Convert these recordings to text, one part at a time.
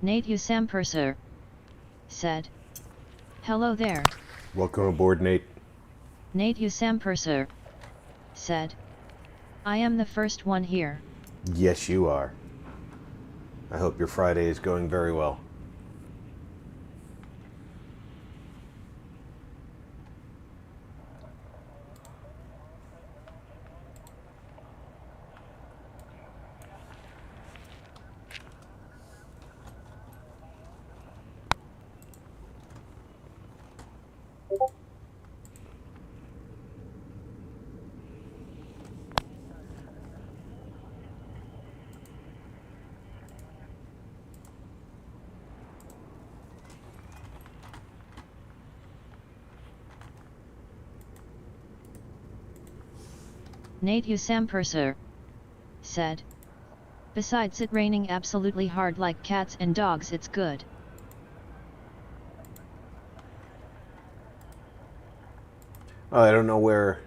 Nate Usampurser said. Hello there. Welcome aboard, Nate. Nate Usampurser said. I am the first one here. Yes, you are. I hope your Friday is going very well. Nate Usampurser said. Besides it raining absolutely hard like cats and dogs, it's good. I don't know where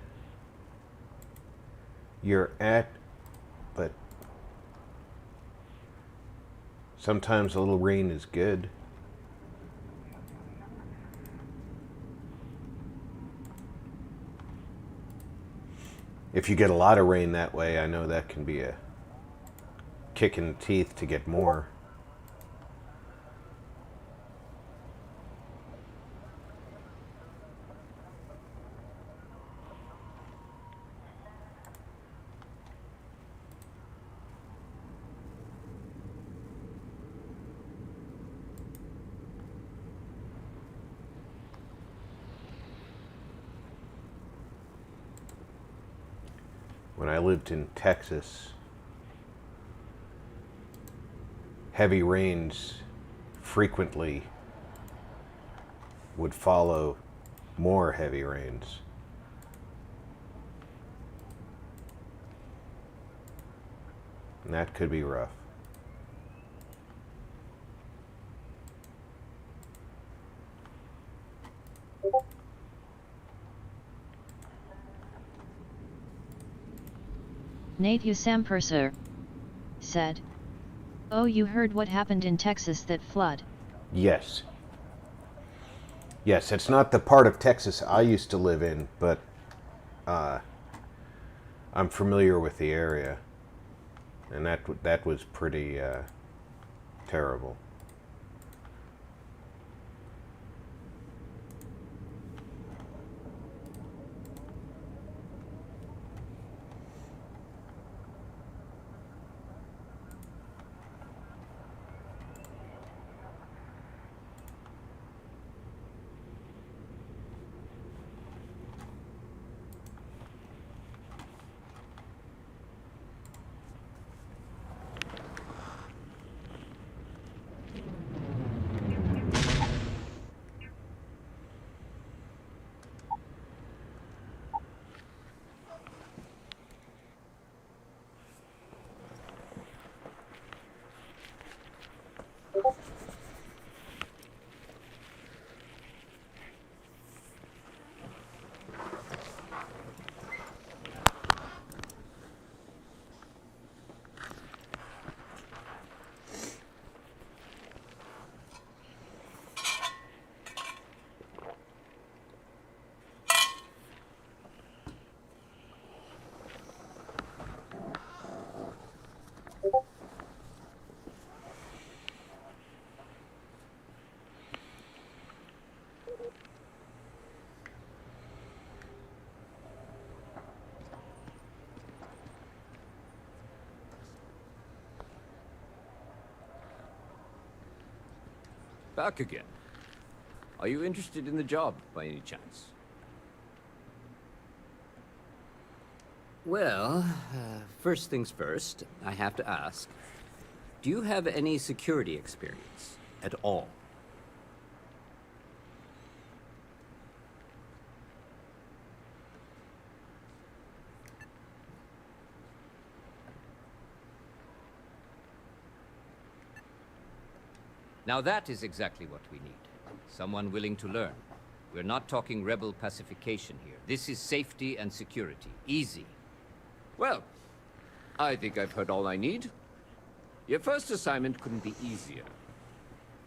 you're at, but sometimes a little rain is good. If you get a lot of rain that way, I know that can be a kick in the teeth to get more. When I lived in Texas, heavy rains frequently would follow more heavy rains. And that could be rough. Nate Usampurser said. Oh, you heard what happened in Texas, that flood? Yes. Yes, it's not the part of Texas I used to live in, but I'm familiar with the area. And that was pretty terrible. Back again. Are you interested in the job, by any chance? Well, first things first, I have to ask, do you have any security experience at all? Now that is exactly what we need. Someone willing to learn. We're not talking rebel pacification here. This is safety and security. Easy. Well, I think I've heard all I need. Your first assignment couldn't be easier.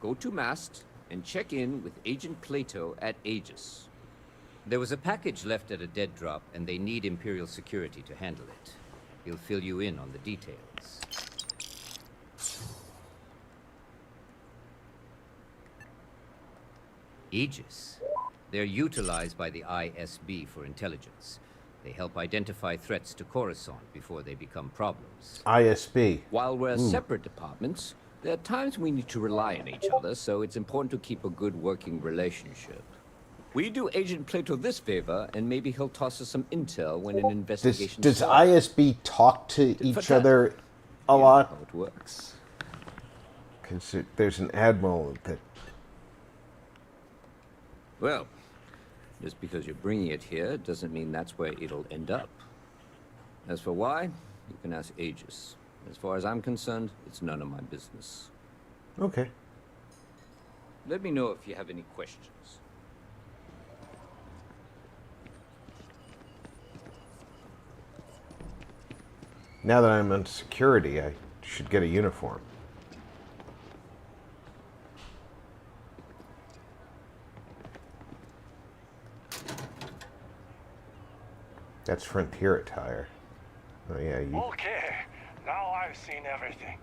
Go to mast and check in with Agent Plato at Aegis. There was a package left at a dead drop, and they need Imperial security to handle it. He'll fill you in on the details. Aegis. They're utilized by the ISB for intelligence. They help identify threats to Coruscant before they become problems. ISB. While we're separate departments, there are times we need to rely on each other, so it's important to keep a good working relationship. Will you do Agent Plato this favor, and maybe he'll toss us some intel when an investigation Does starts? ISB talk to each that. other a You know lot? how it works. Because there's an admiral that... Well, just because you're bringing it here doesn't mean that's where it'll end up. As for why, you can ask Aegis. As far as I'm concerned, it's none of my business. Okay. Let me know if you have any questions. Now that I'm on security, I should get a uniform. That's Frontier attire. Oh yeah, you... Okay, now I've seen everything.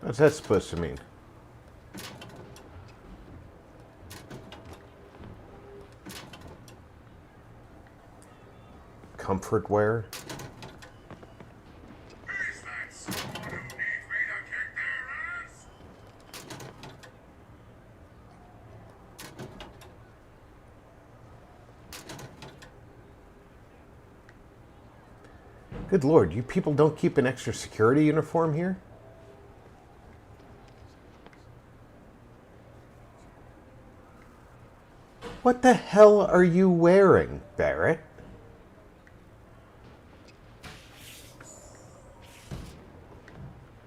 What's that supposed to mean? Comfort wear? Good Lord, you people don't keep an extra security uniform here? What the hell are you wearing, Barrett?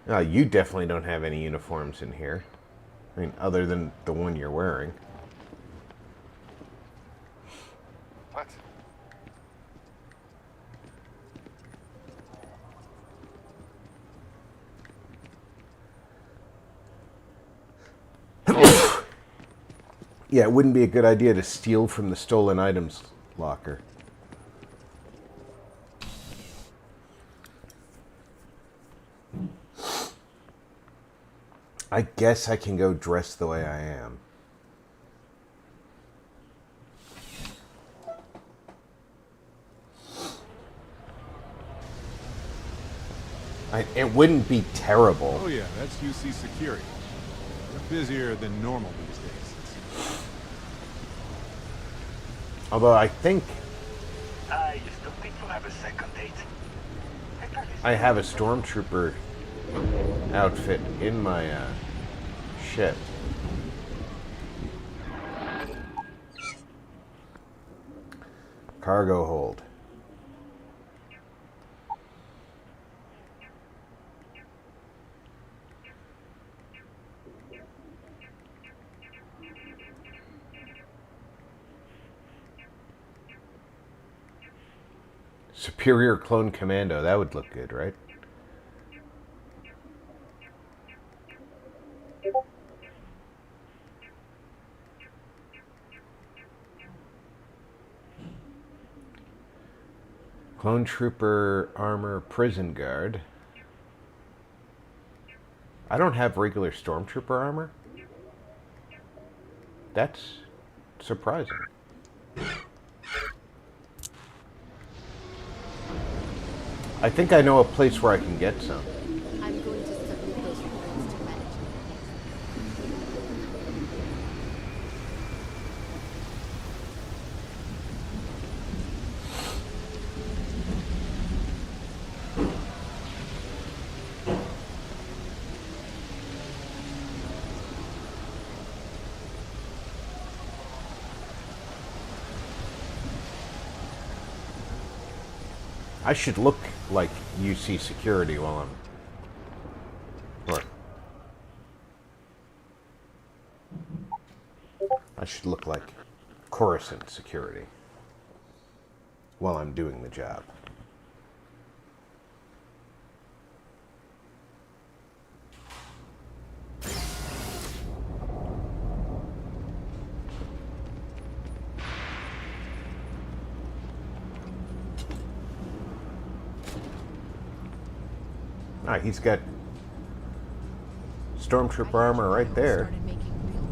Oh, you definitely don't have any uniforms in here. I mean, other than the one you're wearing. What? Yeah, it wouldn't be a good idea to steal from the stolen items locker. I guess I can go dressed the way I am. It wouldn't be terrible. Oh yeah, that's UC security. They're busier than normal these days. Although I think I used to think to have a second date. I have a stormtrooper outfit in my ship. Cargo hold. Superior Clone Commando, that would look good, right? Clone Trooper Armor Prison Guard. I don't have regular Stormtrooper armor? That's surprising. I think I know a place where I can get some. I'm going to submit those reports to management. I should look like UC security while I'm... Or... I should look like Coruscant security while I'm doing the job. Ah, he's got stormtrooper armor right there. Started making real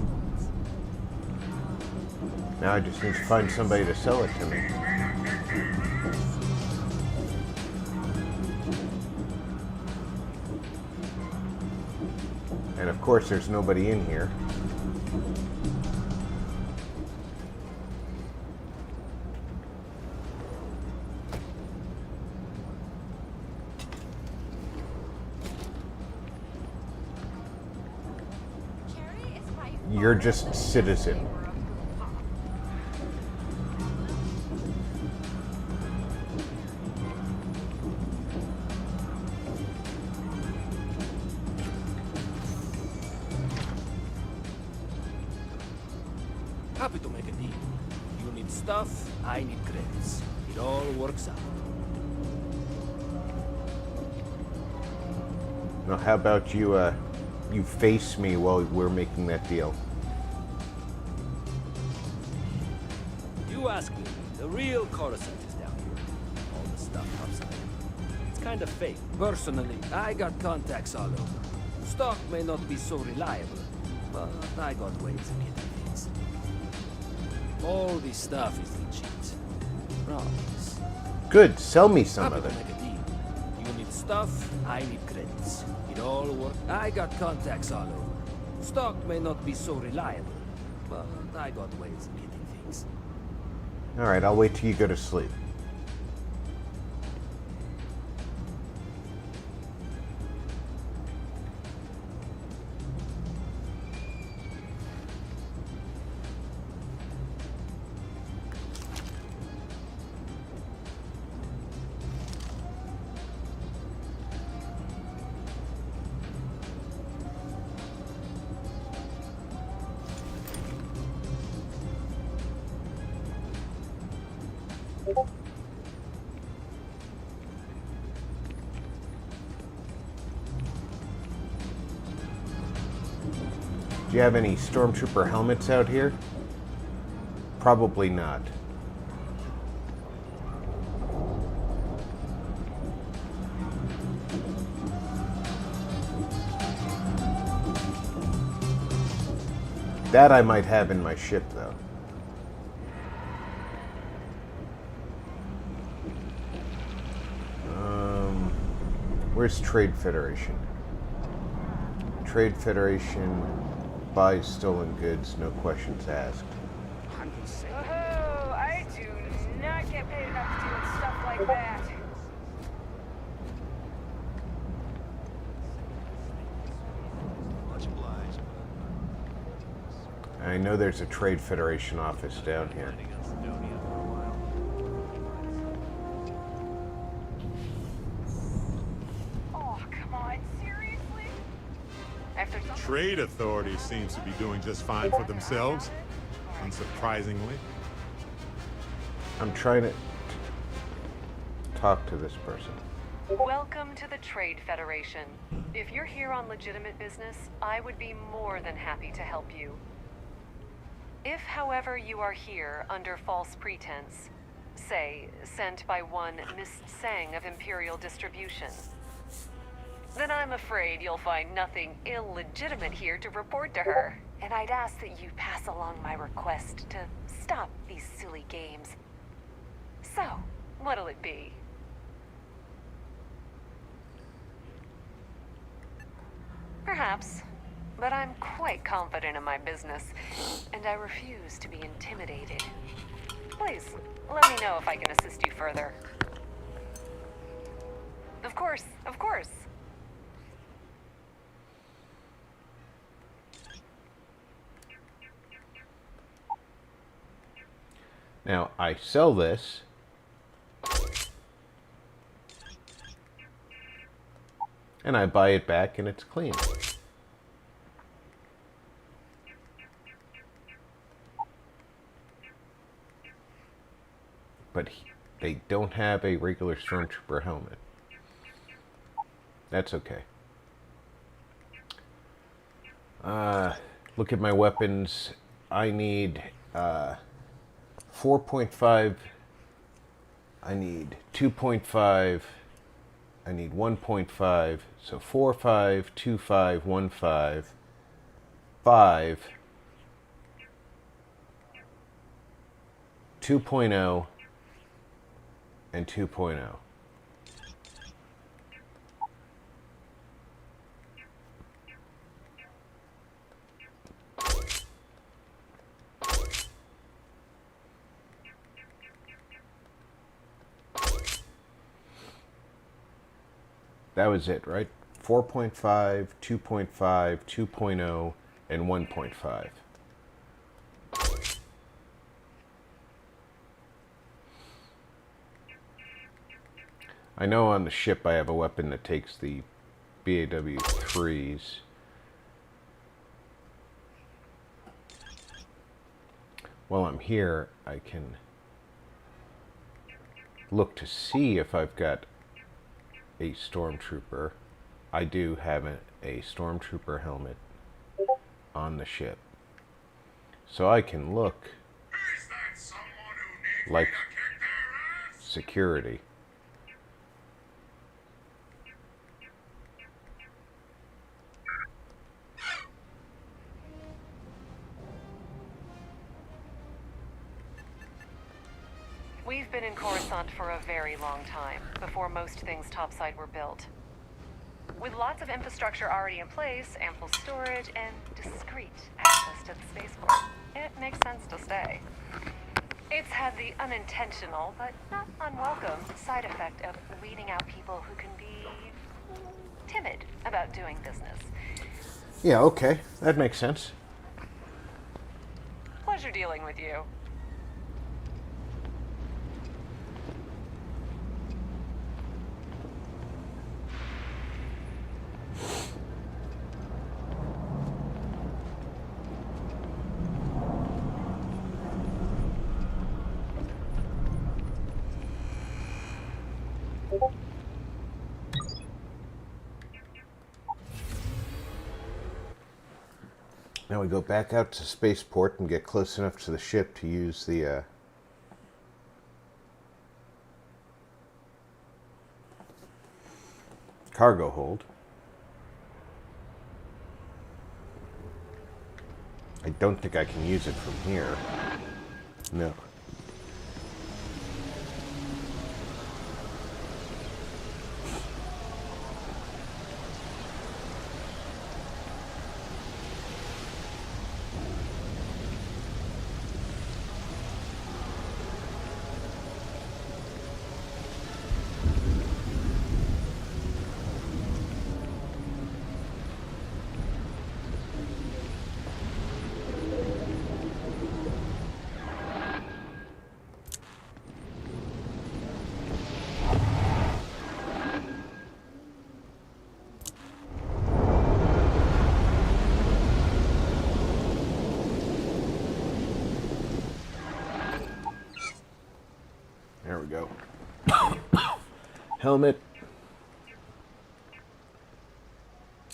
droids. Now I just need to find somebody to sell it to me. And of course there's nobody in here. You're just citizen. Happy to make a deal. You need stuff, I need credits. It all works out. Now how about you, you face me while we're making that deal? You ask me, the real Coruscant is down here. All the stuff upside. It's kind of fake. Personally, I got contacts all over. Stock may not be so reliable, but I got ways of getting things. All this stuff is legit. Promise. Good, sell me some Happy of to it. make a deal. You need stuff, I need credits. It all works. I got contacts all over. Stock may not be so reliable, but I got ways of getting things. Alright, I'll wait till you go to sleep. Do you have any stormtrooper helmets out here? Probably not. That I might have in my ship, though. Where's Trade Federation? Trade Federation buys stolen goods, no questions asked. Oh, I do not get paid enough to do stuff like that. Much obliged. I know there's a Trade Federation office down here. Oh, come on, seriously? After Trade authority seems to be doing just fine for themselves, unsurprisingly. I'm trying to talk to this person. Welcome to the Trade Federation. If you're here on legitimate business, I would be more than happy to help you. If, however, you are here under false pretense, say, sent by one Miss Sang of Imperial Distribution, then I'm afraid you'll find nothing illegitimate here to report to her. And I'd ask that you pass along my request to stop these silly games. So, what'll it be? Perhaps, but I'm quite confident in my business, and I refuse to be intimidated. Please, let me know if I can assist you further. Of course, of course. Now, I sell this. And I buy it back and it's clean. But they don't have a regular stormtrooper helmet. That's okay. Look at my weapons. I need 4.5. I need 2.5. I need 1.5, so 4, 5, 2, 5, 1, 5, 5, 2.0, and 2.0. That was it, right? 4.5, 2.5, 2.0, and 1.5. I know on the ship I have a weapon that takes the BAW3s. While I'm here, I can look to see if I've got a stormtrooper. I do have a stormtrooper helmet on the ship. So I can look like security. We've been in Coruscant for a very long time, before most things topside were built. With lots of infrastructure already in place, ample storage, and discreet access to the spaceport, it makes sense to stay. It's had the unintentional, but not unwelcome, side effect of weeding out people who can be timid about doing business. Yeah, okay. That makes sense. Pleasure dealing with you. Now we go back out to spaceport and get close enough to the ship to use the cargo hold. I don't think I can use it from here. No. There we go. Helmet.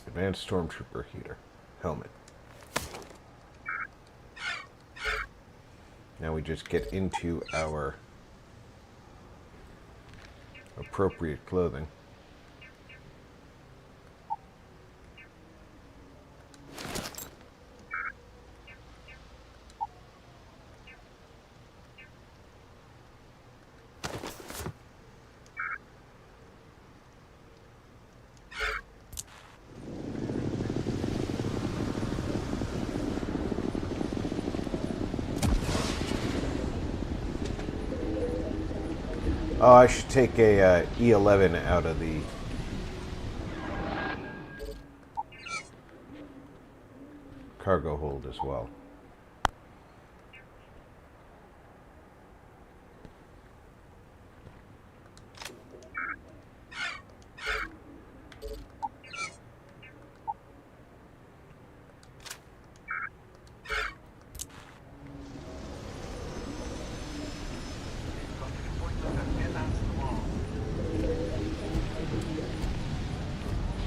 Advanced Stormtrooper heater. Helmet. Now we just get into our appropriate clothing. Oh, I should take a E11 out of the cargo hold as well.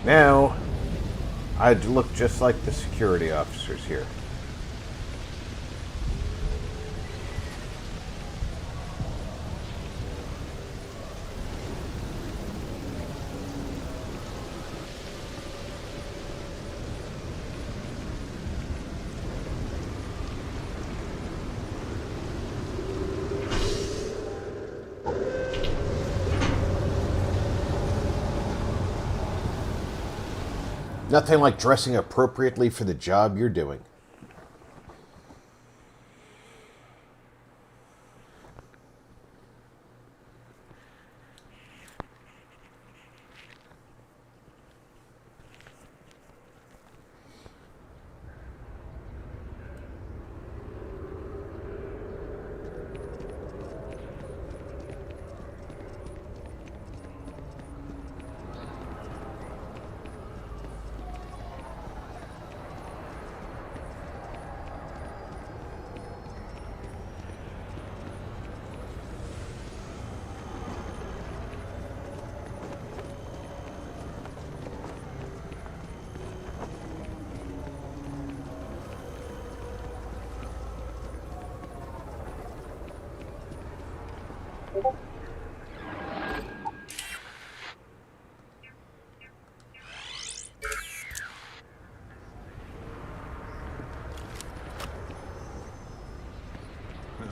Now, I'd look just like the security officers here. Nothing like dressing appropriately for the job you're doing.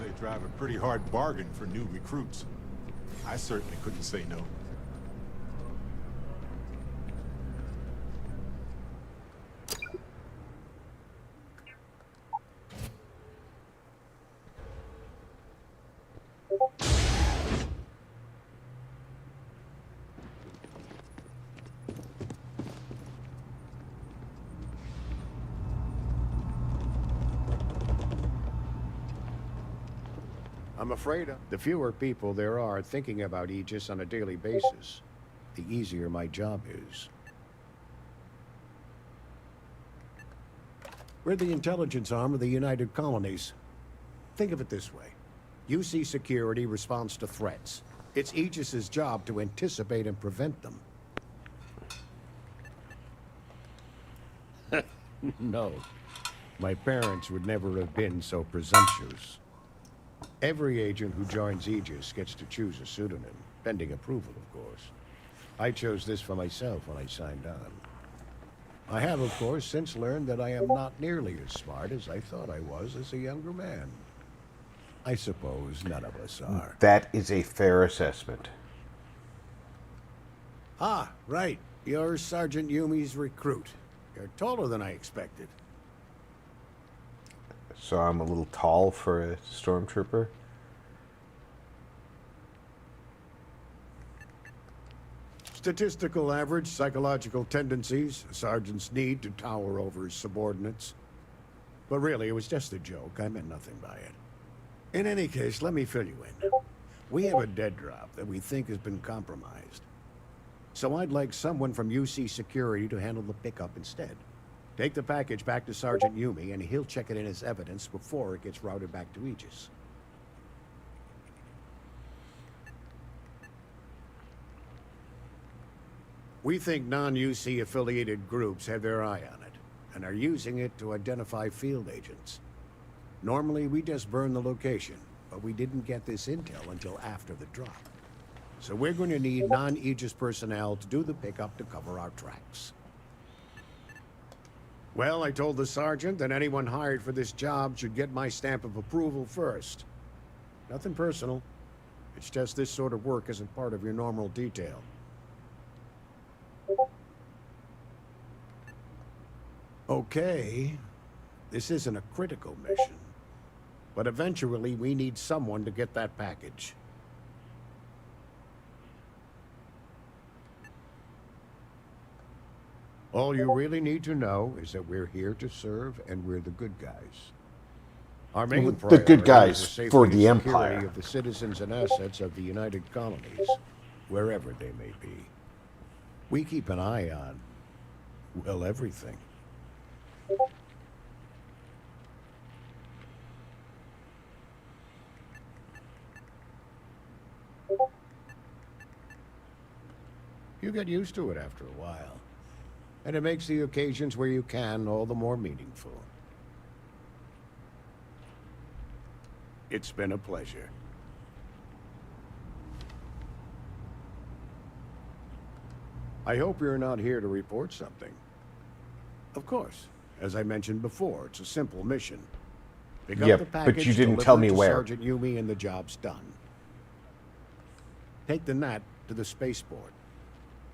They drive a pretty hard bargain for new recruits. I certainly couldn't say no. I'm afraid the fewer people there are thinking about Aegis on a daily basis, the easier my job is. We're the intelligence arm of the United Colonies. Think of it this way. UC Security responds to threats. It's Aegis's job to anticipate and prevent them. No. My parents would never have been so presumptuous. Every agent who joins Aegis gets to choose a pseudonym, pending approval, of course. I chose this for myself when I signed on. I have, of course, since learned that I am not nearly as smart as I thought I was as a younger man. I suppose none of us are. That is a fair assessment. Ah, right. You're Sergeant Yumi's recruit. You're taller than I expected. So I'm a little tall for a stormtrooper. Statistical average, psychological tendencies, a sergeant's need to tower over his subordinates. But really, it was just a joke. I meant nothing by it. In any case, let me fill you in. We have a dead drop that we think has been compromised. So I'd like someone from UC Security to handle the pickup instead. Take the package back to Sergeant Yumi, and he'll check it in as evidence before it gets routed back to Aegis. We think non-UC affiliated groups have their eye on it, and are using it to identify field agents. Normally, we just burn the location, but we didn't get this intel until after the drop. So we're going to need non-Aegis personnel to do the pickup to cover our tracks. Well, I told the sergeant that anyone hired for this job should get my stamp of approval first. Nothing personal. It's just this sort of work isn't part of your normal detail. Okay, this isn't a critical mission, but eventually we need someone to get that package. All you really need to know is that we're here to serve, and we're the good guys. Our main The good priority guys is the safety for and the security Empire. of the citizens and assets of the United Colonies, wherever they may be. We keep an eye on, well, everything. You get used to it after a while. And it makes the occasions where you can all the more meaningful. It's been a pleasure. I hope you're not here to report something. Of course, as I mentioned before, it's a simple mission. Pick up Yeah, the but package, you didn't deliver tell it me to where. Sergeant Yumi, and the job's done. Take the NAT to the spaceport.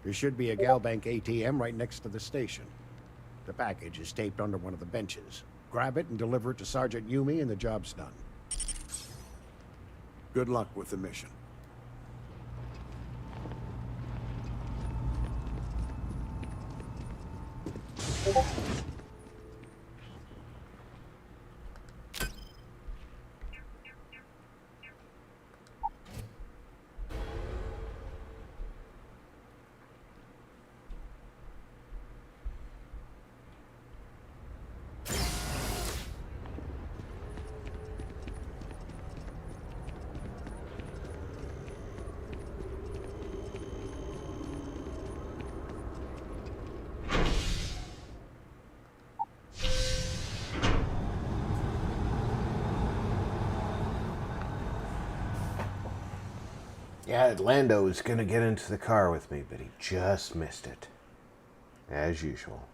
There should be a Galbank ATM right next to the station. The package is taped under one of the benches. Grab it and deliver it to Sergeant Yumi and the job's done. Good luck with the mission. Yeah, Lando was gonna get into the car with me, but he just missed it. As usual.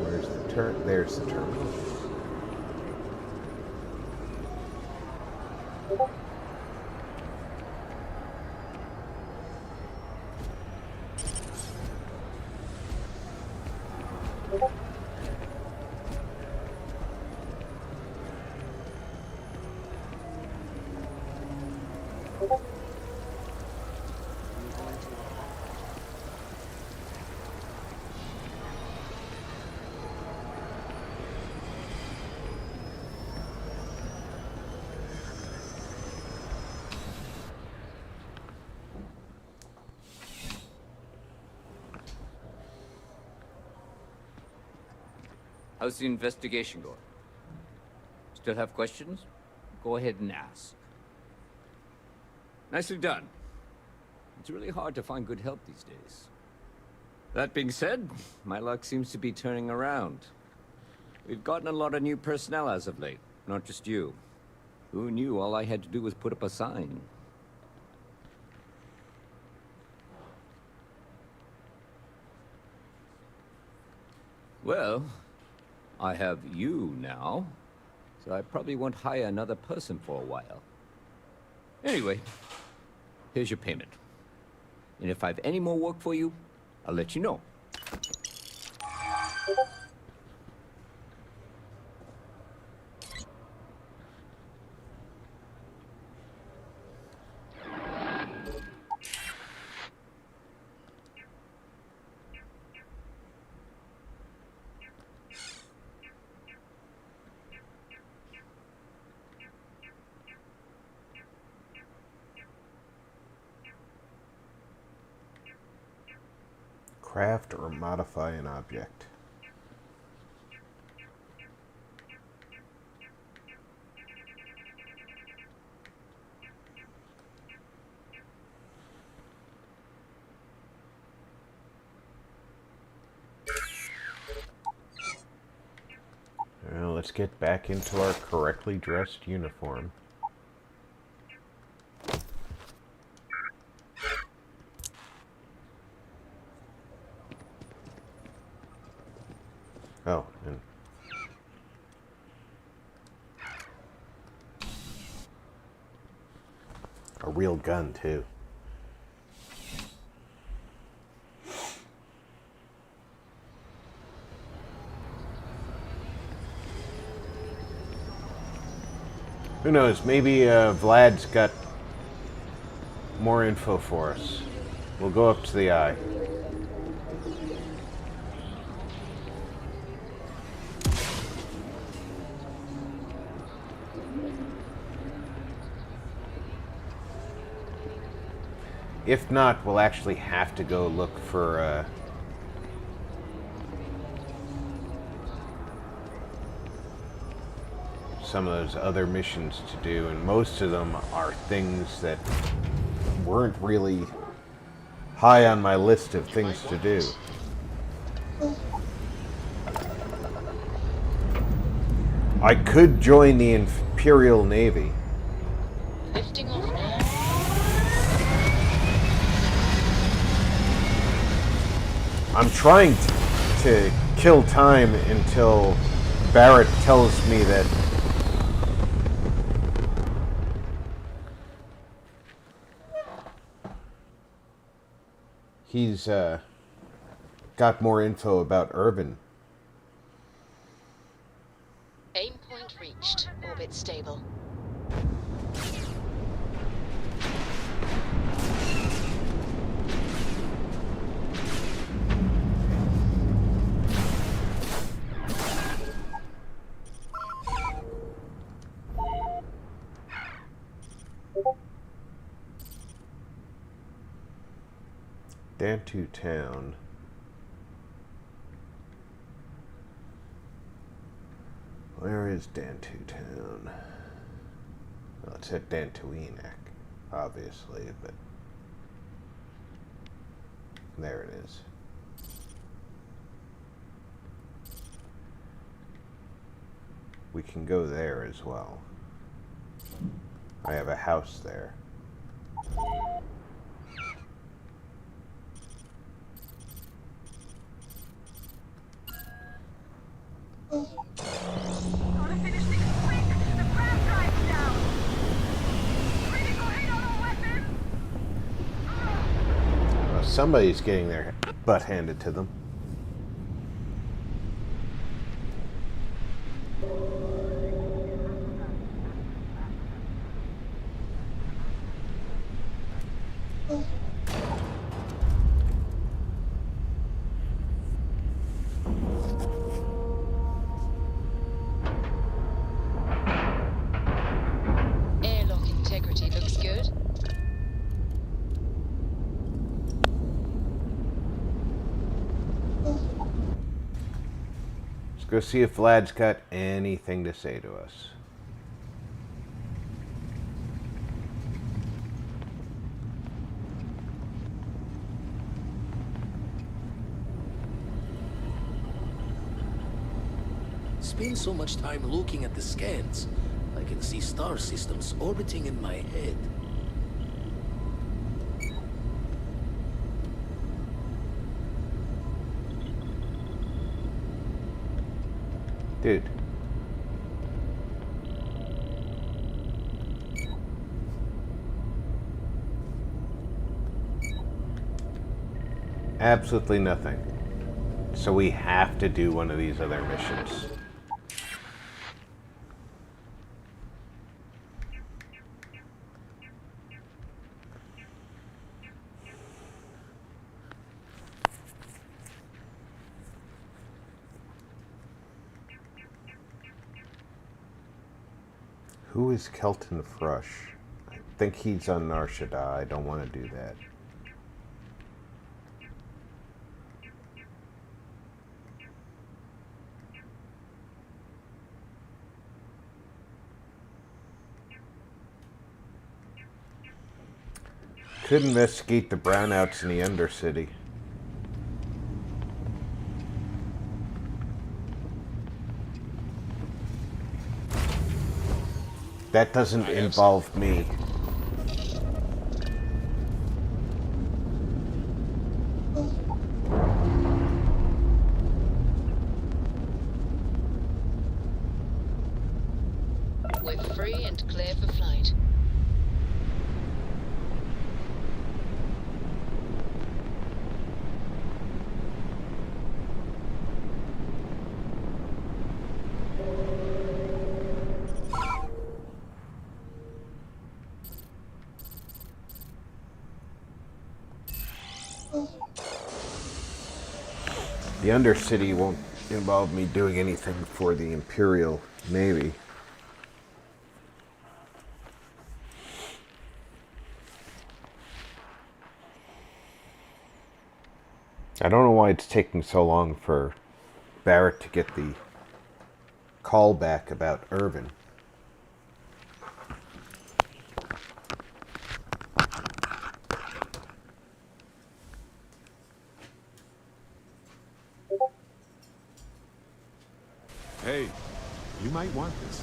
Where's the there's the terminal. How's the investigation going? Still have questions? Go ahead and ask. Nicely done. It's really hard to find good help these days. That being said, my luck seems to be turning around. We've gotten a lot of new personnel as of late, not just you. Who knew all I had to do was put up a sign? Well, I have you now, so I probably won't hire another person for a while. Anyway, here's your payment. And if I have any more work for you, I'll let you know. Craft or modify an object. Well, let's get back into our correctly dressed uniform. Oh, and a real gun, too. Who knows, maybe Vlad's got more info for us. We'll go up to the eye. If not, we'll actually have to go look for some of those other missions to do, and most of them are things that weren't really high on my list of things to do. I could join the Imperial Navy. Lifting off now. I'm trying to kill time until Barrett tells me that he's got more info about Irvin. Aim point reached. Orbit stable. Dantu Town. Where is Dantu Town? Well, it's at Dantooinak, obviously, but there it is. We can go there as well. I have a house there. Gotta finish things quick! The grab drive's down! Critical hit on all weapons! Well, somebody's getting their butt handed to them. Airlock integrity looks good. Let's go see if Vlad's got anything to say to us. Spend so much time looking at the scans. I can see star systems orbiting in my head. Dude. Absolutely nothing. So we have to do one of these other missions. Who is Kelton Frush? I think he's on Nar Shaddaa. I don't want to do that. Could investigate the brownouts in the Undercity. That doesn't involve me. We're free and clear for flight. The Undercity won't involve me doing anything for the Imperial Navy. I don't know why it's taking so long for Barrett to get the call back about Irvin. Hey, you might want this.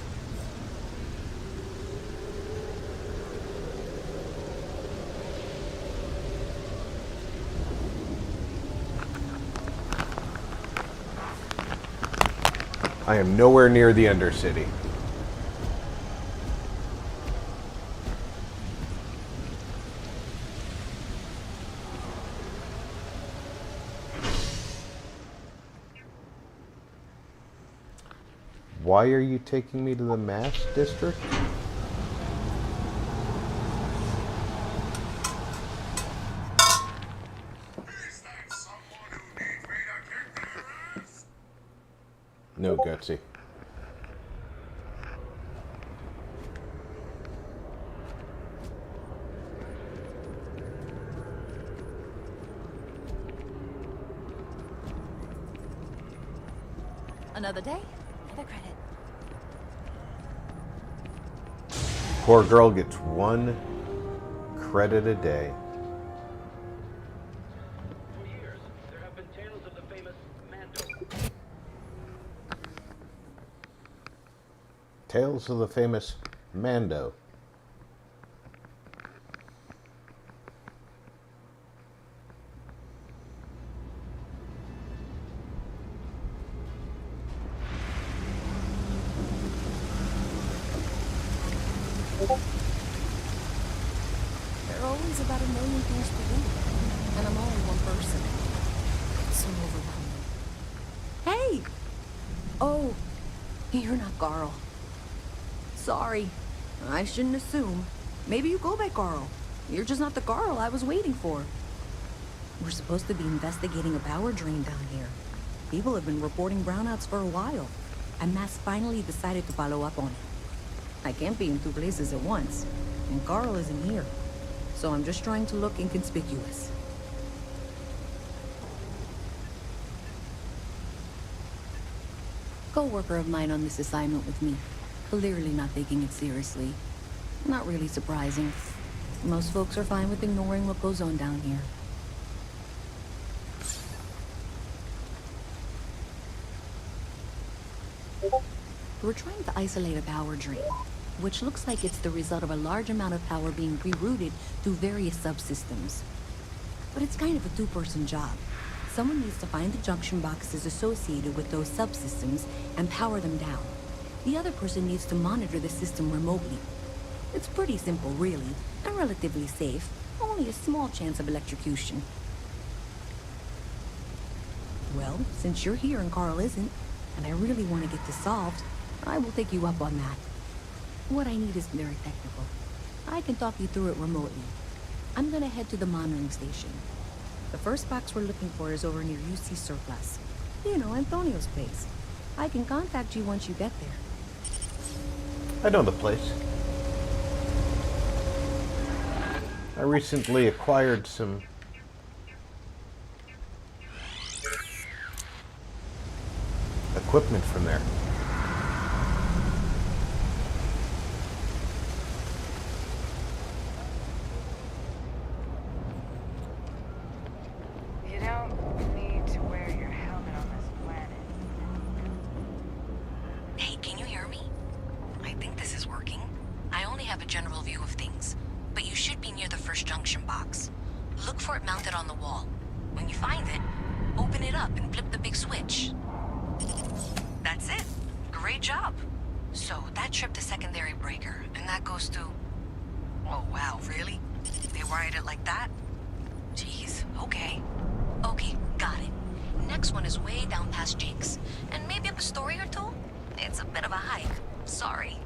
I am nowhere near the Undercity. Why are you taking me to the mass district? No, Gutsy. Another day, another credit. Poor girl gets 1 credit a day. For years, there have been tales of the famous Mando. Tales of the famous Mando. There are always about 1 million things to do, and I'm only one person. It's so overwhelming. Hey! Oh, you're not Carl. Sorry, I shouldn't assume. Maybe you go by Carl. You're just not the Carl I was waiting for. We're supposed to be investigating a power drain down here. People have been reporting brownouts for a while, and Mass finally decided to follow up on it. I can't be in 2 places at once, and Carl isn't here. So I'm just trying to look inconspicuous. Co-worker of mine on this assignment with me, clearly not taking it seriously. Not really surprising. Most folks are fine with ignoring what goes on down here. We're trying to isolate a power drain, which looks like it's the result of a large amount of power being rerouted through various subsystems. But it's kind of a 2-person job. Someone needs to find the junction boxes associated with those subsystems and power them down. The other person needs to monitor the system remotely. It's pretty simple, really, and relatively safe. Only a small chance of electrocution. Well, since you're here and Carl isn't, and I really want to get this solved, I will take you up on that. What I need isn't very technical. I can talk you through it remotely. I'm gonna head to the monitoring station. The first box we're looking for is over near UC Surplus. You know, Antonio's place. I can contact you once you get there. I know the place. I recently acquired some equipment from there. You don't need to wear your helmet on this planet. Hey, can you hear me? I think this is working. I only have a general view of things, but you should be near the first junction box. Look for it mounted on the wall. When you find it, open it up and flip the big switch. That's it. Great job. So that tripped the secondary breaker, and that goes to... Oh, wow, really? They wired it like that? Jeez, okay. Okay, got it. Next one is way down past Jake's, and maybe up a story or 2? It's a bit of a hike. Sorry.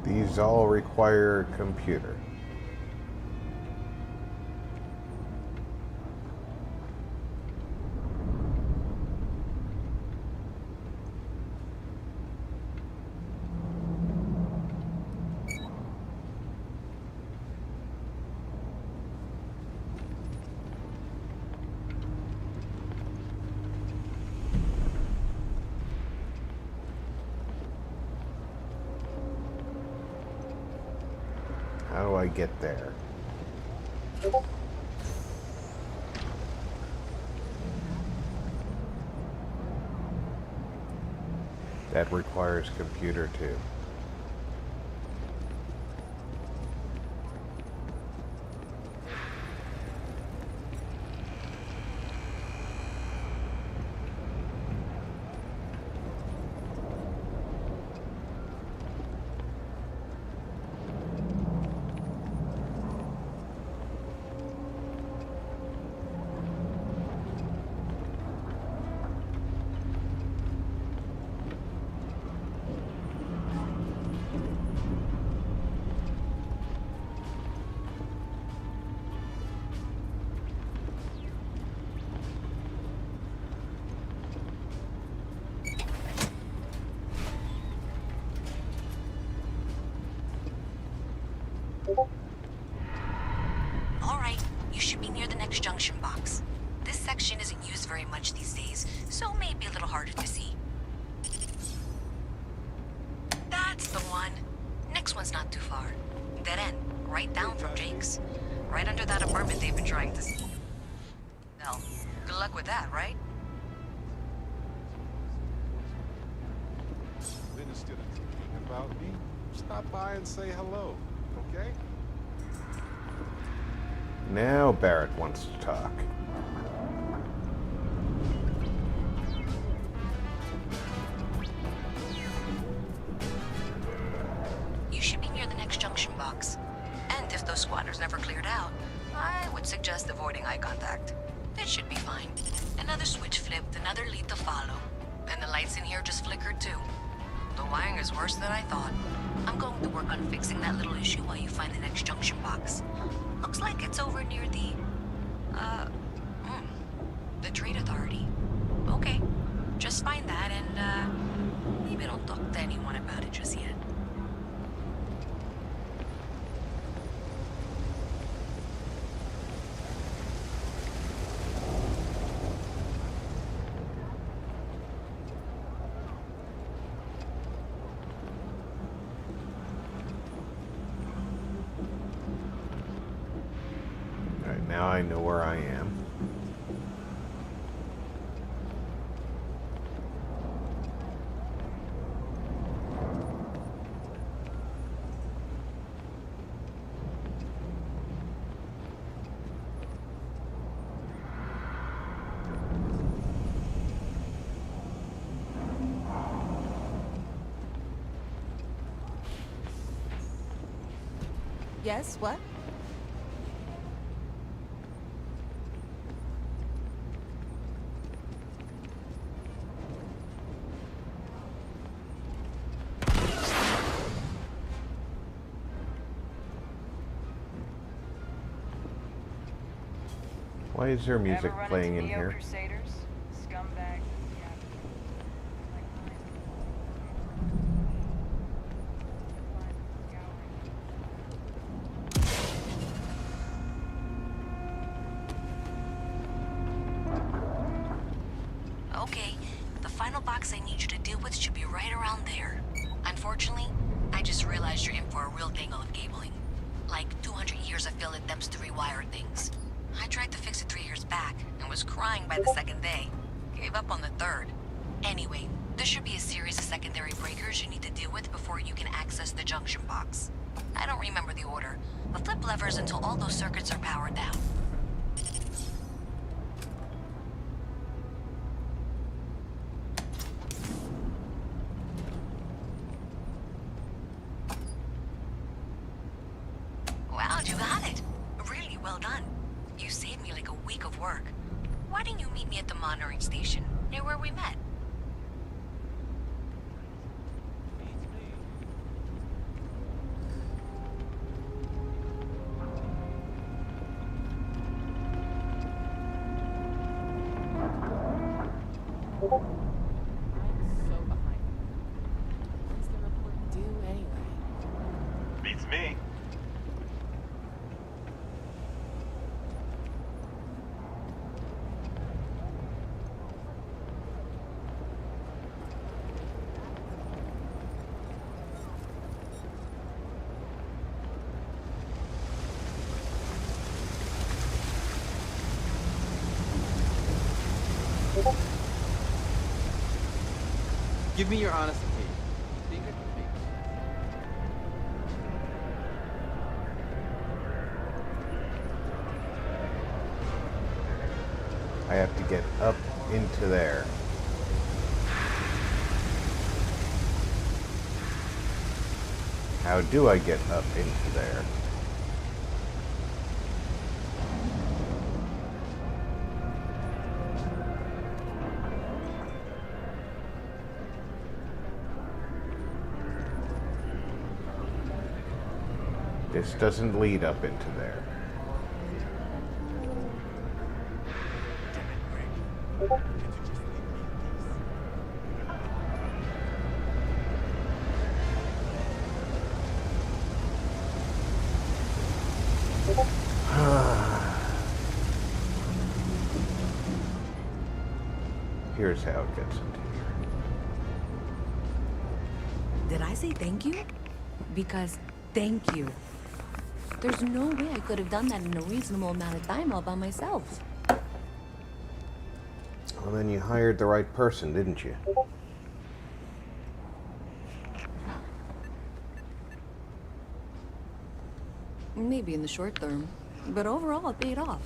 These all require a computer. do I get there? That requires computer too. Alright, you should be near the next junction box. This section isn't used very much these days, so it may be a little harder to see. That's the one. Next one's not too far. Dead end, right down from Jake's. Right under that apartment they've been trying to see. Well, good luck with that, right? Then instead of thinking about me, stop by and say hello, okay? Now Barrett wants to talk. You should be near the next junction box. And if those squatters never cleared out, I would suggest avoiding eye contact. That should be fine. Another switch flipped, another lead to follow. And the lights in here just flickered too. The wiring is worse than I thought. I'm going to work on fixing that little issue while you find the next junction box. Looks like it's over near the Trade Authority. Okay, just find that and, maybe don't talk to anyone about it just yet. Alright, now I know where I am. Yes, what? Why is there music Ever run playing into in Neo here? Crusaders? Scumbags. Okay, the final box I need you to deal with should be right around there. Unfortunately, I just realized you're in for a real tangle of cabling. Like 200 years of field attempts to rewire things. I tried to fix it 3 years back and was crying by the second day. Gave up on the third. Anyway, there should be a series of secondary breakers you need to deal with before you can access the junction box. I don't remember the order, but flip levers until all those circuits are powered down. Wow, you got it. Really well done. You saved me like a week of work. Why didn't you meet me at the monitoring station, near where we met? Beats me. Give me your honest opinion. Think I can make I have to get up into there. How do I get up into there? This doesn't lead up into there. Here's how it gets into here. Did I say thank you? Because thank you. There's no way I could have done that in a reasonable amount of time all by myself. Well, then you hired the right person, didn't you? Maybe in the short term, but overall it paid off.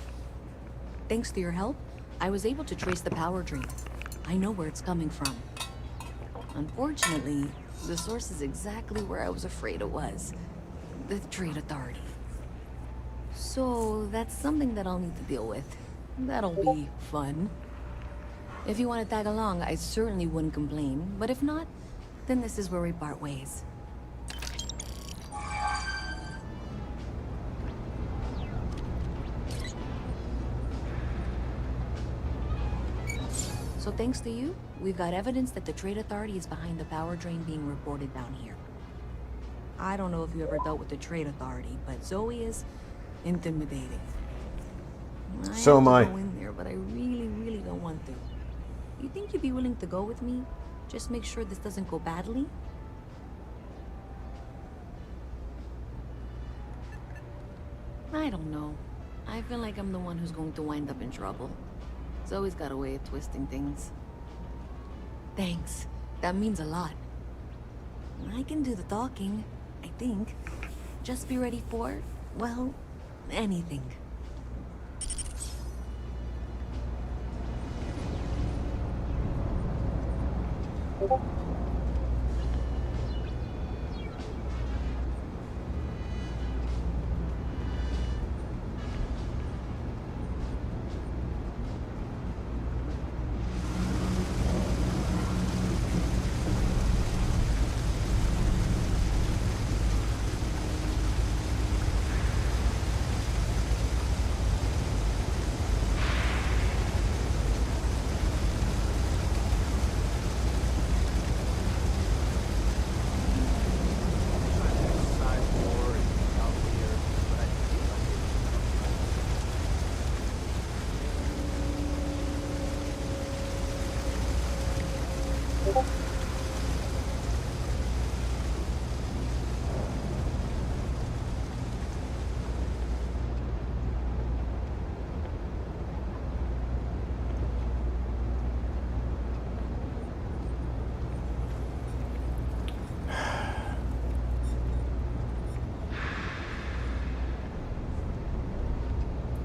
Thanks to your help, I was able to trace the power drain. I know where it's coming from. Unfortunately, the source is exactly where I was afraid it was. The Trade Authority. So that's something that I'll need to deal with. That'll be fun. If you want to tag along, I certainly wouldn't complain. But if not, then this is where we part ways. So thanks to you, we've got evidence that the Trade Authority is behind the power drain being reported down here. I don't know if you ever dealt with the Trade Authority, but Zoe is intimidating. So am I. I have to go in there, but I really, really don't want to. You think you'd be willing to go with me? Just make sure this doesn't go badly? I don't know. I feel like I'm the one who's going to wind up in trouble. Zoe's got a way of twisting things. Thanks. That means a lot. I can do the talking, I think. Just be ready for, well, anything.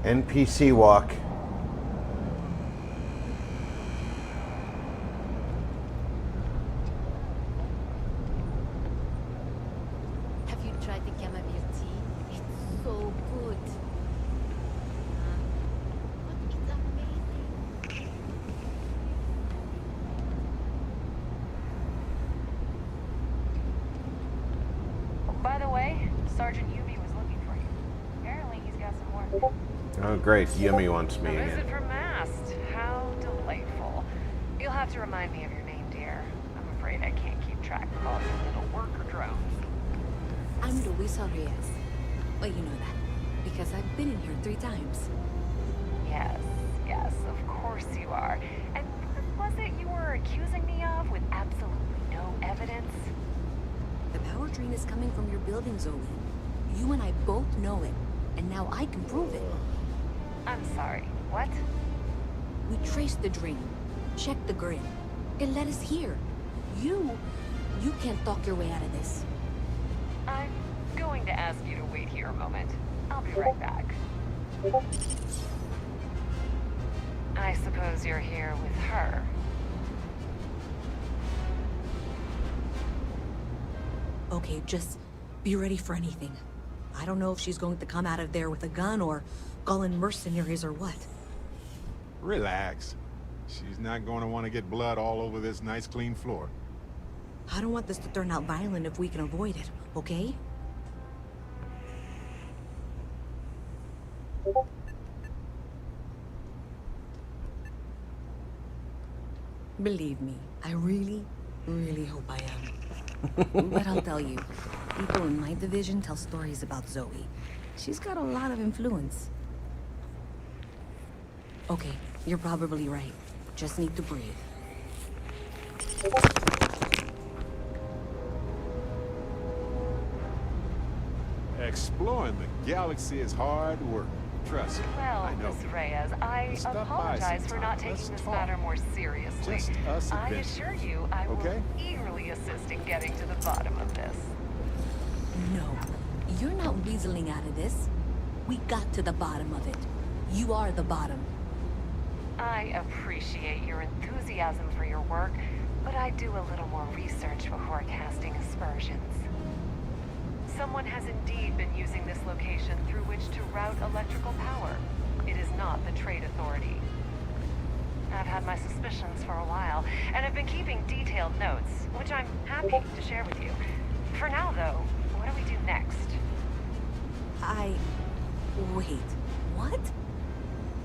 NPC walk. Have you tried the chamomile tea? It's so good. It's amazing. By the way, Sergeant Yumi was looking for you. Apparently he's got some work. Oh, great. Yumi wants me A again. visit from Mast. How delightful. You'll have to remind me of your name, dear. I'm afraid I can't keep track of all your little worker drones. I'm Luisa Reyes. Well, you know that, because I've been in here 3 times. Yes, yes, of course you are. And what was it you were accusing me of with absolutely no evidence? The power drain is coming from your building, Zoe. You and I both know it, and now I can prove it. I'm sorry, what? We traced the drain. Check the grid. It let us hear. You can't talk your way out of this. I'm going to ask you to wait here a moment. I'll be right back. I suppose you're here with her. Okay, just be ready for anything. I don't know if she's going to come out of there with a gun or call in mercenaries or what. Relax. She's not going to want to get blood all over this nice clean floor. I don't want this to turn out violent if we can avoid it, okay? Believe me, I really, really hope I am. But I'll tell you, people in my division tell stories about Zoe. She's got a lot of influence. Okay, you're probably right. Just need to breathe. Exploring the galaxy is hard work. Trust me, Well, I know. Miss Reyes, I Stop by apologize for not sometime. taking Let's this talk. matter more seriously. Just us I adventurers. assure you, I will Okay? eagerly assist in getting to the bottom of this. No, you're not weaseling out of this. We got to the bottom of it. You are the bottom. I appreciate your enthusiasm for your work, but I do a little more research before casting aspersions. Someone has indeed been using this location through which to route electrical power. It is not the Trade Authority. I've had my suspicions for a while, and have been keeping detailed notes, which I'm happy to share with you. For now, though, what do we do next? Wait, what?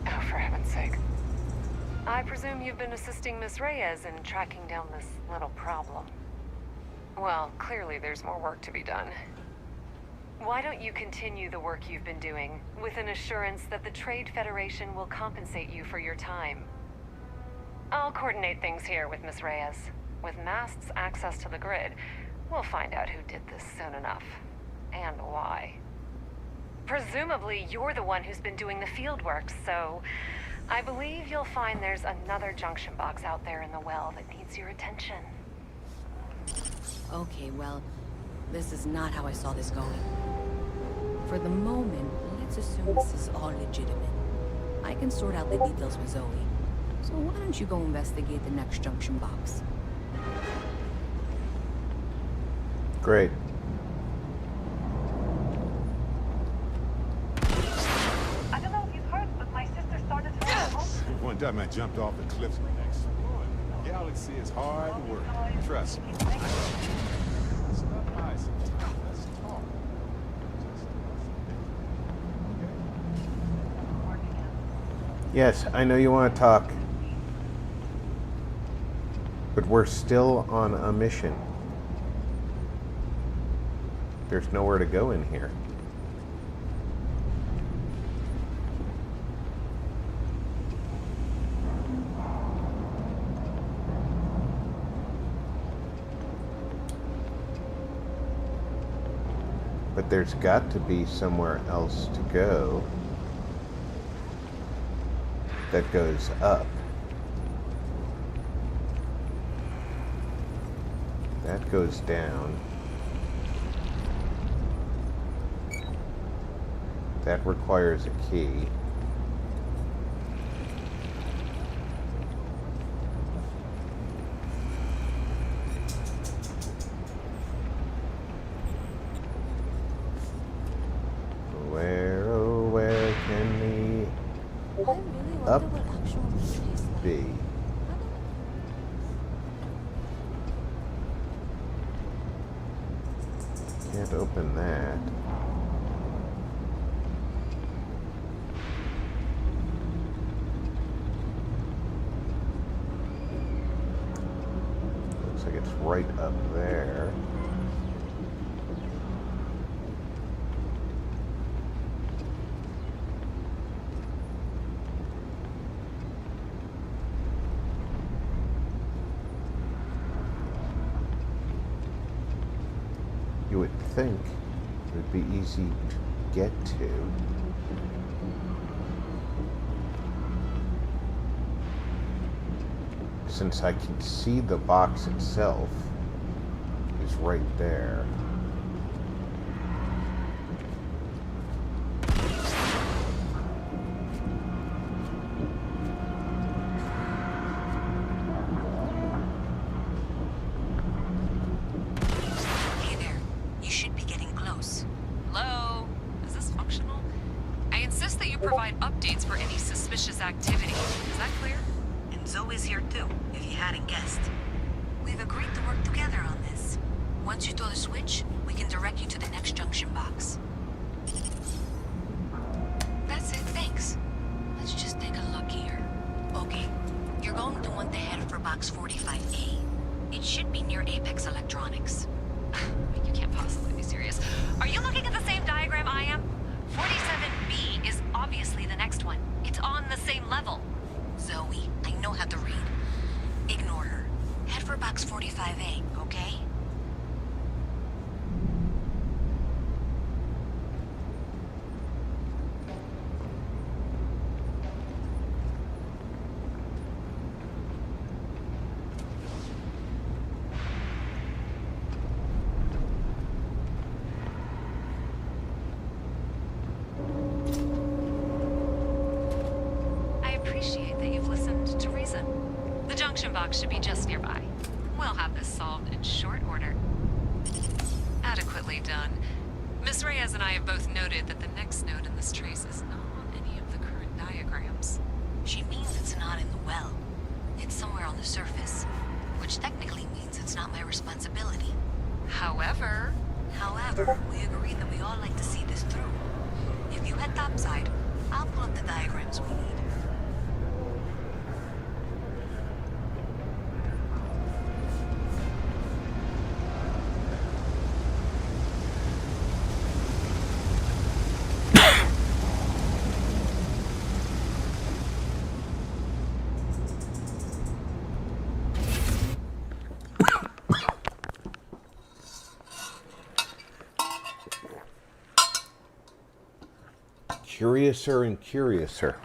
Oh, for heaven's sake. I presume you've been assisting Miss Reyes in tracking down this little problem. Well, clearly there's more work to be done. Why don't you continue the work you've been doing, with an assurance that the Trade Federation will compensate you for your time? I'll coordinate things here with Miss Reyes. With Mast's access to the grid, we'll find out who did this soon enough. And why. Presumably, you're the one who's been doing the field work, so I believe you'll find there's another junction box out there in the well that needs your attention. Okay, well, this is not how I saw this going. For the moment, let's assume this is all legitimate. I can sort out the details with Zoe. So why don't you go investigate the next junction box? Great. I don't know if you've heard, but my sister started her own. One time I jumped off the cliffs. Exploring the galaxy is hard work. Trust me. I know. Stop by sometime. Let's talk. Yes, I know you want to talk. But we're still on a mission. There's nowhere to go in here. But there's got to be somewhere else to go that goes up. That goes down. That requires a key. Where, oh, where can the up be? Can't open that. Looks like it's right up there. You would think it would be easy to get to. since I can see the box itself is right there. Hey there. You should be getting close. Hello? Is this functional? I insist that you provide updates for any suspicious activity. Is that clear? And Zoe's here too, if you hadn't guessed. We've agreed to work together on this. Once you throw the switch, we can direct you to the next junction box. That's it, thanks. Let's just take a look here. Okay, you're going to want to head for box 45A. It should be near Apex Electronics. You can't possibly be serious. Are you looking at the same diagram I am? 47B is obviously the next one. It's on the same level. Zoe, I know how to read. Ignore her. Head for box 45A, okay? I appreciate that you've listened to reason. The junction box should be just nearby. We'll have this solved in short order. Adequately done. Miss Reyes and I have both noted that the next node in this trace is not on any of the current diagrams. She means it's not in the well. It's somewhere on the surface, which technically means it's not my responsibility. However, we agreed that we all like to see this through. If you head topside, I'll pull up the diagrams we need. Curiouser and curiouser.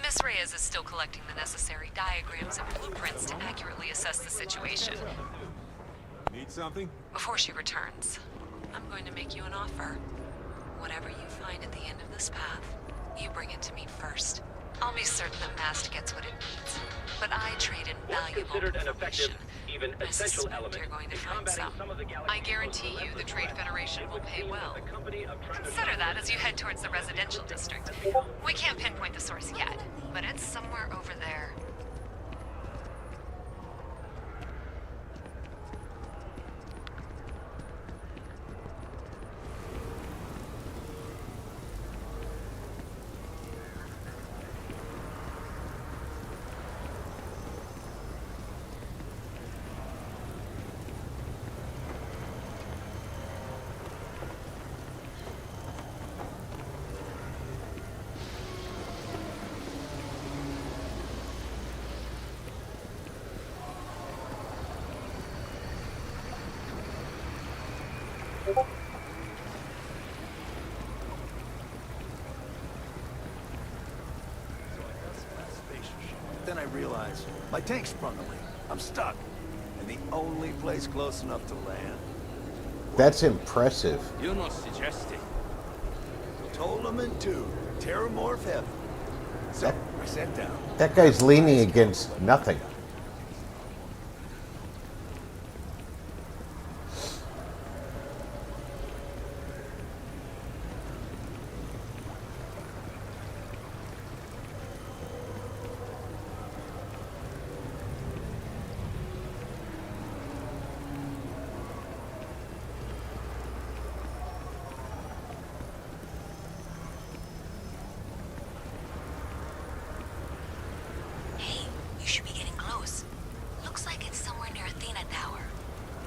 Miss Reyes is still collecting the necessary diagrams and blueprints to accurately assess the situation. Need something? Before she returns, I'm going to make you an offer. Whatever you find at the end of this path, you bring it to me first. I'll be certain that Mast gets what it needs, but I trade in valuable information. Even essential element you're going to in find combating some. some of the galaxy's I guarantee you the Trade Federation will pay well. Consider that as you head towards the residential district. We can't pinpoint the source yet, but it's somewhere over there. Then I realized my tank sprung a leak. I'm stuck. And the only place close enough to land. That's impressive. You're not suggesting. Told him in two. Terramorph heaven. So I sat down. That guy's leaning against nothing.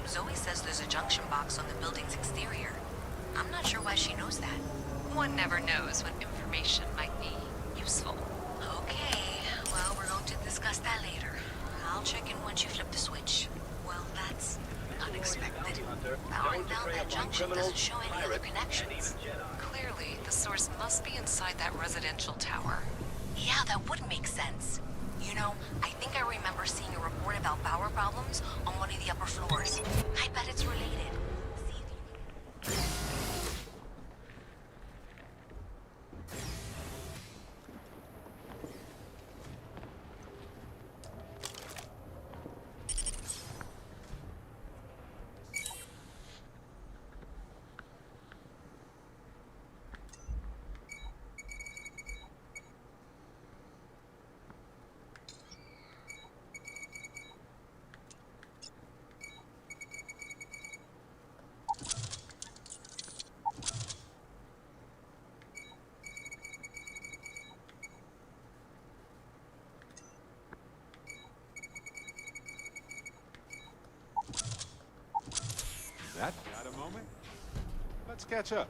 Zoe says there's a junction box on the building's exterior. I'm not sure why she knows that. One never knows when information might be useful. Okay, well, we're going to discuss that later. I'll check in once you flip the switch. Well, that's unexpected. Powering down that junction doesn't show any other connections. Clearly, correctly, the source must be inside that residential tower. Yeah, that would make sense. You know, I think I remember seeing a report about power problems on one of the upper floors. I bet it's related. That got a moment? Let's catch up.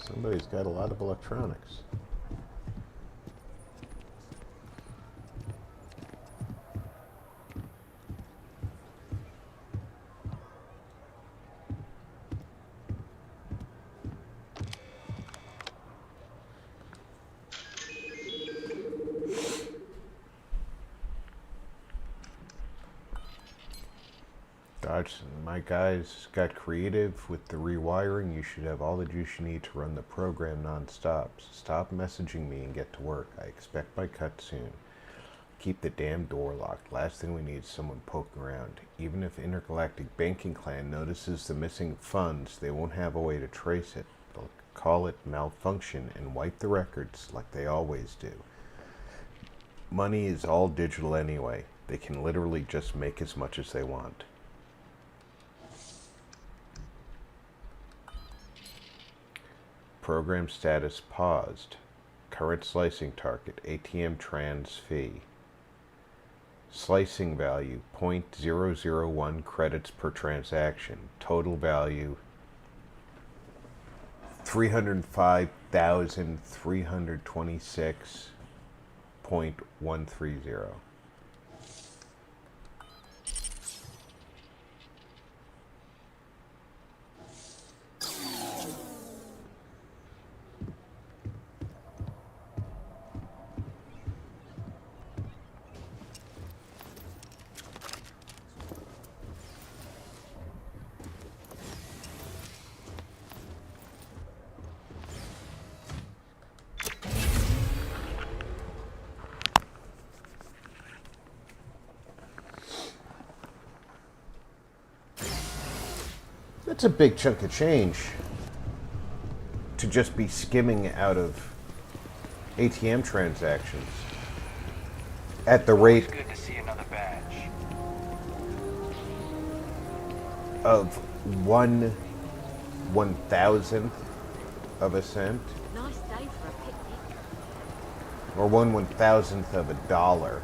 Somebody's got a lot of electronics. Dodge, my guys got creative with the rewiring. You should have all the juice you need to run the program non-stop. Stop messaging me and get to work. I expect my cut soon. Keep the damn door locked. Last thing we need is someone poking around. Even if Intergalactic Banking Clan notices the missing funds, they won't have a way to trace it. They'll call it malfunction and wipe the records like they always do. Money is all digital anyway. They can literally just make as much as they want. Program status paused. Current slicing target, ATM trans fee. Slicing value, 0.001 credits per transaction. Total value, 305,326.130. That's a big chunk of change to just be skimming out of ATM transactions at the rate Good to see another badge. of 1/1000th of a cent, Nice day for a picnic. or 1/1000th of a dollar.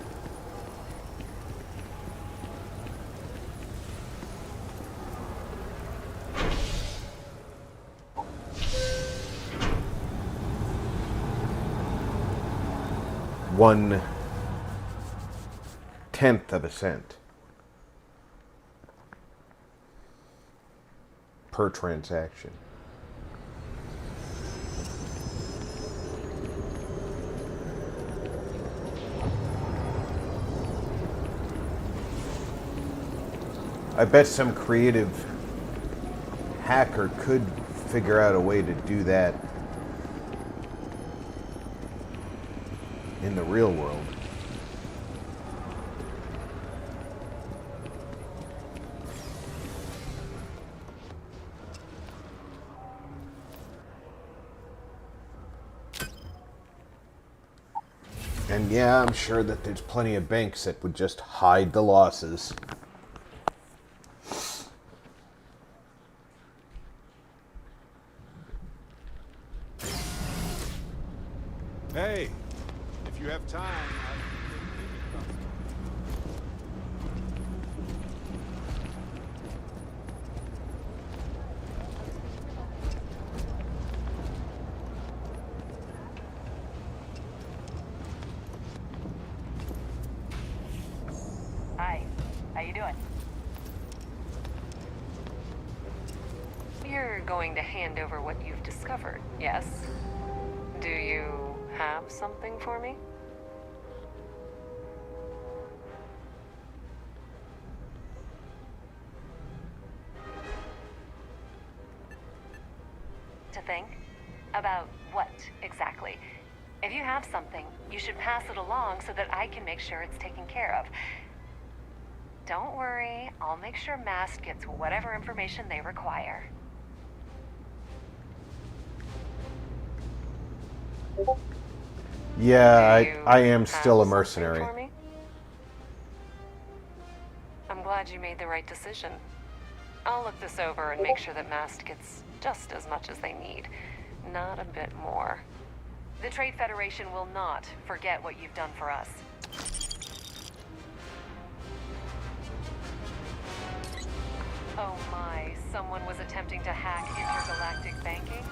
One-tenth of a cent per transaction. I bet some creative hacker could figure out a way to do that in the real world. And yeah, I'm sure that there's plenty of banks that would just hide the losses. Hey, if you have time, Hi. How you doing? You're going to hand over what you've discovered, yes? Do you have something for me? To think? About what, exactly? If you have something, you should pass it along so that I can make sure it's taken care of. Don't worry, I'll make sure Mast gets whatever information they require. Yeah, I am still a mercenary. For me? I'm glad you made the right decision. I'll look this over and make sure that Mast gets just as much as they need, not a bit more. The Trade Federation will not forget what you've done for us. Oh my, someone was attempting to hack intergalactic banking?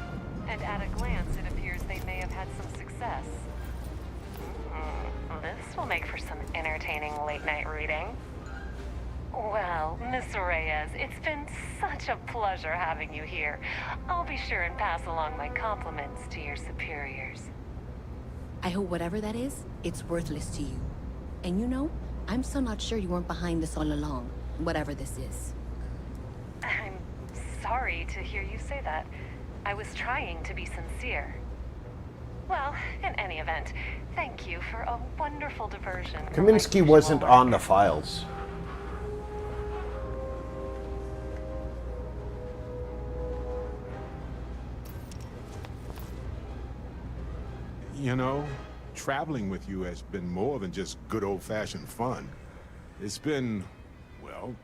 And at a glance, it appears they may have had some success. This will make for some entertaining late-night reading. Well, Miss Reyes, it's been such a pleasure having you here. I'll be sure and pass along my compliments to your superiors. I hope whatever that is, it's worthless to you. And you know, I'm still not sure you weren't behind this all along, whatever this is. I'm sorry to hear you say that. I was trying to be sincere. Well, in any event, thank you for a wonderful diversion. Kaminsky wasn't on the files. you know, traveling with you has been more than just good old-fashioned fun. It's been, well,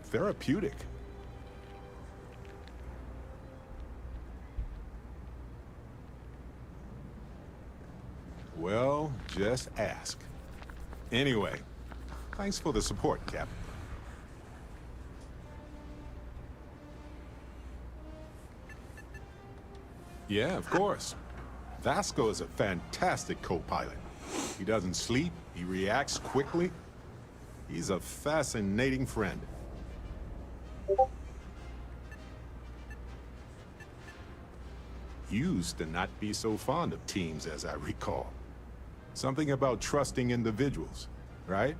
therapeutic. Well, just ask. Anyway, thanks for the support, Captain. Yeah, of course. Vasco is a fantastic co-pilot. He doesn't sleep, he reacts quickly. He's a fascinating friend. Used to not be so fond of teams, as I recall. Something about trusting individuals, right?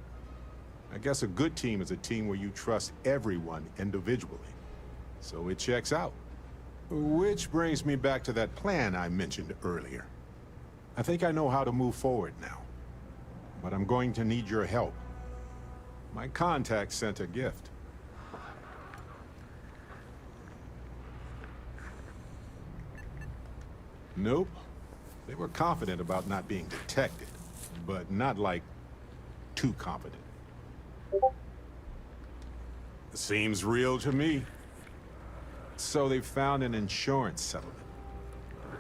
I guess a good team is a team where you trust everyone individually. So it checks out. Which brings me back to that plan I mentioned earlier. I think I know how to move forward now. But I'm going to need your help. My contact sent a gift. Nope. They were confident about not being detected, but not like too confident. Seems real to me. So they found an insurance settlement.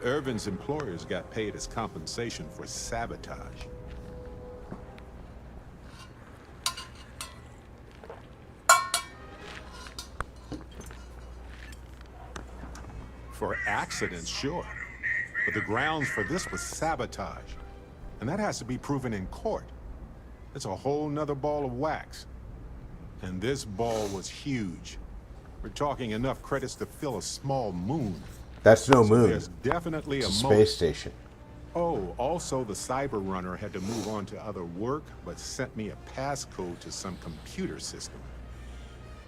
Irvin's employers got paid as compensation for sabotage. For accidents, sure. But the grounds for this was sabotage. And that has to be proven in court. It's a whole nother ball of wax. And this ball was huge. We're talking enough credits to fill a small moon. That's no moon. There's definitely it's a space station. Oh, also the Cyber Runner had to move on to other work, but sent me a passcode to some computer system.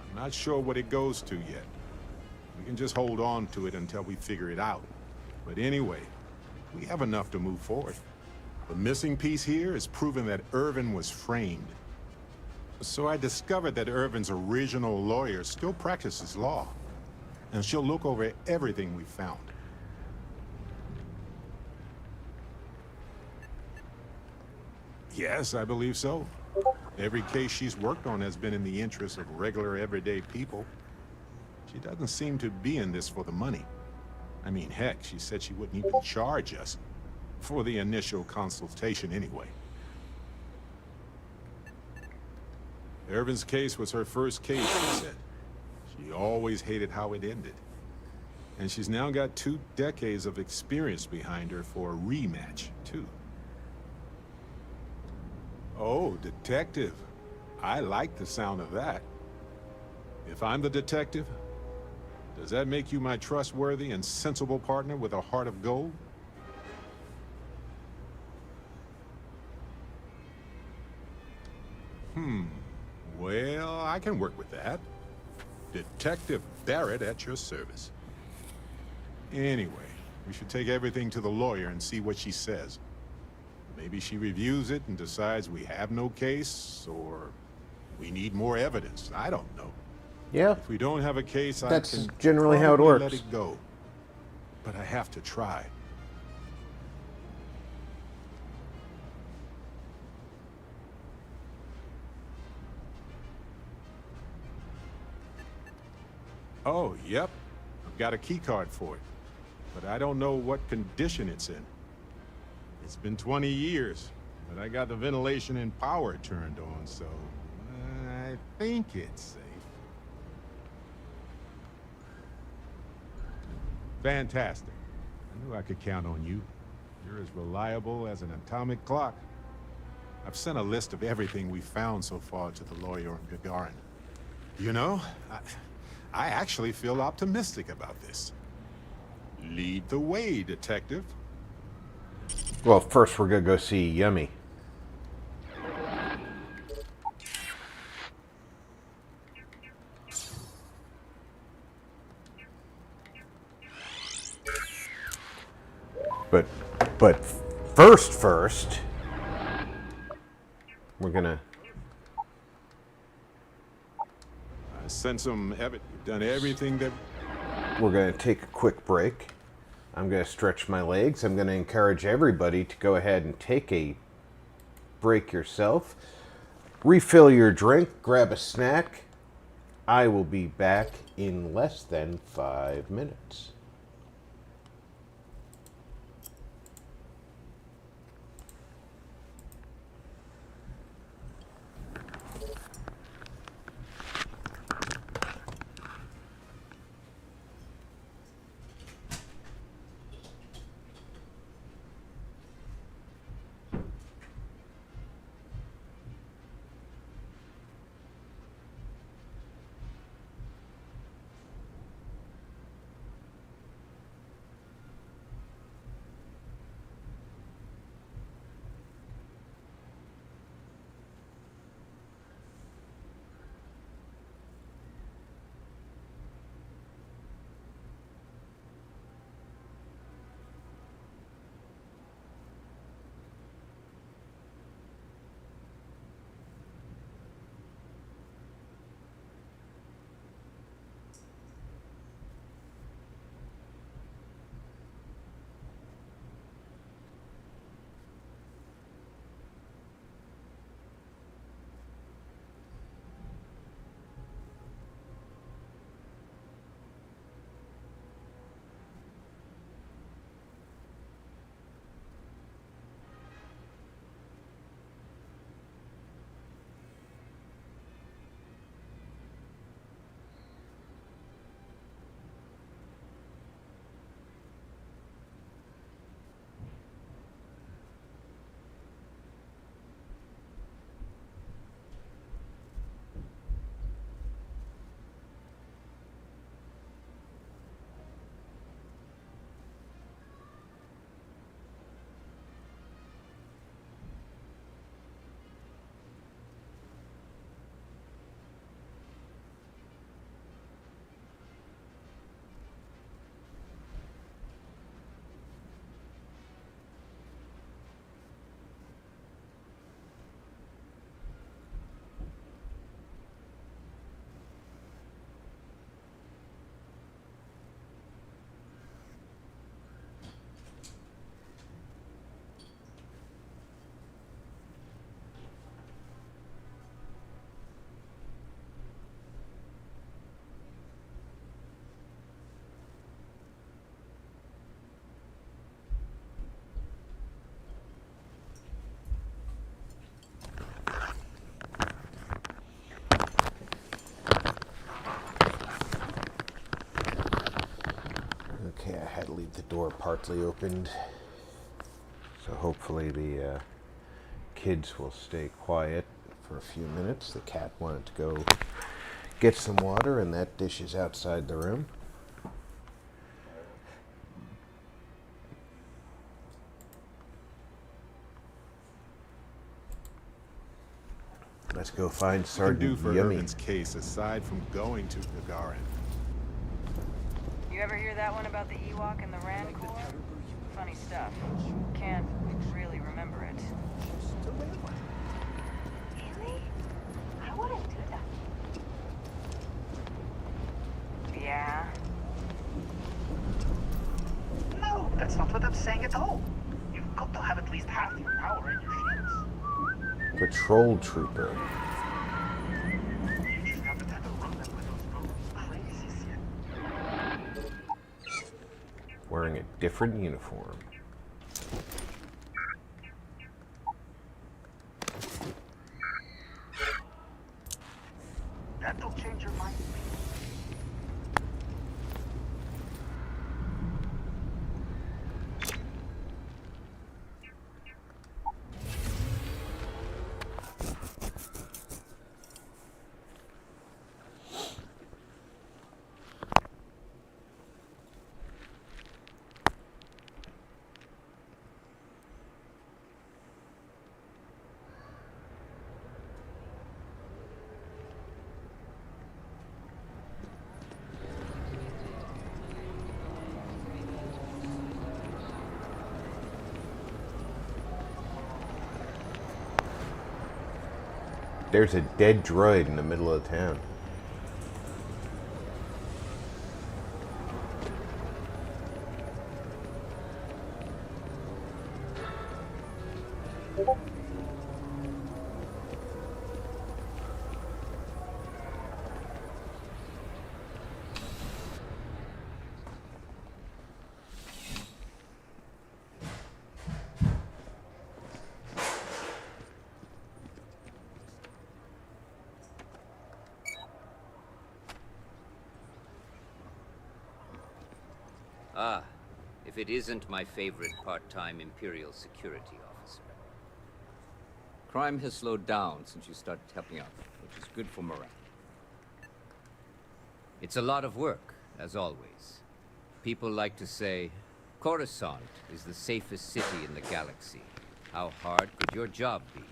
I'm not sure what it goes to yet. We can just hold on to it until we figure it out. But anyway, we have enough to move forward. The missing piece here is proving that Irvin was framed. So I discovered that Irvin's original lawyer still practices law. And she'll look over everything we found. Yes, I believe so. Every case she's worked on has been in the interest of regular, everyday people. She doesn't seem to be in this for the money. I mean, heck, she said she wouldn't even charge us. For the initial consultation, anyway. Irvin's case was her first case, she said. She always hated how it ended. And she's now got 2 decades of experience behind her for a rematch, too. Oh, detective. I like the sound of that. If I'm the detective, does that make you my trustworthy and sensible partner with a heart of gold? Well, I can work with that. Detective Barrett at your service. Anyway, we should take everything to the lawyer and see what she says. Maybe she reviews it and decides we have no case, or we need more evidence. I don't know. Yeah. If we don't have a case, That's I can generally how it probably works. let it go. But I have to try. Oh, yep. I've got a key card for it. But I don't know what condition it's in. It's been 20 years, but I got the ventilation and power turned on, so I think it's safe. Fantastic. I knew I could count on you. You're as reliable as an atomic clock. I've sent a list of everything we found so far to the lawyer on Gagarin. You know, I actually feel optimistic about this. Lead the way, detective. Well, first we're gonna go see Yumi. But first, we're gonna. I sent some evidence. You've done everything that. We're gonna take a quick break. I'm gonna stretch my legs. I'm gonna encourage everybody to go ahead and take a break yourself. Refill your drink, grab a snack. I will be back in less than 5 minutes. door partly opened, so hopefully the kids will stay quiet for a few minutes. The cat wanted to go get some water, and that dish is outside the room. Let's go find Sergeant do for Yumi. Irvin's case aside from going to Gagarin? You ever hear that one about the Ewok and the Rand Corps? Funny stuff. Can't really remember it. Really? I wouldn't do that. Yeah. No, that's not what I'm saying at all. You've got to have at least half your power in your ships. Patrol trooper. You just haven't had a run-up with those crazies yet. Wearing a different uniform. That'll change your mind. There's a dead droid in the middle of town. Ah, if it isn't my favorite part-time Imperial security officer. Crime has slowed down since you started helping out, which is good for morale. It's a lot of work, as always. People like to say, Coruscant is the safest city in the galaxy. How hard could your job be?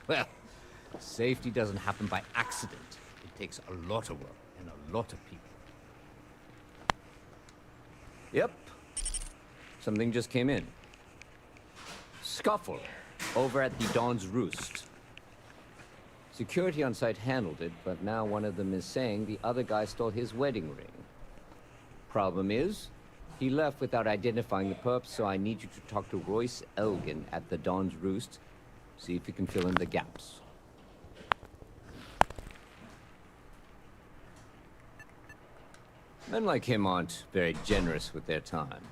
Well, safety doesn't happen by accident. It takes a lot of work and a lot of people. Yep. Something just came in. Scuffle over at the Dawn's Roost. Security on site handled it, but now one of them is saying the other guy stole his wedding ring. Problem is, he left without identifying the perp, so I need you to talk to Royce Elgin at the Dawn's Roost. See if you can fill in the gaps. Men like him aren't very generous with their time.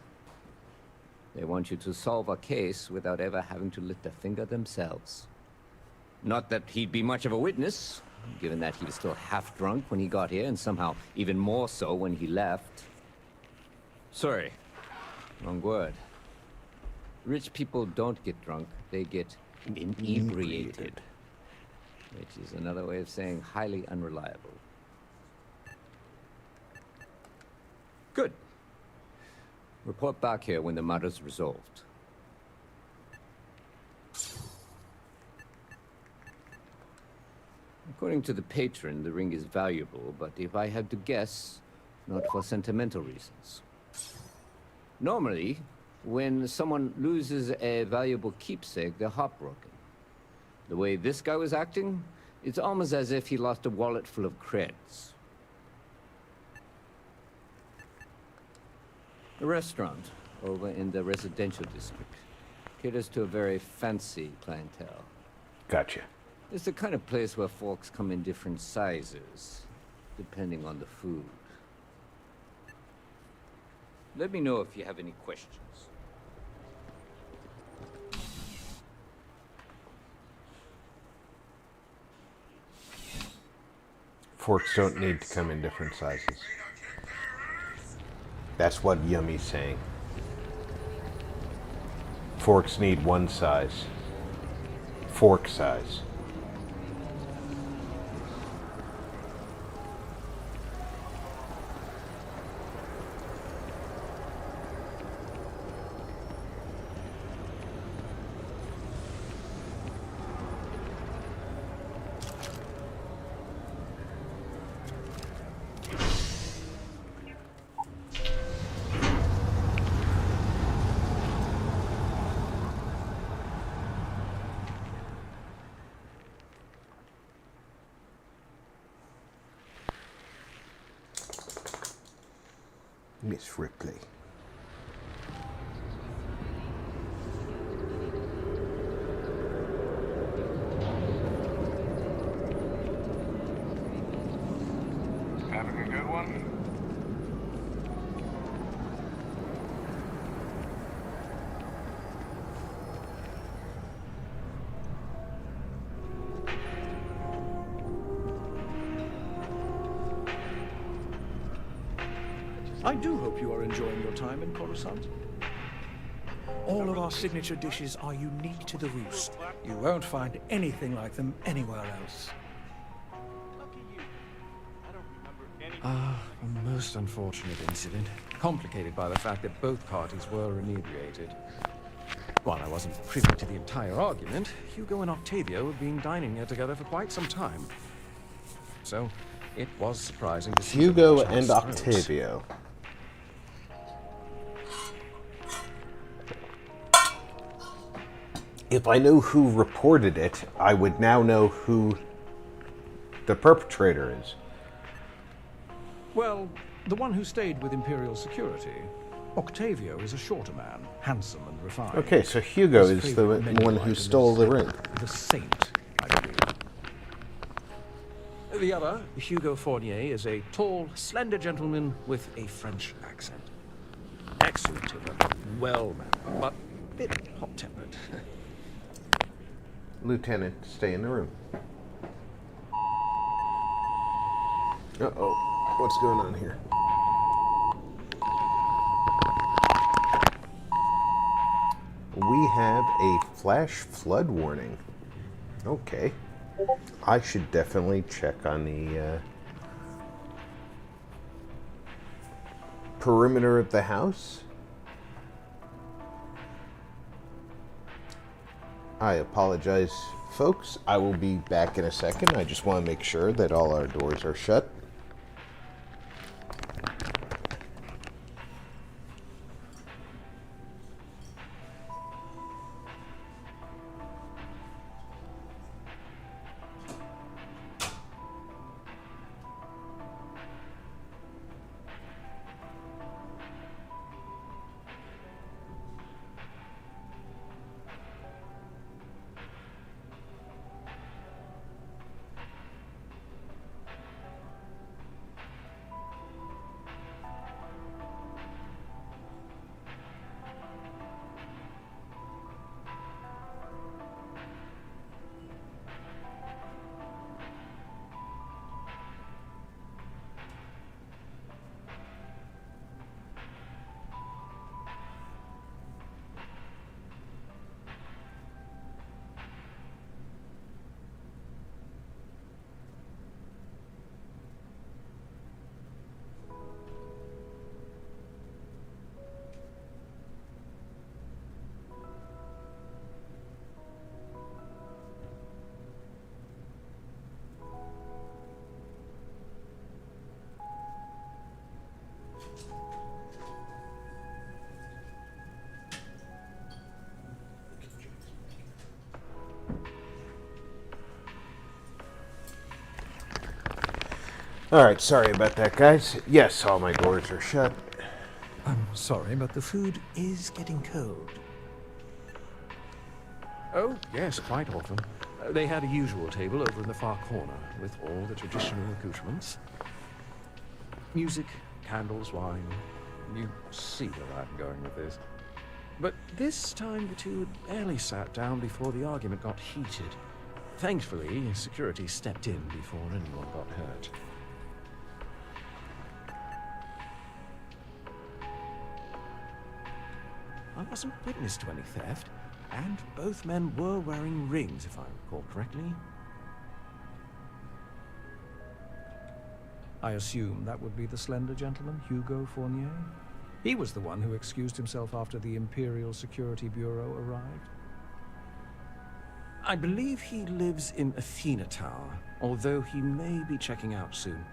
They want you to solve a case without ever having to lift a finger themselves. Not that he'd be much of a witness, given that he was still half drunk when he got here, and somehow even more so when he left. Sorry, wrong word. Rich people don't get drunk, they get inebriated. Which is another way of saying highly unreliable. Good. Report back here when the matter's resolved. According to the patron, the ring is valuable, but if I had to guess, not for sentimental reasons. Normally, when someone loses a valuable keepsake, they're heartbroken. The way this guy was acting, it's almost as if he lost a wallet full of creds. A restaurant over in the residential district caters to a very fancy clientele. Gotcha. It's the kind of place where forks come in different sizes, depending on the food. Let me know if you have any questions. Forks don't need to come in different sizes. That's what Yumi's saying. Forks need one size. Fork size. Miss Ripley. Having a good one? I do hope you are enjoying your time in Coruscant. All of our signature dishes are unique to the Roost. You won't find anything like them anywhere else. A most unfortunate incident, complicated by the fact that both parties were inebriated. While I wasn't privy to the entire argument, Hugo and Octavio have been dining here together for quite some time. So, it was surprising to see Hugo them and chance strokes. Octavio. If I knew who reported it, I would now know who the perpetrator is. Well, the one who stayed with Imperial security. Octavio is a shorter man, handsome and refined. Okay, so Hugo His is the favorite menu one who item stole is the ring. The Saint, I believe. The other, Hugo Fournier, is a tall, slender gentleman with a French accent. Excellent temper, well-mannered, but a bit hot-tempered. Lieutenant, stay in the room. Uh-oh. What's going on here? We have a flash flood warning. Okay. I should definitely check on the perimeter of the house. I apologize, folks. I will be back in a second. I just want to make sure that all our doors are shut. Alright, sorry about that, guys. Yes, all my doors are shut. I'm sorry, but the food is getting cold. Oh, yes, quite often. They had a usual table over in the far corner, with all the traditional accoutrements. Music, candles, wine. You see where I'm going with this. But this time the two had barely sat down before the argument got heated. Thankfully, security stepped in before anyone got hurt. wasn't witness to any theft, and both men were wearing rings, if I recall correctly. I assume that would be the slender gentleman, Hugo Fournier? He was the one who excused himself after the Imperial Security Bureau arrived. I believe he lives in Athena Tower, although he may be checking out soon.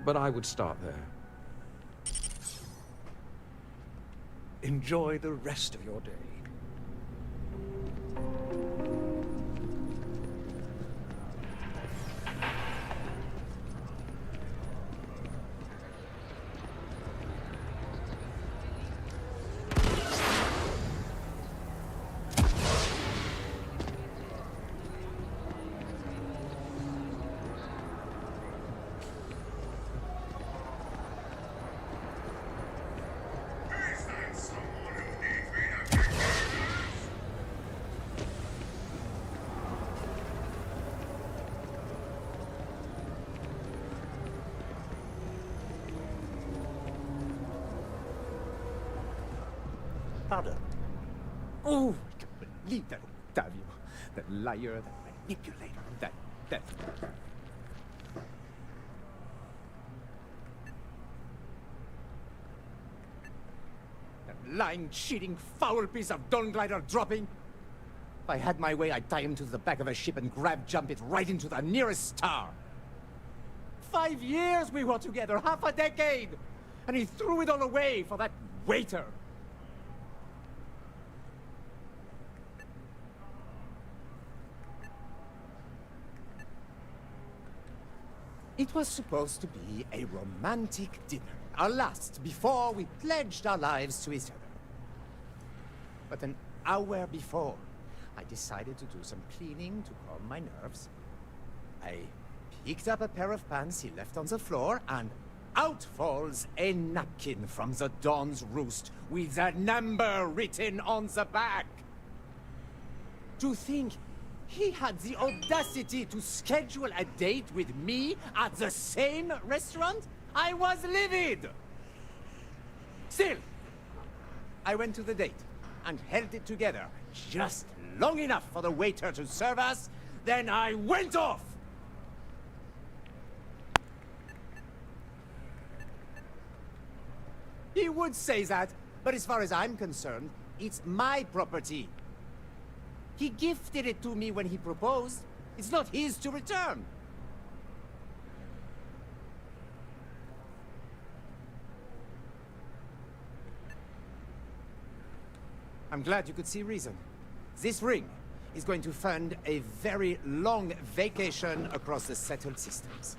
But I would start there. Enjoy the rest of your day. Pardon. Oh, I can't believe that Octavio. That liar, that manipulator, that... That lying, cheating, foul piece of Dawn Glider dropping. If I had my way, I'd tie him to the back of a ship and jump it right into the nearest star. 5 years we were together, half a decade! And he threw it all away for that waiter. It was supposed to be a romantic dinner, our last before we pledged our lives to each other. But an hour before, I decided to do some cleaning to calm my nerves. I picked up a pair of pants he left on the floor, and out falls a napkin from the Dawn's roost with a number written on the back. To think he had the audacity to schedule a date with me at the same restaurant? I was livid! Still, I went to the date and held it together just long enough for the waiter to serve us, then I went off! He would say that, but as far as I'm concerned, it's my property. He gifted it to me when he proposed. It's not his to return. I'm glad you could see reason. This ring is going to fund a very long vacation across the settled systems.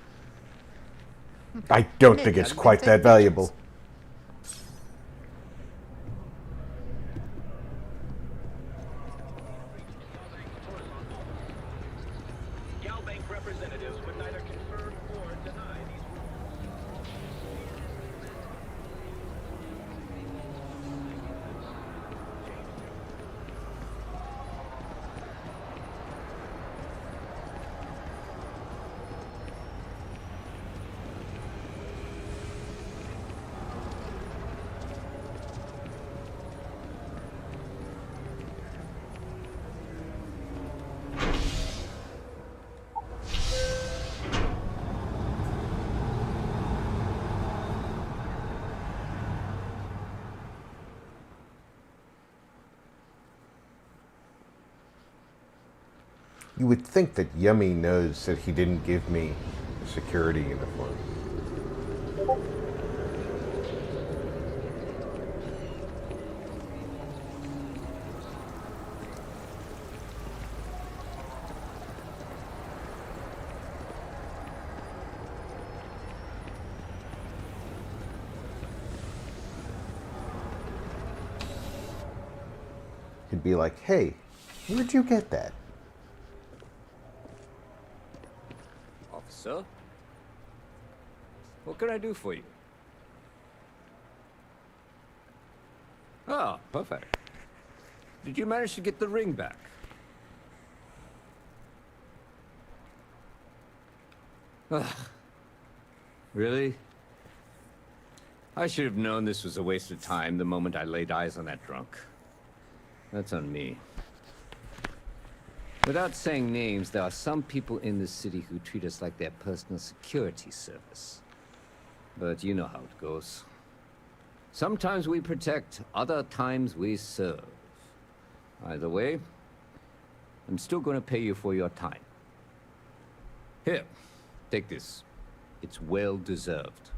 I don't think it's quite that valuable. Representatives would neither confirm or deny these You would think that Yumi knows that he didn't give me a security uniform. He'd be like, hey, where'd you get that? Officer? What can I do for you? Ah, perfect. Did you manage to get the ring back? Really? I should have known this was a waste of time the moment I laid eyes on that drunk. That's on me. Without saying names, there are some people in this city who treat us like their personal security service. But you know how it goes. Sometimes we protect, other times we serve. Either way, I'm still going to pay you for your time. Here, take this. It's well deserved.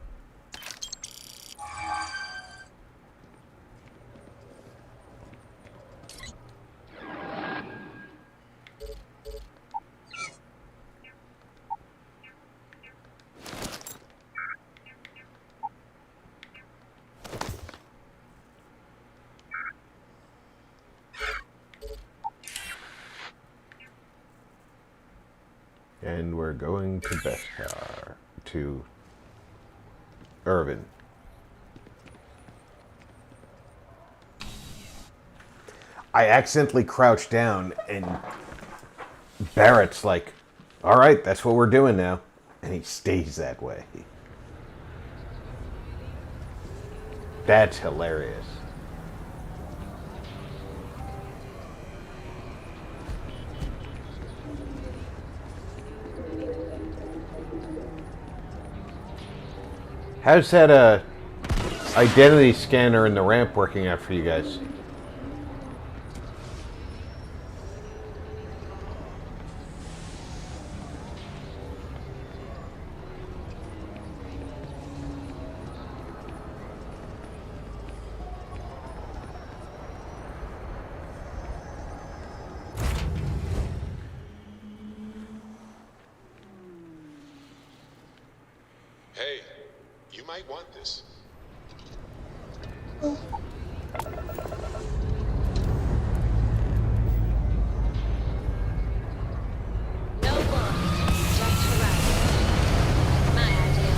And we're going to Beskar, to Irvin. I accidentally crouched down, and Barrett's like, all right, that's what we're doing now. And he stays that way. That's hilarious. How's that identity scanner in the ramp working out for you guys? Hey, you might want this. No one, just harassment. My idea.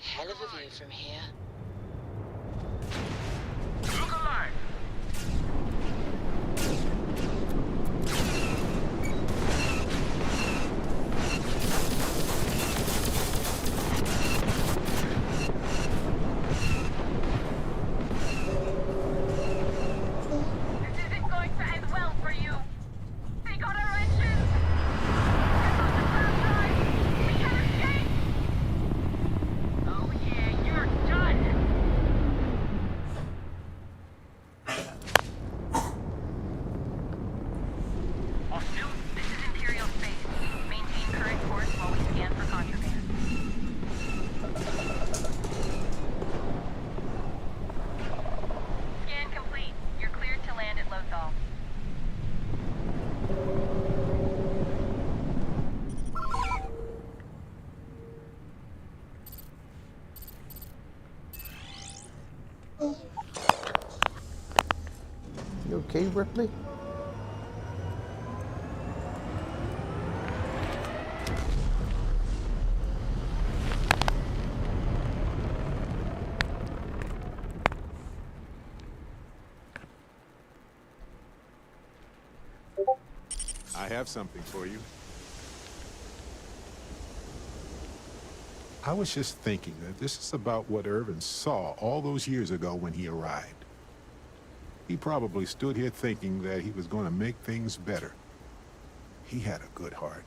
Hell of a view from here. Look alive! This isn't going to end well for you. They got our engines! Get on the fast drive! We can escape! Oh yeah, you're done! Hostile, this is Imperial space. Maintain current course while we scan for contraband. Scan complete. You're cleared to land at Lothal. You okay, Ripley? I have something for you. I was just thinking that this is about what Irvin saw all those years ago when he arrived. He probably stood here thinking that he was going to make things better. He had a good heart.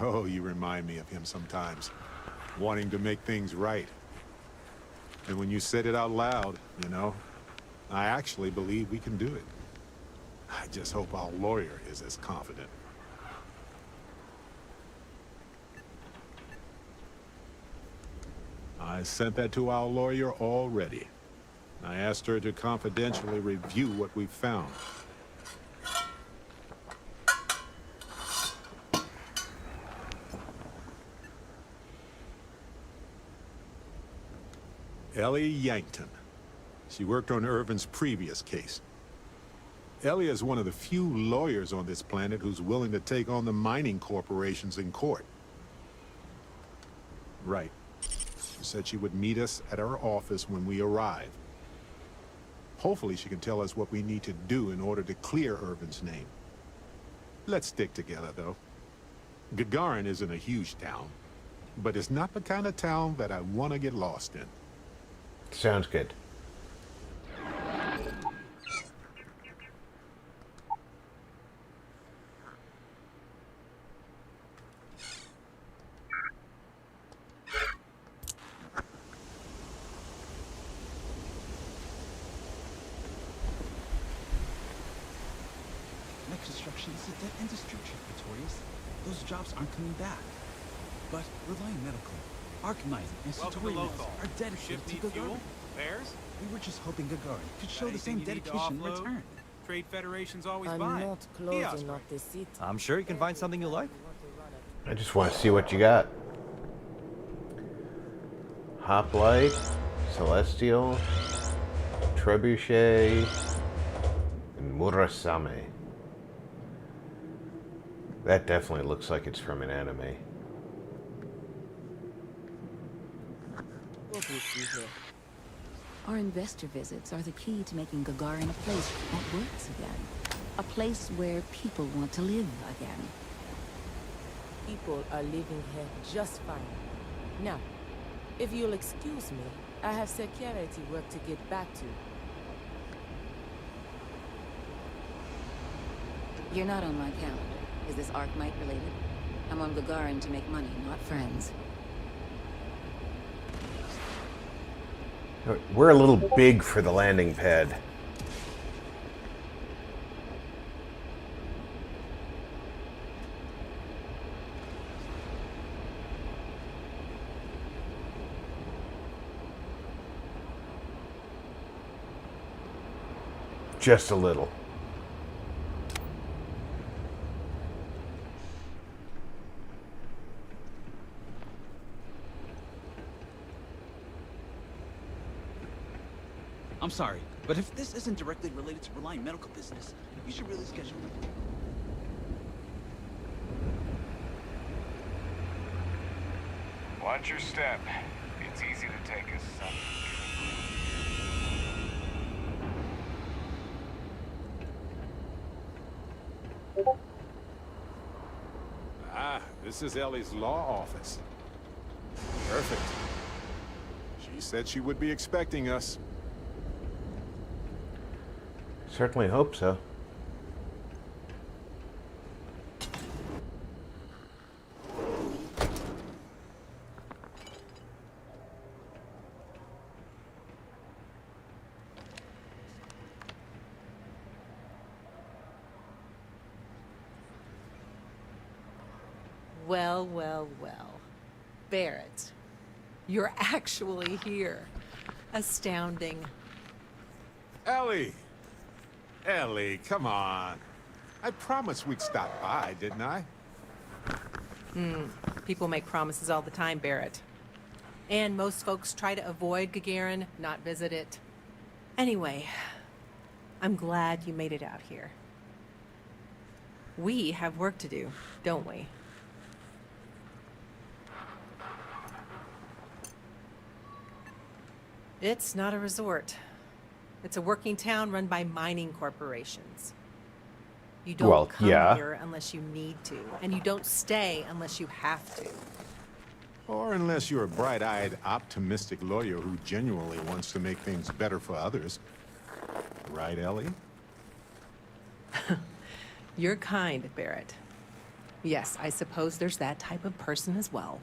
Oh, you remind me of him sometimes, wanting to make things right. And when you said it out loud, you know, I actually believe we can do it. I just hope our lawyer is as confident. I sent that to our lawyer already. I asked her to confidentially review what we found. Ellie Yankton. She worked on Irvin's previous case. Ellie is one of the few lawyers on this planet who's willing to take on the mining corporations in court. Right. She said she would meet us at our office when we arrive. Hopefully she can tell us what we need to do in order to clear Irvin's name. Let's stick together, though. Gagarin isn't a huge town, but it's not the kind of town that I want to get lost in. Sounds good. Next construction is a dead industry, Pretorius. Those jobs aren't coming back. But Reliant Medical, Arcanine, and Sartorius are dedicated to Gagarin. Bears? We were just hoping Gagarin could show the same dedication in return. Trade Federation's always I'm buying. not close enough to sit. I'm sure you can find something you like. I just want to see what you got. Hoplite, Celestial, Trebuchet, and Murasame. That definitely looks like it's from an anime. What do you see here? Our investor visits are the key to making Gagarin a place that works again. A place where people want to live again. People are living here just fine. Now, if you'll excuse me, I have security work to get back to. You're not on my calendar. Is this Arcmite related? I'm on Gagarin to make money, not friends. We're a little big for the landing pad. Just a little. I'm sorry, but if this isn't directly related to Reliant Medical business, you should really schedule it. Watch your step. It's easy to take us, son. Ah, this is Ellie's law office. Perfect. She said she would be expecting us. Certainly hope so. Well, well, well. Barrett, you're actually here. Astounding. Ellie! Ellie, come on. I promised we'd stop by, didn't I? People make promises all the time, Barrett. And most folks try to avoid Gagarin, not visit it. Anyway, I'm glad you made it out here. We have work to do, don't we? It's not a resort. It's a working town run by mining corporations. You don't come here unless you need to, and you don't stay unless you have to. Or unless you're a bright-eyed, optimistic lawyer who genuinely wants to make things better for others. Right, Ellie? You're kind, Barrett. Yes, I suppose there's that type of person as well.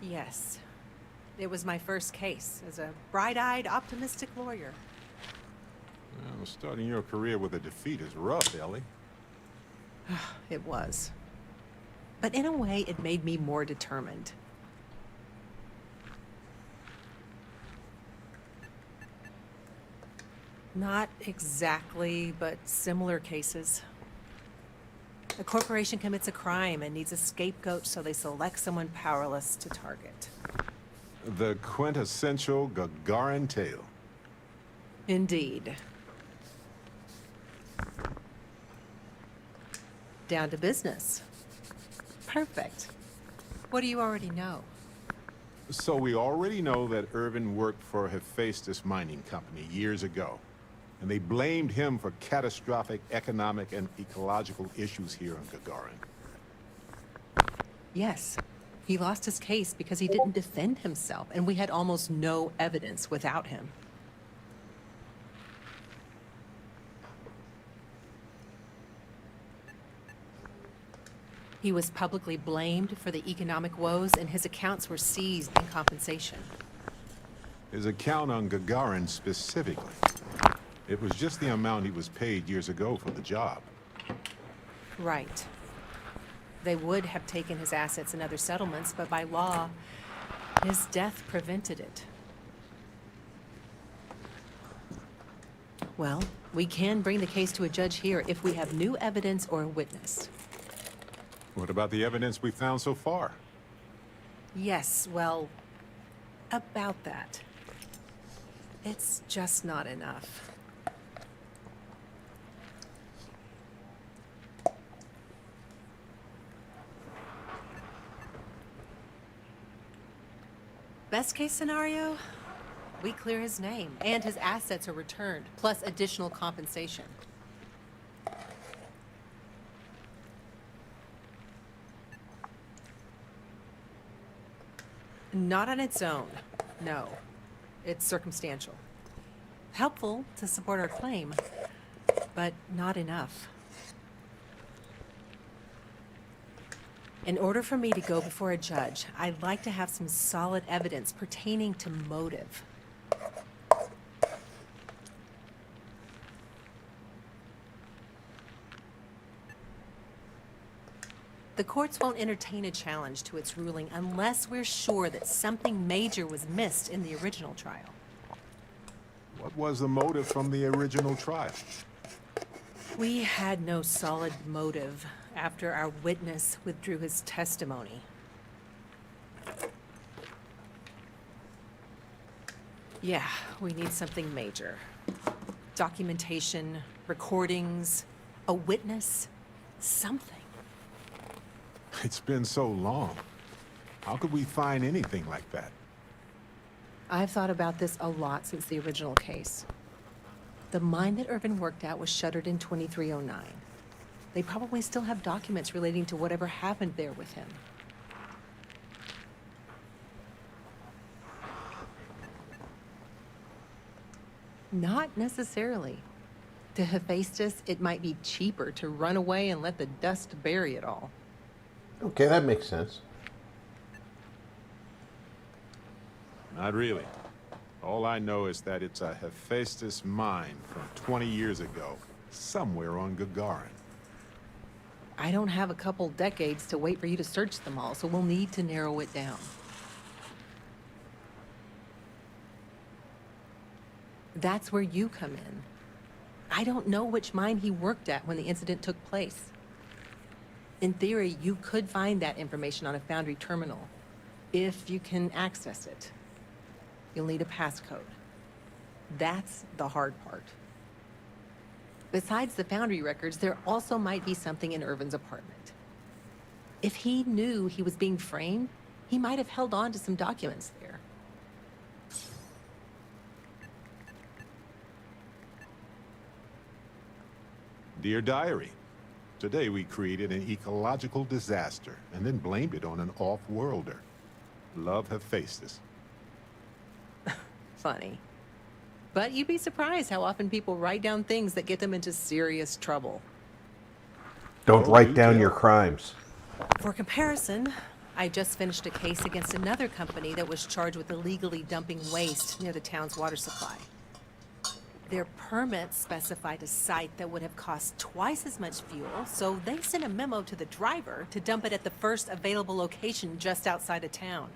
Yes. It was my first case as a bright-eyed, optimistic lawyer. Well, starting your career with a defeat is rough, Ellie. It was. But in a way, it made me more determined. Not exactly, but similar cases. A corporation commits a crime and needs a scapegoat, so they select someone powerless to target. The quintessential Gagarin tale. Indeed. Down to business. Perfect. What do you already know? So we already know that Irvin worked for Hephaestus Mining Company years ago, and they blamed him for catastrophic economic and ecological issues here on Gagarin. Yes. He lost his case because he didn't defend himself, and we had almost no evidence without him. He was publicly blamed for the economic woes, and his accounts were seized in compensation. His account on Gagarin specifically. It was just the amount he was paid years ago for the job. Right. They would have taken his assets and other settlements, but by law, his death prevented it. Well, we can bring the case to a judge here if we have new evidence or a witness. What about the evidence we found so far? Yes, well, about that. It's just not enough. Best case scenario, we clear his name and his assets are returned, plus additional compensation. Not on its own, no. It's circumstantial. Helpful to support our claim, but not enough. In order for me to go before a judge, I'd like to have some solid evidence pertaining to motive. The courts won't entertain a challenge to its ruling unless we're sure that something major was missed in the original trial. What was the motive from the original trial? We had no solid motive after our witness withdrew his testimony. Yeah, we need something major. Documentation, recordings, a witness, something. It's been so long. How could we find anything like that? I've thought about this a lot since the original case. The mine that Irvin worked at was shuttered in 2309. They probably still have documents relating to whatever happened there with him. Not necessarily. To Hephaestus, it might be cheaper to run away and let the dust bury it all. Okay, that makes sense. Not really. All I know is that it's a Hephaestus mine from 20 years ago, somewhere on Gagarin. I don't have a couple decades to wait for you to search them all, so we'll need to narrow it down. That's where you come in. I don't know which mine he worked at when the incident took place. In theory, you could find that information on a Foundry terminal, if you can access it. You'll need a passcode. That's the hard part. Besides the Foundry records, there also might be something in Irvin's apartment. If he knew he was being framed, he might have held on to some documents there. Dear Diary, today we created an ecological disaster and then blamed it on an off-worlder. Love Hephaestus. Funny. But you'd be surprised how often people write down things that get them into serious trouble. Don't write down your crimes. For comparison, I just finished a case against another company that was charged with illegally dumping waste near the town's water supply. Their permits specified a site that would have cost twice as much fuel, so they sent a memo to the driver to dump it at the first available location just outside of town.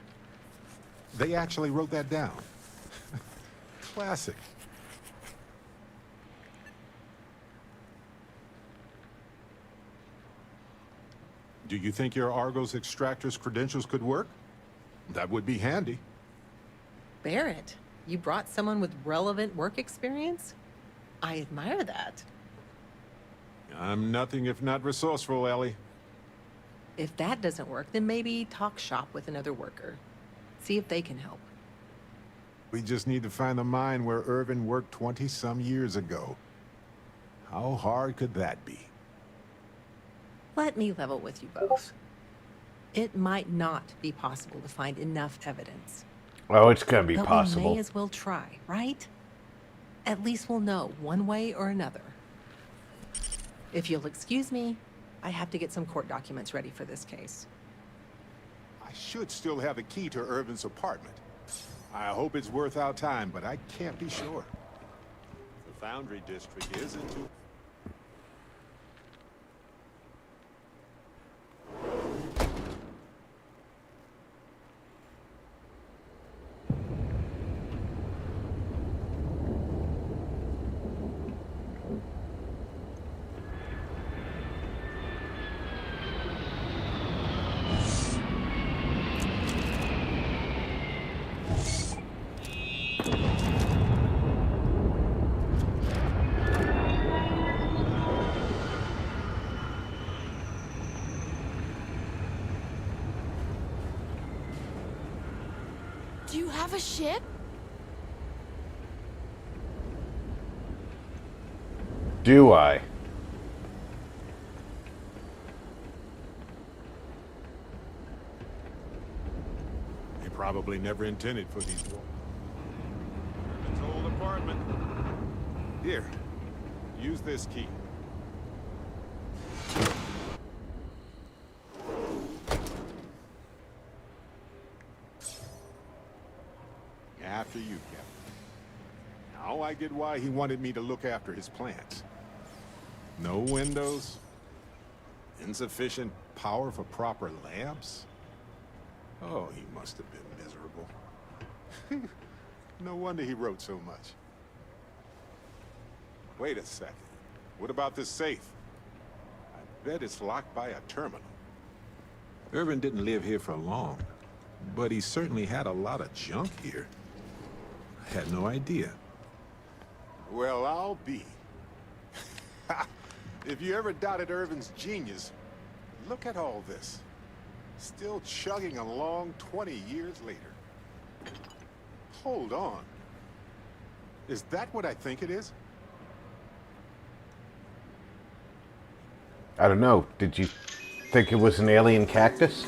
They actually wrote that down. Classic. Do you think your Argos extractor's credentials could work? That would be handy. Barrett, you brought someone with relevant work experience? I admire that. I'm nothing if not resourceful, Ellie. If that doesn't work, then maybe talk shop with another worker. See if they can help. We just need to find the mine where Irvin worked 20-some years ago. How hard could that be? Let me level with you both. It might not be possible to find enough evidence. Oh, it's gonna be but possible. we may as well try, right? At least we'll know one way or another. If you'll excuse me, I have to get some court documents ready for this case. I should still have a key to Irvin's apartment. I hope it's worth our time, but I can't be sure. The Foundry District isn't too... Do you have a ship? Do I? They probably never intended for these walls. Irvin's old apartment. Here, use this key. After you, Captain. Now I get why he wanted me to look after his plants. No windows, insufficient power for proper lamps. Oh, he must have been miserable. No wonder he wrote so much. Wait a second. What about this safe? I bet it's locked by a terminal. Irvin didn't live here for long, but he certainly had a lot of junk here. I had no idea. Well, I'll be. If you ever doubted Irvin's genius, look at all this. Still chugging along 20 years later. Hold on. Is that what I think it is? I don't know. Did you think it was an alien cactus?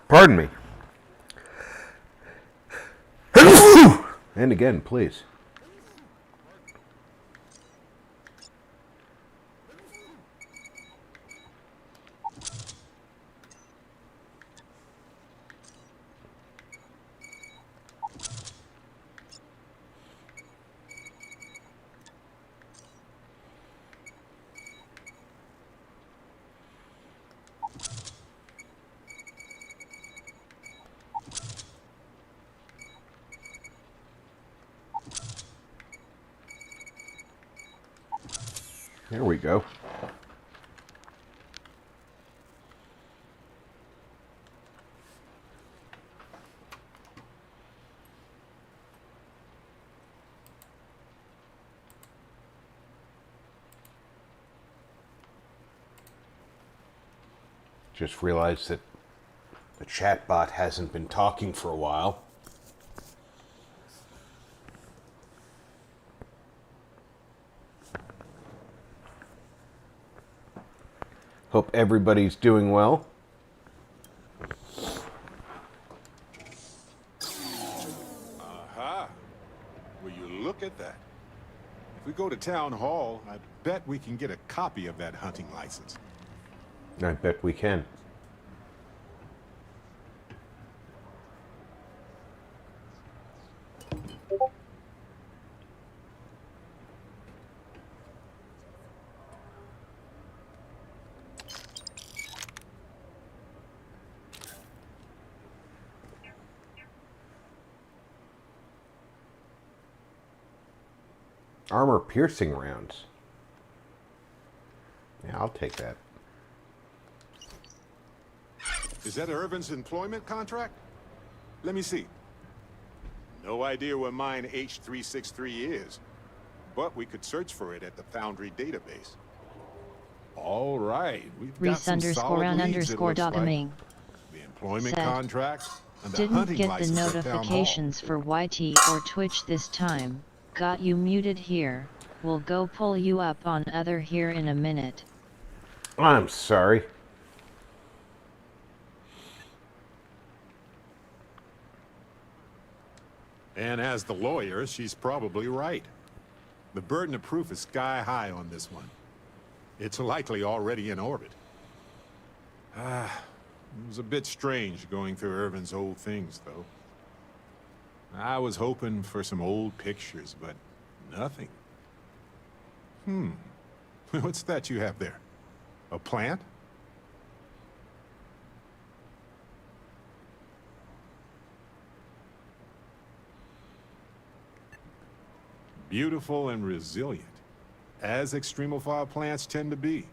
Pardon me. And again, please. There we go. Just realized that the chatbot hasn't been talking for a while. Hope everybody's doing well. Aha! Will you look at that? If we go to town hall, I bet we can get a copy of that hunting license. I bet we can. Armor piercing rounds. Yeah, I'll take that. Is that Irvin's employment contract? Let me see. No idea what mine H363 is, but we could search for it at the Foundry database. All right, we've got some solid leads, it looks like. _documenting. The employment Said, contract and the Didn't hunting get the license at town hall. notifications for YT or Twitch this time. Got you muted here. We'll go pull you up on other here in a minute. I'm sorry. And as the lawyer, she's probably right. The burden of proof is sky high on this one. It's likely already in orbit. It was a bit strange going through Irvin's old things, though. I was hoping for some old pictures, but nothing. What's that you have there? A plant? Beautiful and resilient, as extremophile plants tend to be.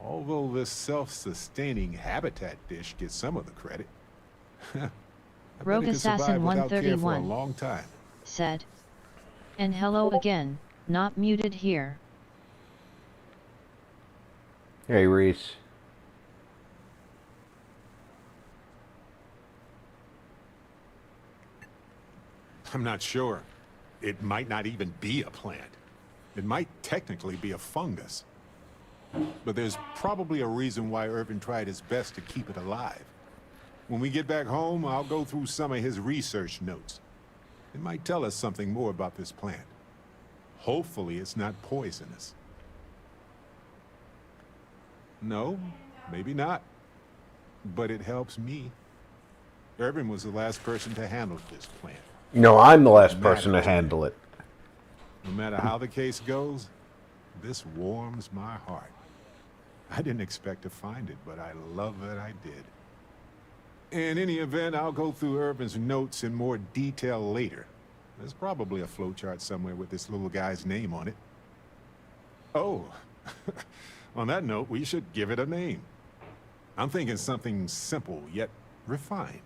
Although this self-sustaining habitat dish gets some of the credit. Rogue Assassin 131 a long time. said, and hello again, not muted here. Hey, Reese. I'm not sure. It might not even be a plant. It might technically be a fungus. But there's probably a reason why Irvin tried his best to keep it alive. When we get back home, I'll go through some of his research notes. It might tell us something more about this plant. Hopefully it's not poisonous. No, maybe not. But it helps me. Irvin was the last person to handle this plant. No, I'm the last person to handle it. No matter how the case goes, this warms my heart. I didn't expect to find it, but I love that I did. In any event, I'll go through Irvin's notes in more detail later. There's probably a flowchart somewhere with this little guy's name on it. Oh, on that note, we should give it a name. I'm thinking something simple yet refined.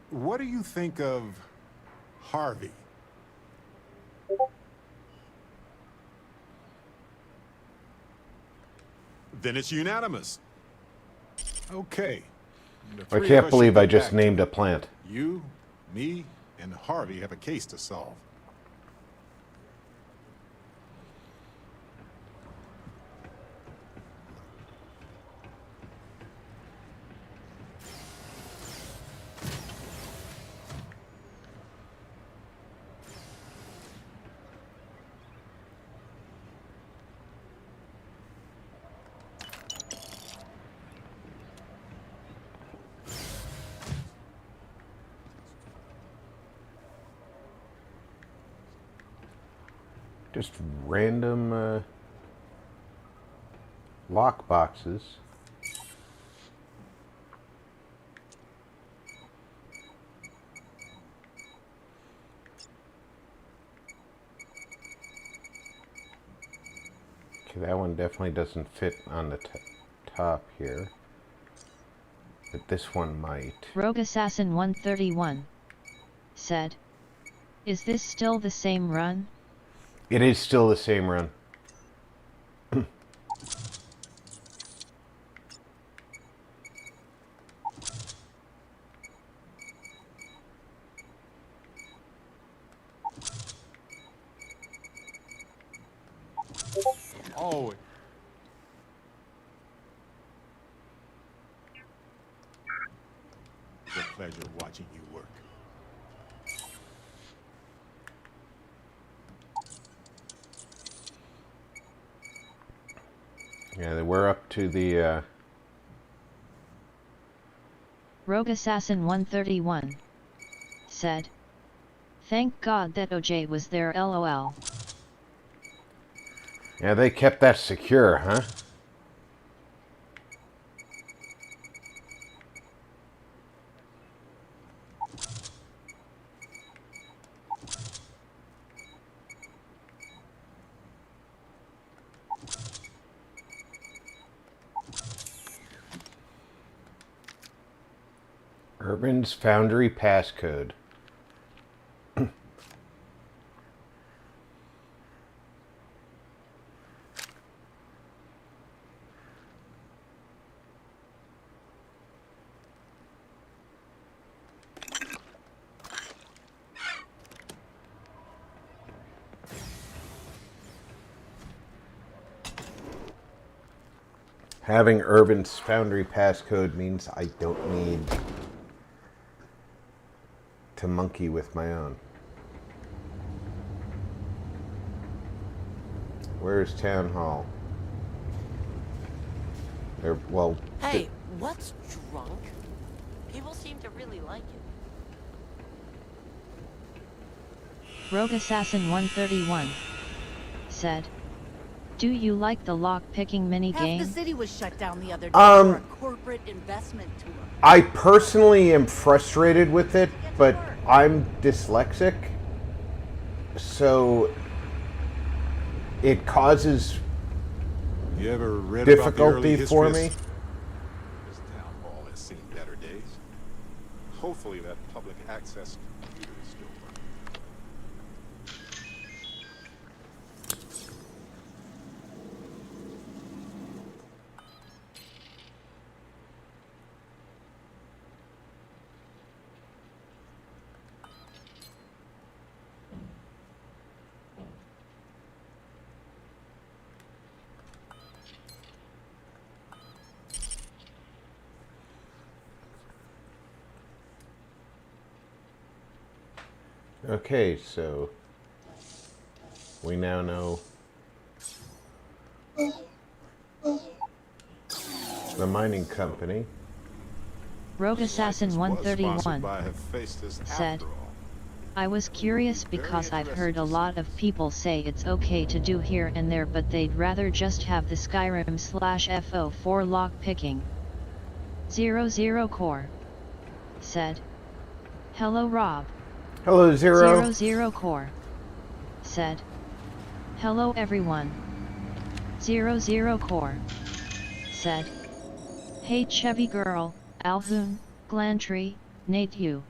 What do you think of Harvey? Then it's unanimous. Okay. I can't believe I just named a plant. You, me, and Harvey have a case to solve. Just random lock boxes. Okay, that one definitely doesn't fit on the top here. But this one might. Rogue Assassin 131 said, "Is this still the same run?" It is still the same run. Oh. It's a pleasure watching you work. Yeah, we're up to the Rogue Assassin 131 said, "Thank God that OJ was there, lol." Yeah, they kept that secure, huh? Urban's Foundry passcode. Having Urban's Foundry passcode means I don't need to monkey with my own. Where's Town Hall? There, well. Hey, what's drunk? People seem to really like it. Rogue Assassin 131 said, "Do you like the lock-picking Half the mini-game?" city was shut down the other day for a corporate investment tour. I personally am frustrated with it, but I'm dyslexic, so it causes You ever read about the early difficulty history for of me. This town hall has seen better days. Hopefully that public access computer is still working. Okay, so we now know the mining company. Rogue Assassin 131 Sponsored by Hephaestus said, after all. "I was curious because I've heard a lot of people say it's okay to do here and there, but they'd rather just have the Skyrim/FO4 lock-picking." 00 Core said, "Hello Rob." Hello, Zero. 00 Core said, "Hello everyone." 00 Core said, "Hey Chevy Girl, Alhoon, Glantry, Nate U."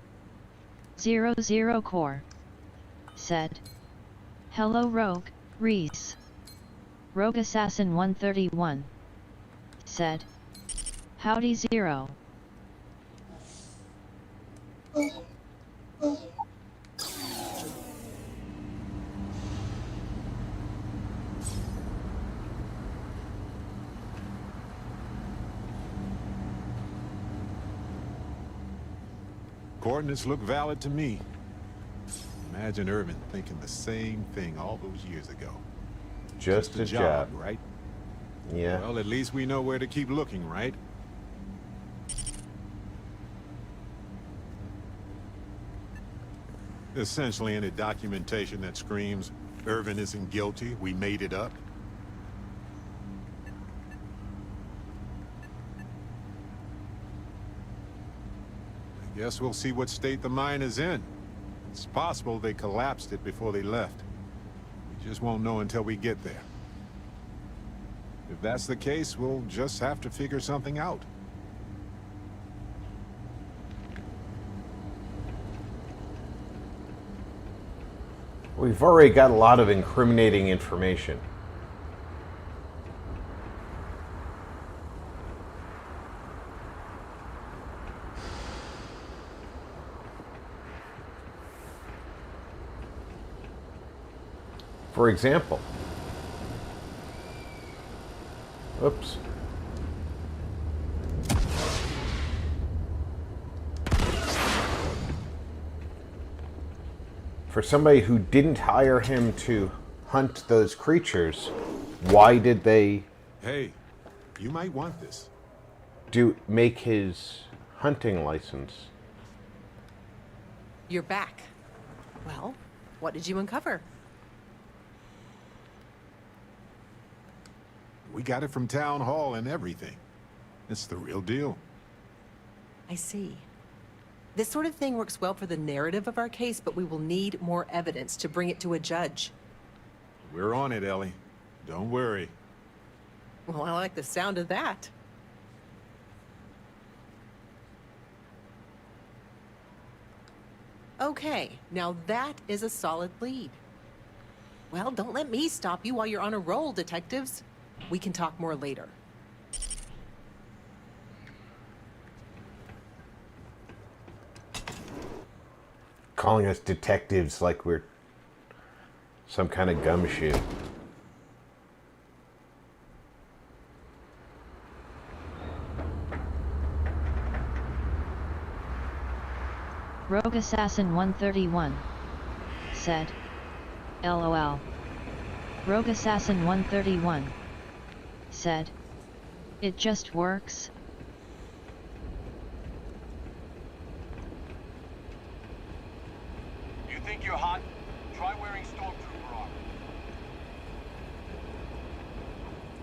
00 Core said, "Hello Rogue, Reese." Rogue Assassin 131 said, "Howdy Zero." Coordinates look valid to me. Imagine Irvin thinking the same thing all those years ago. Just a job, right? Yeah. Well, at least we know where to keep looking, right? Essentially any documentation that screams, Irvin isn't guilty. We made it up. I guess we'll see what state the mine is in. It's possible they collapsed it before they left. We just won't know until we get there. If that's the case, we'll just have to figure something out. We've already got a lot of incriminating information. For example, oops. For somebody who didn't hire him to hunt those creatures, why did they... Hey, you might want this. Make his hunting license? You're back. Well, what did you uncover? We got it from Town Hall and everything. It's the real deal. I see. This sort of thing works well for the narrative of our case, but we will need more evidence to bring it to a judge. We're on it, Ellie. Don't worry. Well, I like the sound of that. Okay, now that is a solid lead. Well, don't let me stop you while you're on a roll, detectives. We can talk more later. Calling us detectives like we're some kind of gumshoe. Rogue Assassin 131 said, LOL. Rogue Assassin 131 said, it just works. You think you're hot? Try wearing stormtrooper armor.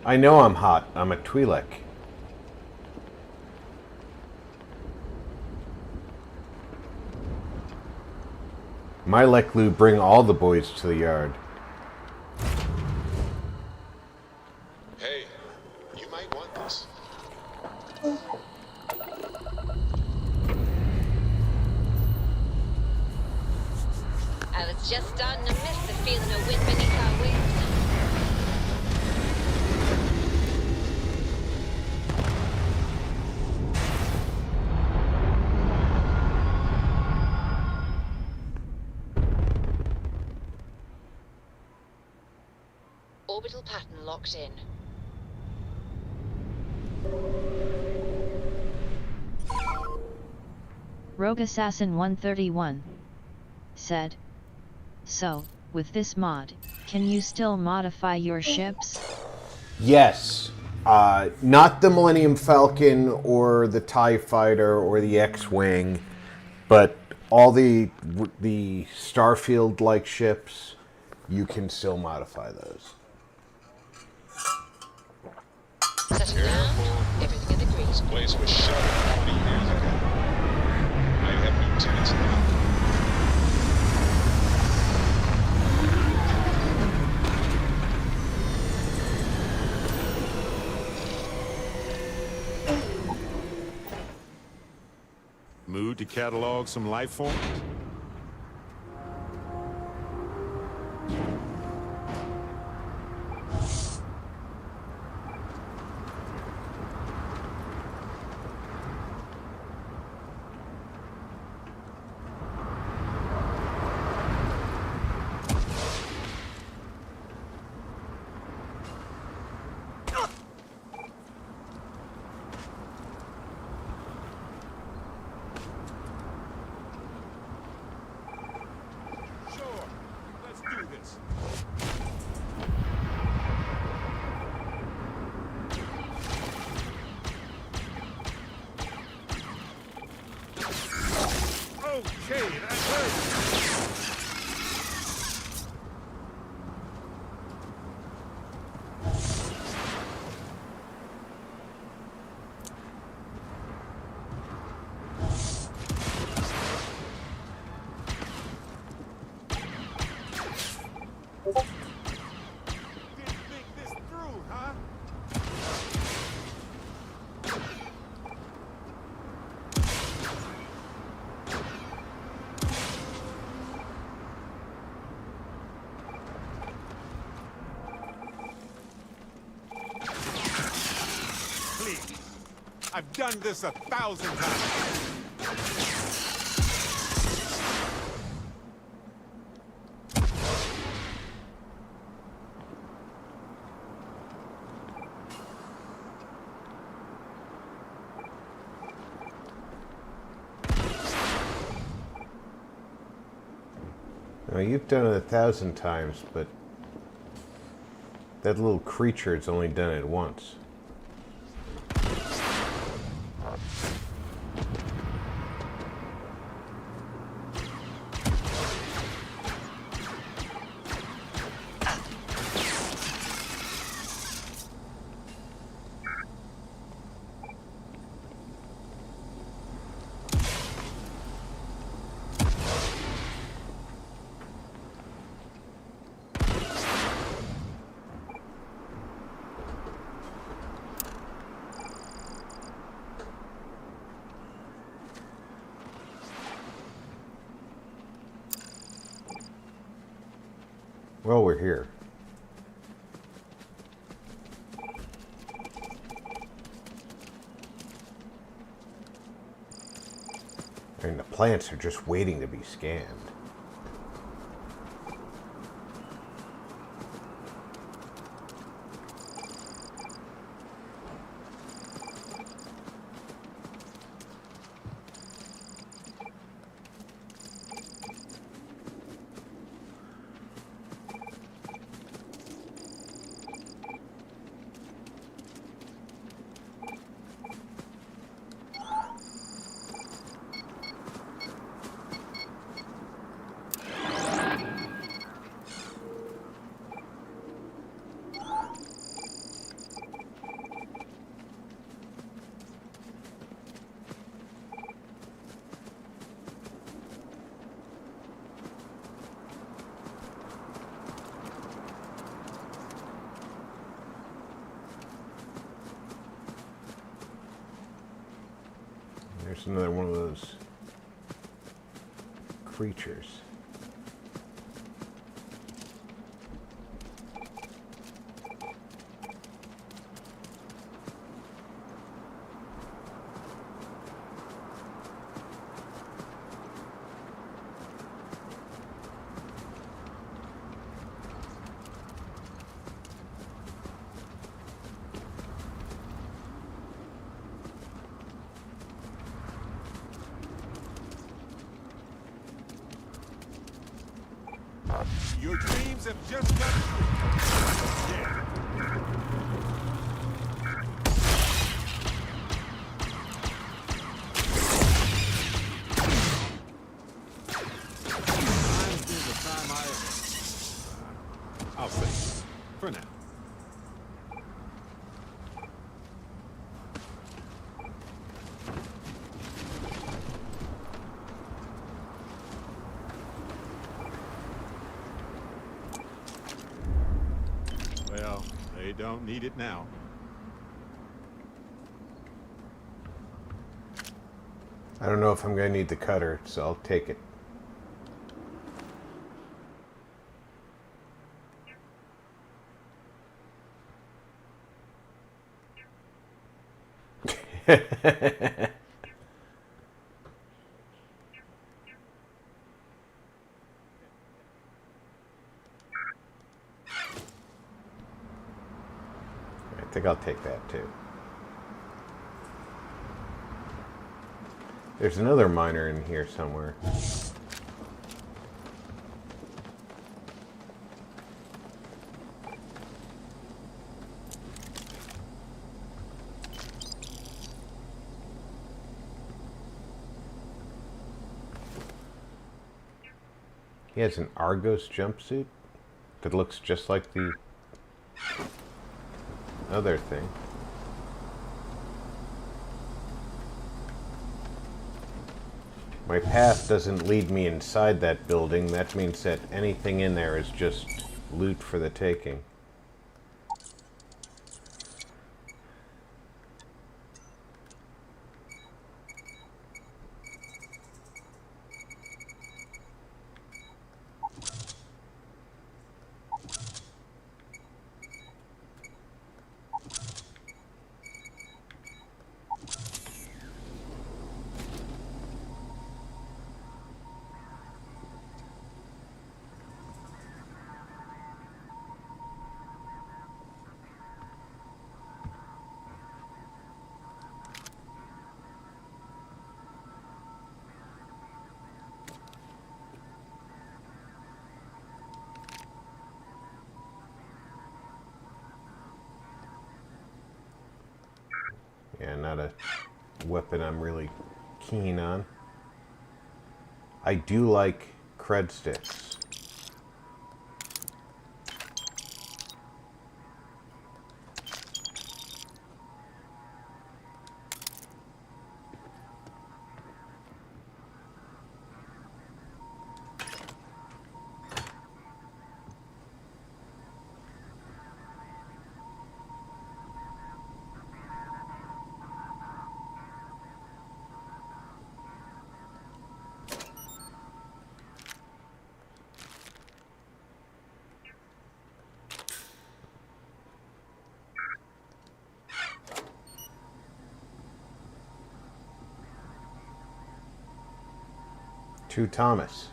I know I'm hot. I'm a Twi'lek. My Leklu bring all the boys to the yard. Hey, you might want this. I was just starting to miss the feeling of wind beneath our wings. Orbital pattern locked in. Rogue Assassin 131 said, so, with this mod, can you still modify your ships? Yes. Not the Millennium Falcon or the TIE Fighter or the X-Wing, but all the Starfield-like ships, you can still modify those. Settle down. Everything in the grease. This place was shut 20 years ago. I have new tenants now. Mood to catalog some life forms? Please. I've done this 1,000 times. Now, you've done it 1,000 times, but that little creature's only done it once. Well, we're here. And the plants are just waiting to be scanned. There's another one of those creatures. Your dreams have just come true. Yeah. I'll say, for now. Well, they don't need it now. I don't know if I'm going to need the cutter, so I'll take it. I think I'll take that too. There's another miner in here somewhere. He has an Argos jumpsuit that looks just like the other thing. My path doesn't lead me inside that building. That means that anything in there is just loot for the taking. Yeah, not a weapon I'm really keen on. I do like cred sticks. To Thomas.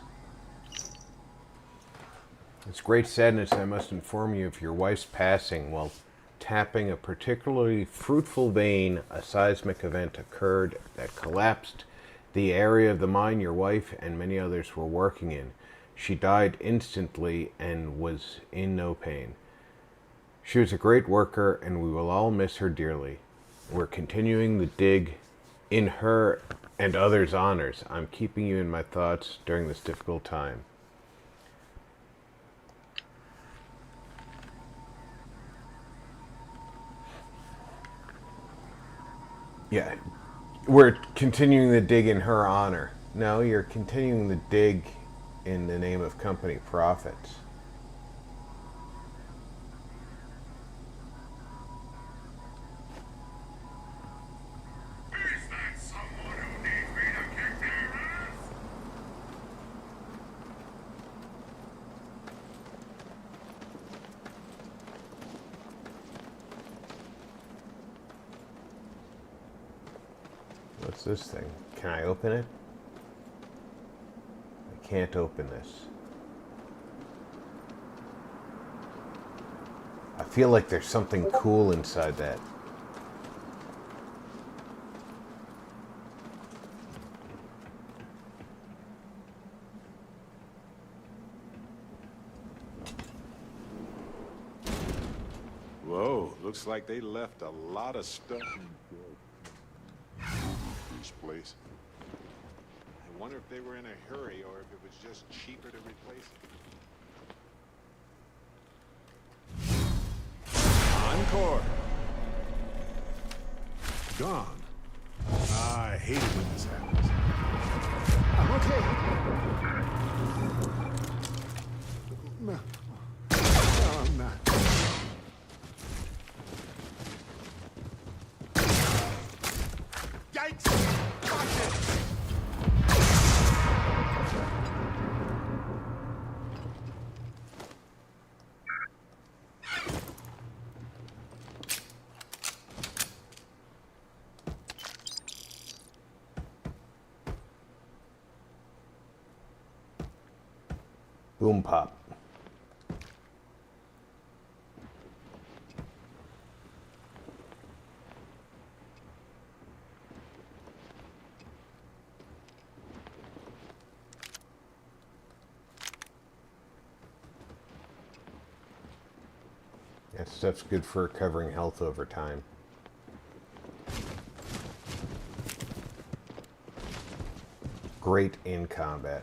It's great sadness I must inform you of your wife's passing. While tapping a particularly fruitful vein, a seismic event occurred that collapsed the area of the mine your wife and many others were working in. She died instantly and was in no pain. She was a great worker and we will all miss her dearly. We're continuing the dig in her and others' honors. I'm keeping you in my thoughts during this difficult time. Yeah, we're continuing the dig in her honor. No, you're continuing the dig in the name of company profits. What's this thing? Can I open it? I can't open this. I feel like there's something cool inside that. Whoa, looks like they left a lot of stuff in this place. I wonder if they were in a hurry or if it was just cheaper to replace it. Encore! Gone. I hate it when this happens. I'm okay. No, I'm not. Yikes! Watch it! Boom pop. That stuff's good for recovering health over time. Great in combat.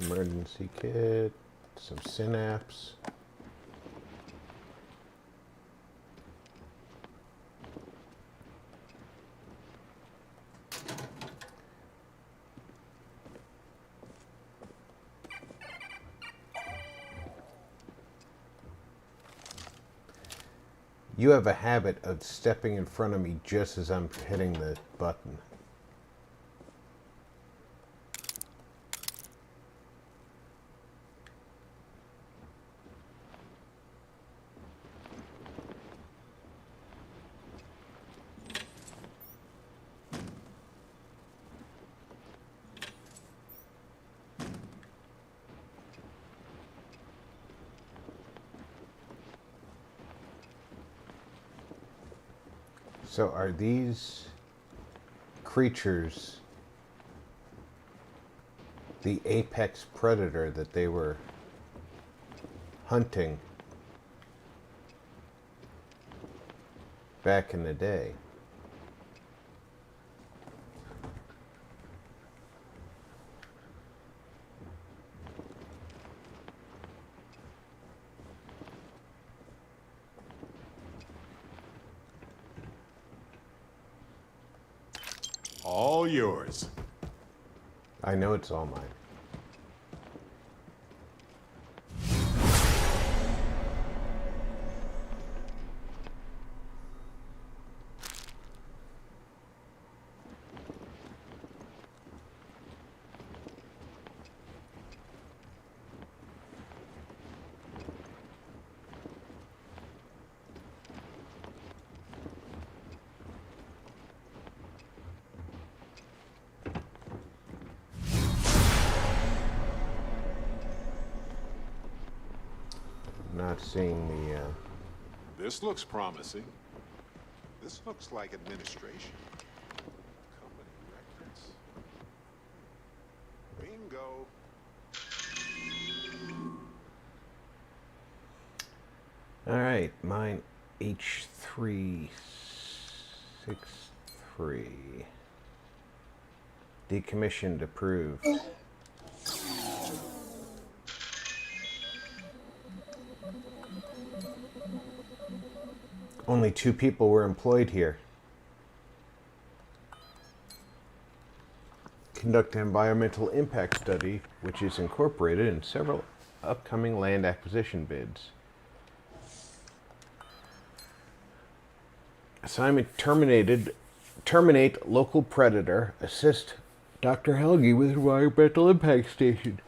Emergency kit, some synapse. You have a habit of stepping in front of me just as I'm hitting the button. So are these creatures the apex predator that they were hunting back in the day? All yours. I know it's all mine. Not seeing the This looks promising. This looks like administration. Company records. Bingo. All right, mine H363. Decommissioned, approved. Only 2 people were employed here. Conduct an environmental impact study, which is incorporated in several upcoming land acquisition bids. Assignment terminated. Terminate local predator. Assist Dr. Helge with environmental impact station.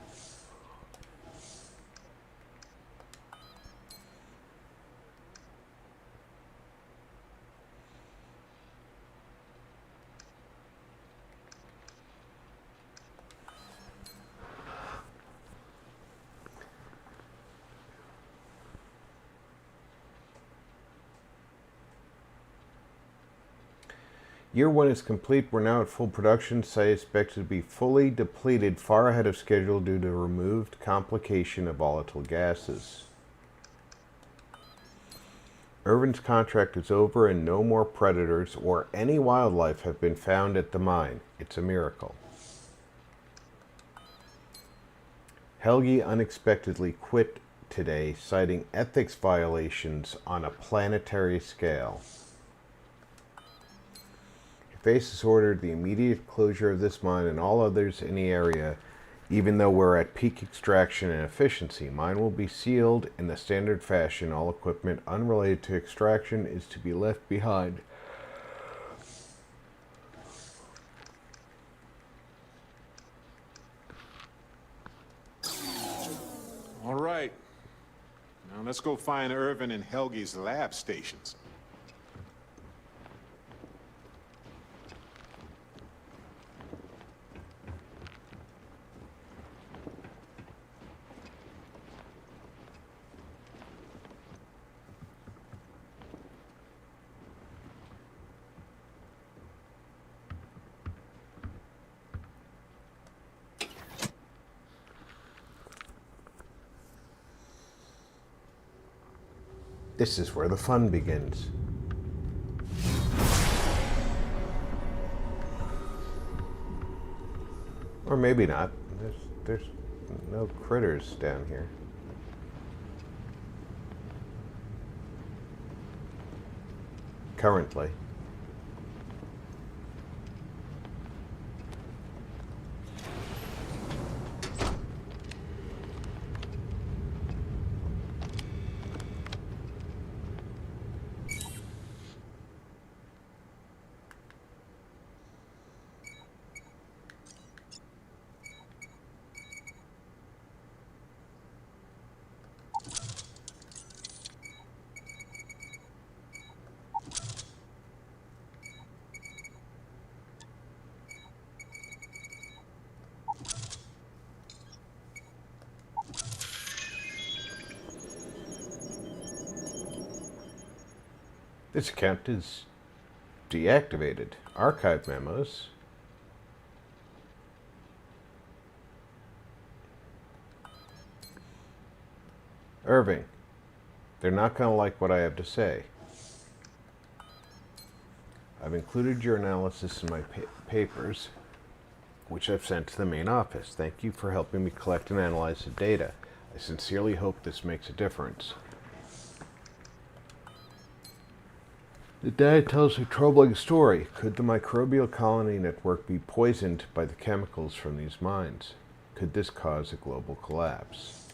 Year 1 is complete. We're now at full production. Site expected to be fully depleted far ahead of schedule due to removed complication of volatile gases. Irvin's contract is over and no more predators or any wildlife have been found at the mine. It's a miracle. Helge unexpectedly quit today, citing ethics violations on a planetary scale. Face has ordered the immediate closure of this mine and all others in the area, even though we're at peak extraction and efficiency. Mine will be sealed in the standard fashion. All equipment unrelated to extraction is to be left behind. All right. Now let's go find Irvin and Helge's lab stations. This is where the fun begins. Or maybe not. There's no critters down here. Currently. This account is deactivated. Archive memos. Irving, they're not going to like what I have to say. I've included your analysis in my papers, which I've sent to the main office. Thank you for helping me collect and analyze the data. I sincerely hope this makes a difference. The data tells a troubling story. Could the microbial colony network be poisoned by the chemicals from these mines? Could this cause a global collapse?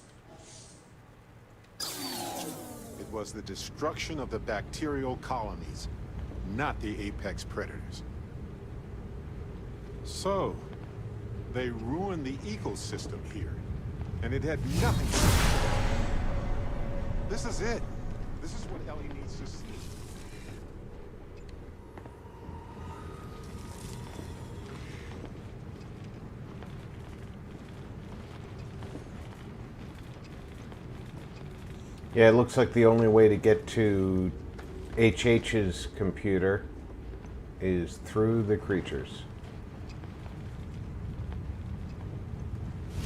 It was the destruction of the bacterial colonies, not the apex predators. So, they ruined the ecosystem here, and it had nothing to do. This is it. This is what Ellie needs to see. Yeah, it looks like the only way to get to HH's computer is through the creatures.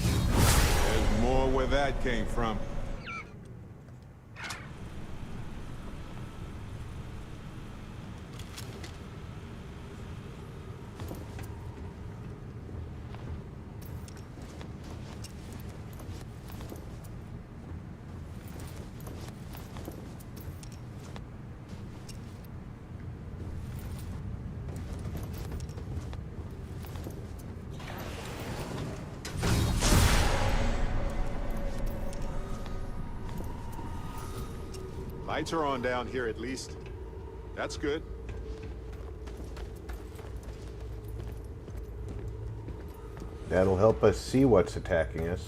There's more where that came from. Lights are on down here at least. That's good. That'll help us see what's attacking us.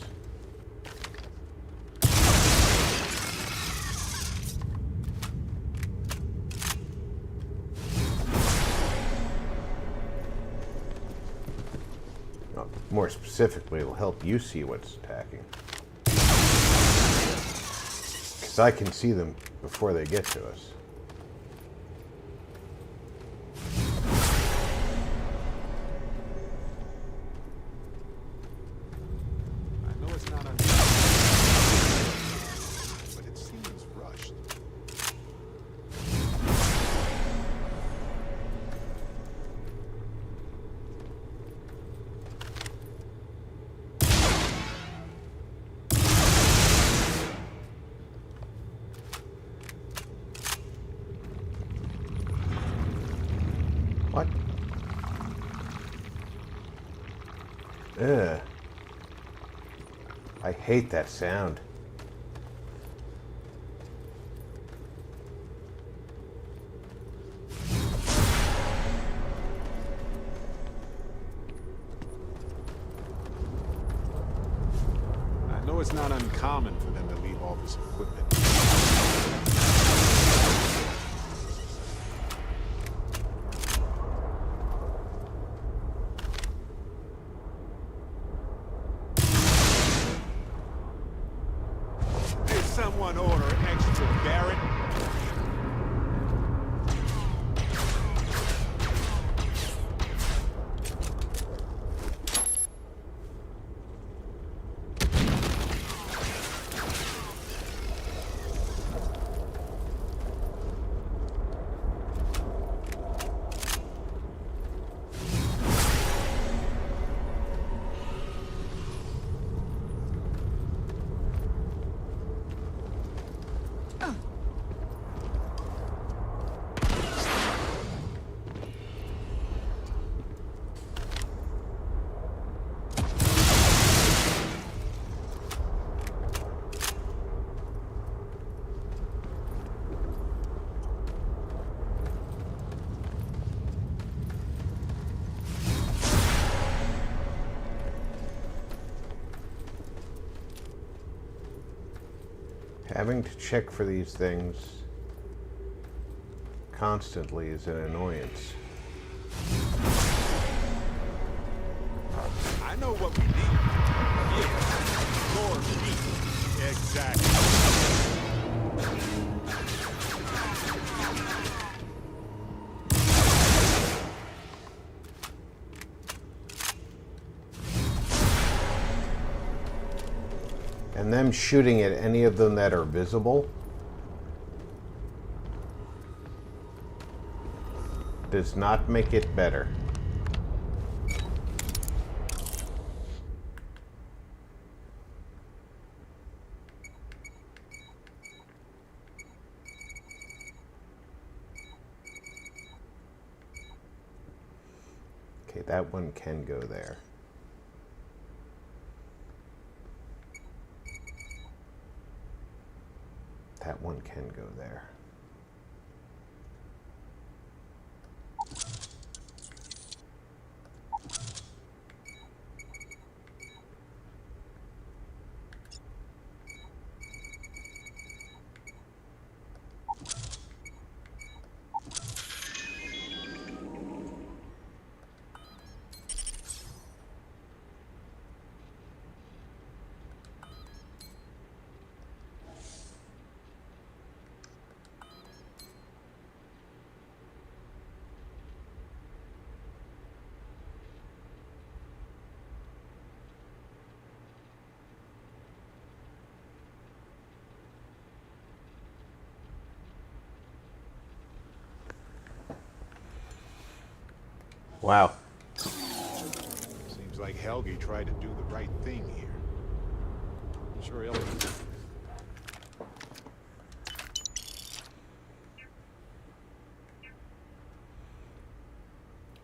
More specifically, it'll help you see what's attacking. Because I can see them before they get to us. I know it's not but it seems rushed. What? Ugh. I hate that sound. I know it's not uncommon for them to leave all this equipment. Did someone order extra Barrett? Having to check for these things constantly is an annoyance. I know what we need. Yeah, more meat. Exactly. And them shooting at any of them that are visible does not make it better. Okay, that one can go there. That one can go there. Wow. Seems like Helgi tried to do the right thing here. Sure he'll...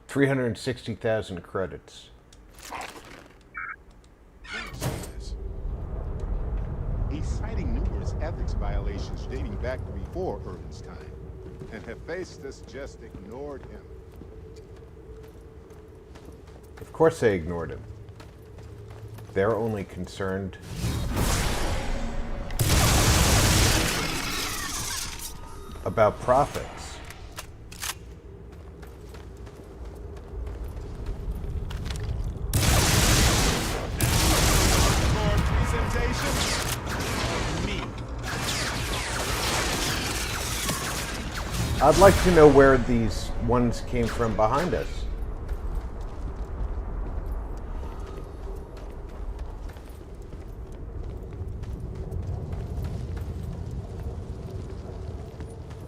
360,000 credits. He's citing numerous ethics violations dating back to before Irvin's time. And Hephaestus just ignored him. Of course they ignored him. They're only concerned about profits. I'd like to know where these ones came from behind us.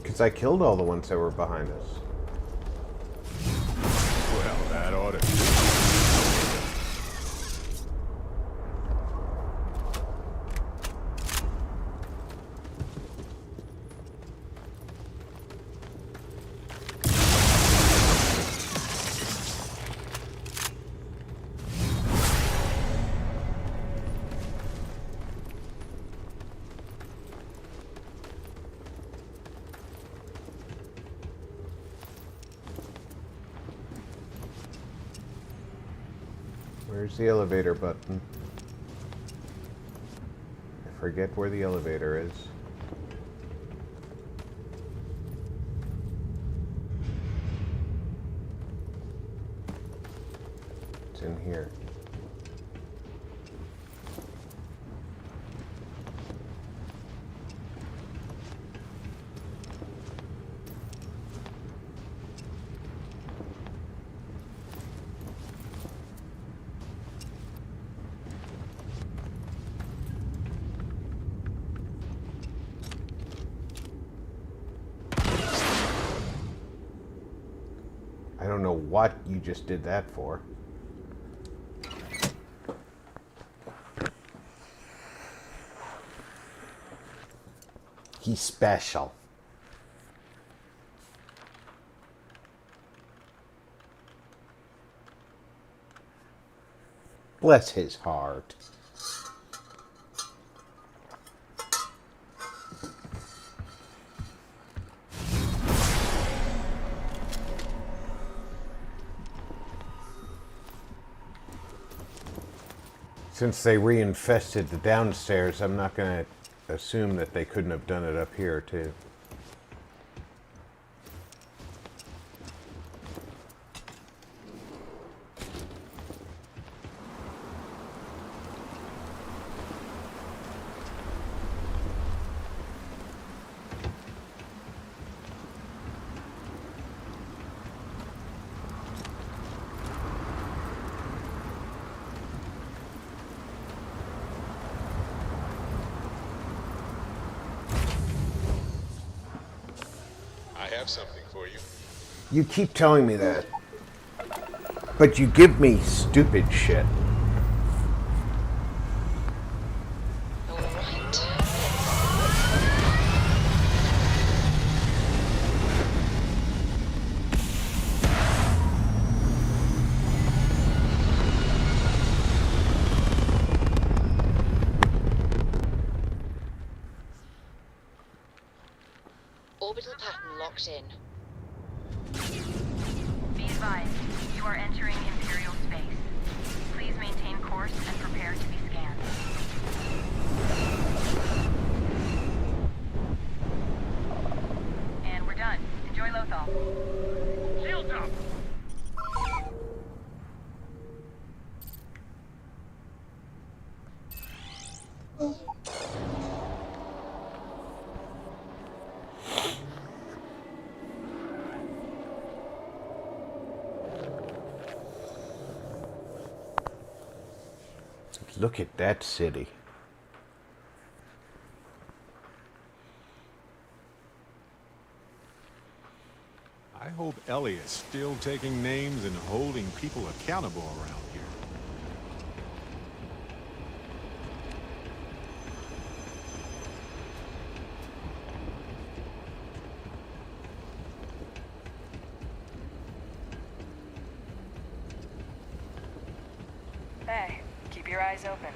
Because I killed all the ones that were behind us. Well, that ought to... Where's the elevator button? I forget where the elevator is. It's in here. I don't know what you just did that for. He's special. Bless his heart. Since they reinfested the downstairs, I'm not gonna assume that they couldn't have done it up here, too. I have something for you. You keep telling me that. But you give me stupid shit. Orbital pattern locked in. Be advised, you are entering Imperial space. Please maintain course and prepare to be scanned. And we're done. Enjoy Lothal. Shields up! Look at that city. I hope Ellie is still taking names and holding people accountable around here. Hey, keep your eyes open.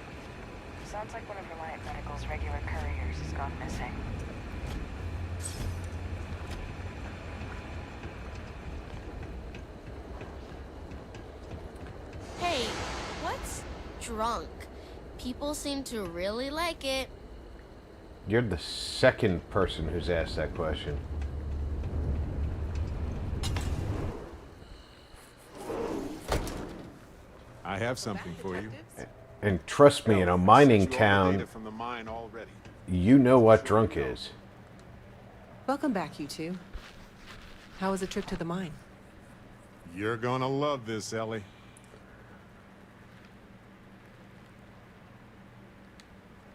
Sounds like one of Reliant Medical's regular couriers has gone missing. Hey, what's drunk? People seem to really like it. You're the second person who's asked that question. I have something for you. And trust me, in a mining town, From the mine already. you know what drunk is. Welcome back, you two. How was the trip to the mine? You're gonna love this, Ellie.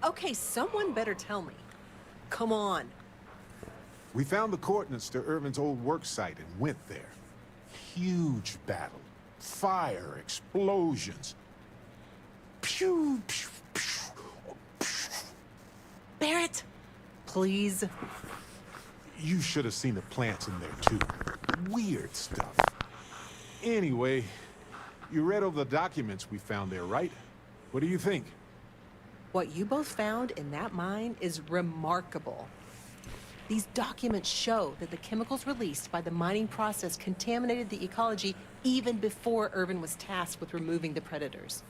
Okay, someone better tell me. Come on. We found the coordinates to Irvin's old work site and went there. Huge battle. Fire, explosions. Pew, pew, pew, pew. Barrett, please. You should have seen the plants in there, too. Weird stuff. Anyway, you read over the documents we found there, right? What do you think? What you both found in that mine is remarkable. These documents show that the chemicals released by the mining process contaminated the ecology even before Irvin was tasked with removing the predators.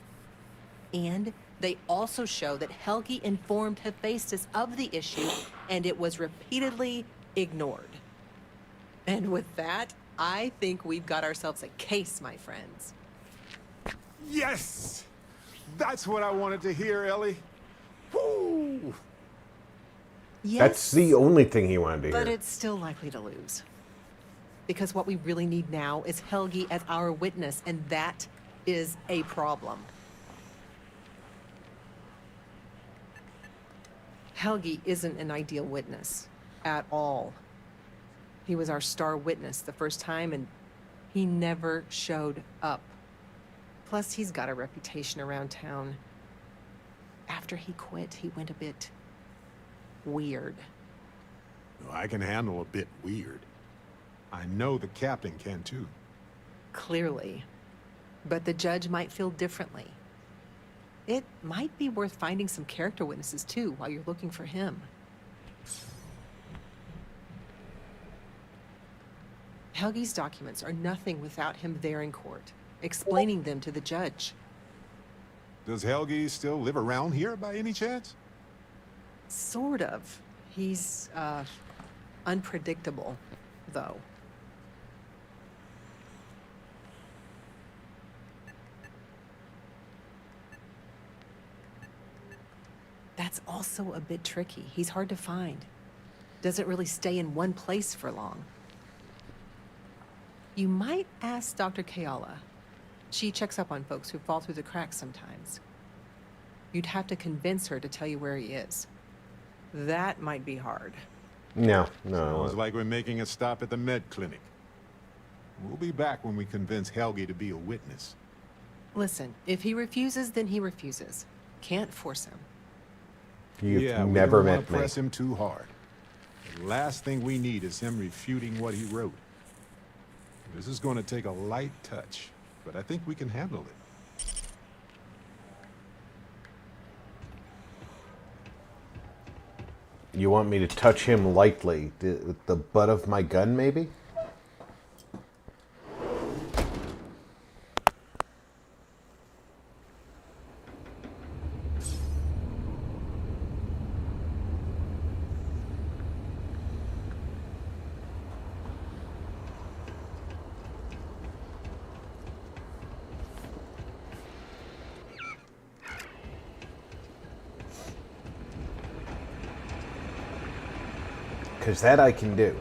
And they also show that Helgi informed Hephaestus of the issue, and it was repeatedly ignored. And with that, I think we've got ourselves a case, my friends. Yes! That's what I wanted to hear, Ellie. Woo! Yes, That's the only thing he wanted to hear. but it's still likely to lose. Because what we really need now is Helgi as our witness, and that is a problem. Helgi isn't an ideal witness at all. He was our star witness the first time, and he never showed up. Plus, he's got a reputation around town. After he quit, he went a bit weird. I can handle a bit weird. I know the captain can too. Clearly. But the judge might feel differently. It might be worth finding some character witnesses too while you're looking for him. Helgi's documents are nothing without him there in court, explaining them to the judge. Does Helgi still live around here by any chance? Sort of. He's, unpredictable, though. That's also a bit tricky. He's hard to find. Doesn't really stay in one place for long. You might ask Dr. Kayala. She checks up on folks who fall through the cracks sometimes. You'd have to convince her to tell you where he is. That might be hard. No. Sounds like we're making a stop at the med clinic. We'll be back when we convince Helgi to be a witness. Listen, if he refuses, then he refuses. Can't force him. You've we never don't wanna met me. press him too hard. The last thing we need is him refuting what he wrote. This is going to take a light touch, but I think we can handle it. You want me to touch him lightly? With the butt of my gun, maybe? Because that I can do.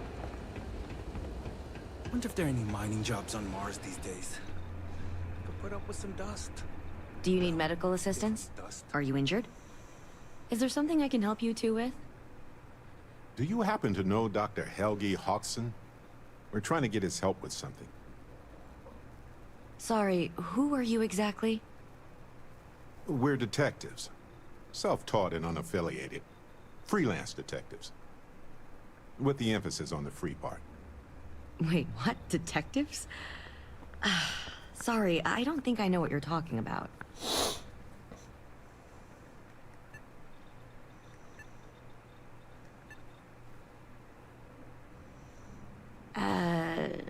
Wonder if there are any mining jobs on Mars these days. Could put up with some dust. Do you need medical assistance? Are you injured? Is there something I can help you two with? Do you happen to know Dr. Helgi Hodgson? We're trying to get his help with something. Sorry, who are you exactly? We're detectives. Self-taught and unaffiliated. Freelance detectives. With the emphasis on the free part. Wait, what? Detectives? Sorry, I don't think I know what you're talking about.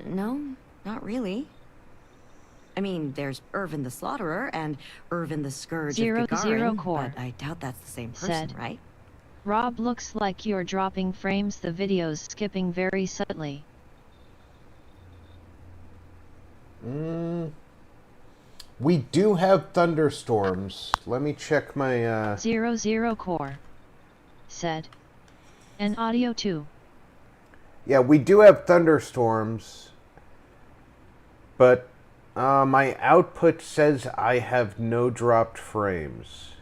No, not really. I mean, there's Irvin the Slaughterer and Irvin the Scourge of Gagarin, 0 core. but I doubt that's the same person, Said. right? Rob, looks like you're dropping frames, the video's skipping very subtly. We do have thunderstorms. Let me check my 0 core. Said. And audio too. Yeah, we do have thunderstorms. But my output says I have no dropped frames.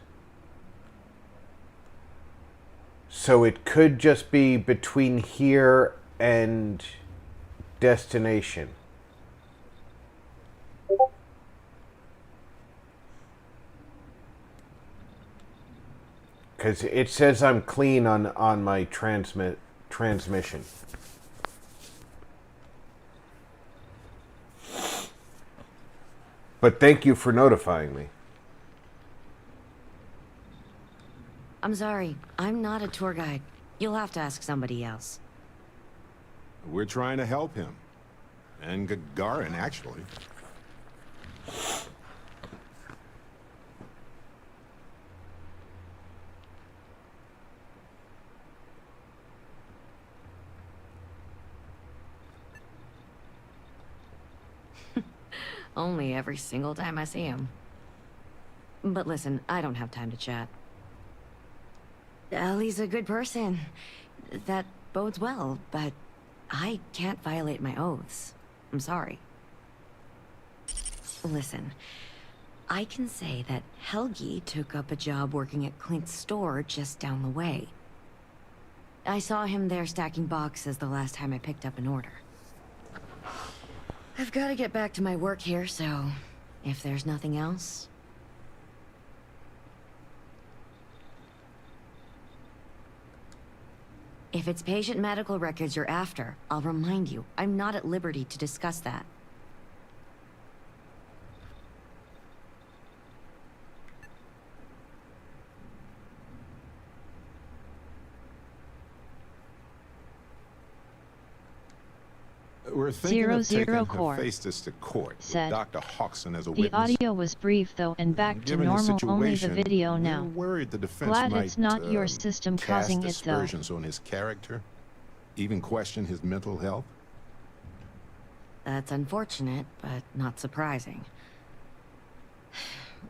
So it could just be between here and destination. Because it says I'm clean on my transmission. But thank you for notifying me. I'm sorry, I'm not a tour guide. You'll have to ask somebody else. We're trying to help him. And Gagarin, actually. Only every single time I see him. But listen, I don't have time to chat. Ellie's a good person. That bodes well, but I can't violate my oaths. I'm sorry. Listen, I can say that Helgi took up a job working at Clint's store just down the way. I saw him there stacking boxes the last time I picked up an order. I've got to get back to my work here, so if there's nothing else... If it's patient medical records you're after, I'll remind you, I'm not at liberty to discuss that. We're thinking of taking her Core face this to court with said, Dr. Hodgson as a the witness. audio was brief though and back to Given the normal, only the situation, video we're now. worried the defense Glad might it's not your system cast causing it though. aspersions on his character, even question his mental health. That's unfortunate, but not surprising.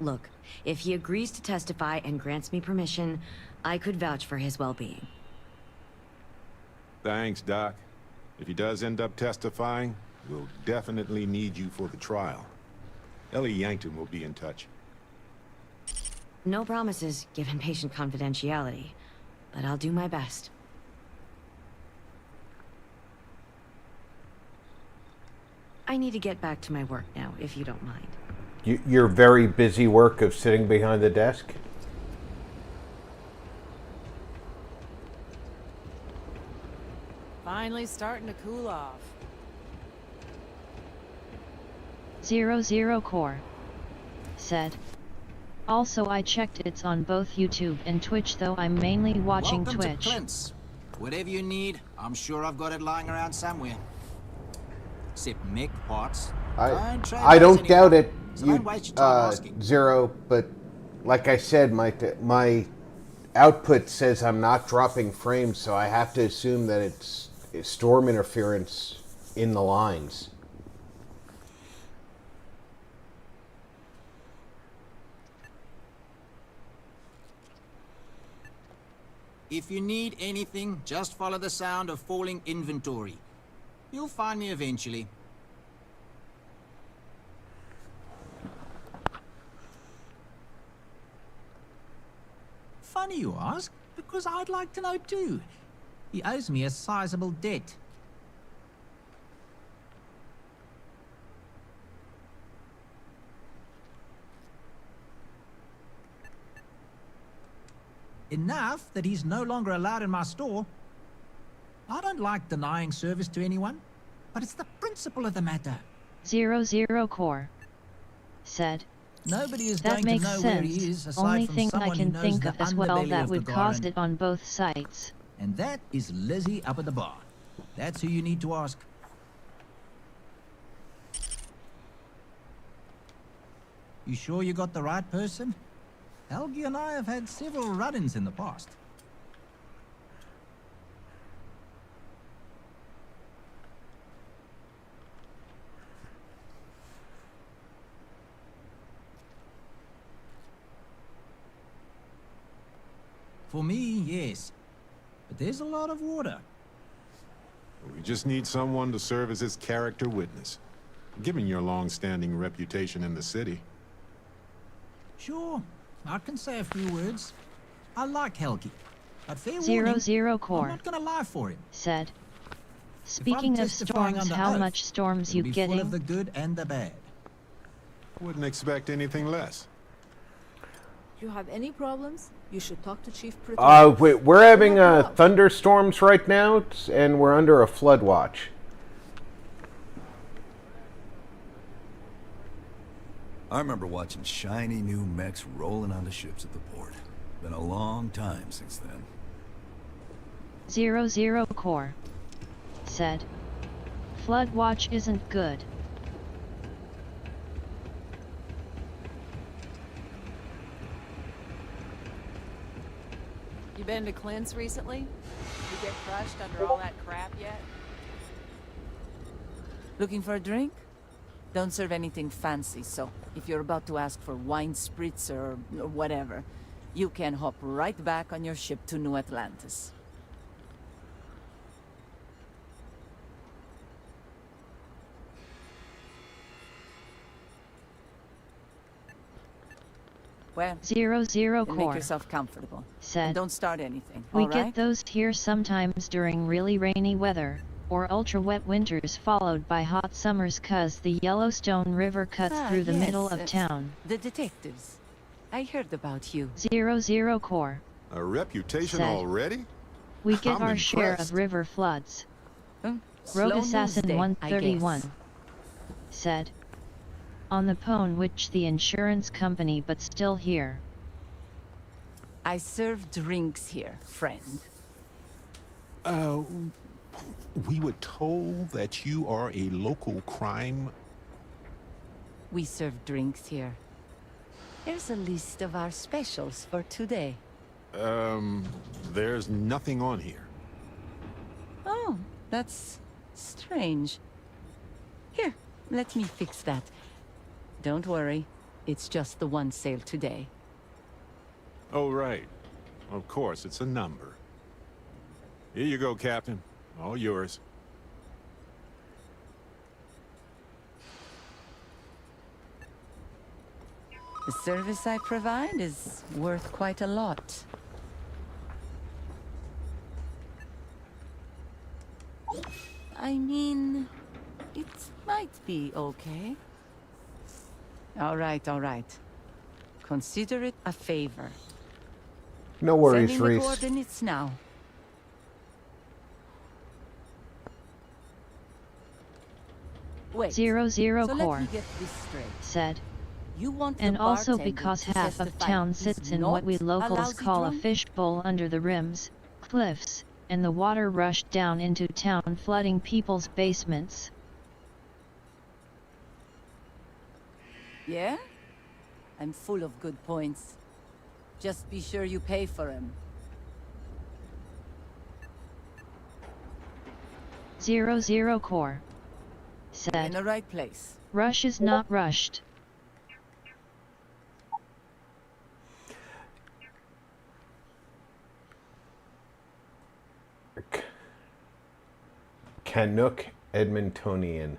Look, if he agrees to testify and grants me permission, I could vouch for his well-being. Thanks, Doc. If he does end up testifying, we'll definitely need you for the trial. Ellie Yankton will be in touch. No promises, given patient confidentiality, but I'll do my best. I need to get back to my work now, if you don't mind. Your very busy work of sitting behind the desk? Finally starting to cool off. 00 Core said, also I checked it's on both YouTube and Twitch, though I'm mainly watching Welcome Twitch. To Clint's. Whatever you need, I'm sure I've got it lying around somewhere. Except mech parts. I don't doubt it, So don't waste your time asking. Zero, but like I said, my output says I'm not dropping frames, so I have to assume that it's storm interference in the lines. If you need anything, just follow the sound of falling inventory. You'll find me eventually. Funny you ask, because I'd like to know too. He owes me a sizable debt. Enough that he's no longer allowed in my store. I don't like denying service to anyone, but it's the principle of the matter. 00 Core said, Nobody is that going makes to know sense. where he is aside Only from thing I someone can who knows think the of as well underbelly that of would Gagarin. cause it on both sites. And that is Lizzie up at the bar. That's who you need to ask. You sure you got the right person? Helgi and I have had several run-ins in the past. For me, yes. But there's a lot of water. We just need someone to serve as his character witness, given your long-standing reputation in the city. Sure, I can say a few words. I like Helgi, but fair 00 Core I'm not gonna lie for him. said, speaking of testifying storms, under how oath, much storms you It'll be full getting? of the good and the bad. Wouldn't expect anything less. You have any problems? You should talk to Chief Pretty. Wait, we're having thunderstorms right now, and we're under a flood watch. I remember watching shiny new mechs rolling onto ships at the port. Been a long time since then. 00 Core said, flood watch isn't good. You been to Clint's recently? You get crushed under all that crap yet? Looking for a drink? Don't serve anything fancy, so if you're about to ask for wine spritz or whatever, you can hop right back on your ship to New Atlantis. Well, 00 then Core make yourself comfortable. said, And don't start anything, we all right? get those here sometimes during really rainy weather, or ultra-wet winters followed by hot summers, cause the Yellowstone River cuts through the middle of town. The detectives. I heard about you. 00 Core A reputation said, already? we get I'm our share impressed. of river floods. Slow Rogue news Assassin day, I 131 guess. said, on the phone which the insurance company but still here. I serve drinks here, friend. We were told that you are a local crime. We serve drinks here. Here's a list of our specials for today. There's nothing on here. Oh, that's strange. Here, let me fix that. Don't worry, it's just the one sale today. Oh, right. Of course, it's a number. Here you go, Captain. All yours. The service I provide is worth quite a lot. I mean, it might be okay. All right, all right. Consider it a favor. No worries, Sending the Reese. coordinates now. Wait. 00 so core let me get this straight. said. You want And the also bartender because to half of testify town he's sits in not what we a locals lousy call a drunk? fishbowl under the rims, cliffs, and the water rushed down into town flooding people's basements. Yeah? I'm full of good points. Just be sure you pay for them. 00 core said. In the right place. Rush is not rushed. Canuck Edmontonian.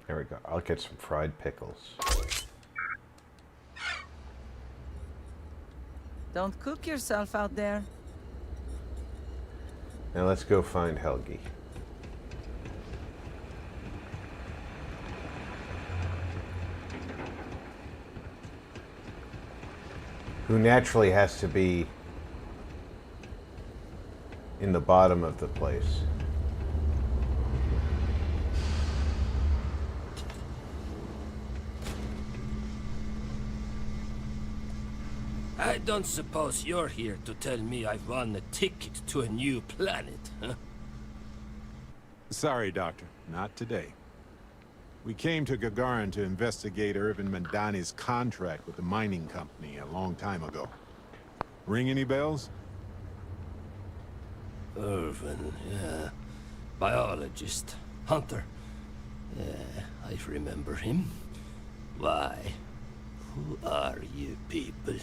There we go. I'll get some fried pickles. Don't cook yourself out there. Now let's go find Helgi. Who naturally has to be in the bottom of the place. I don't suppose you're here to tell me I've won a ticket to a new planet, huh? Sorry, Doctor. Not today. We came to Gagarin to investigate Irvin Mandani's contract with the mining company a long time ago. Ring any bells? Irvin, yeah. Biologist. Hunter. Yeah, I remember him. Why? Who are you people?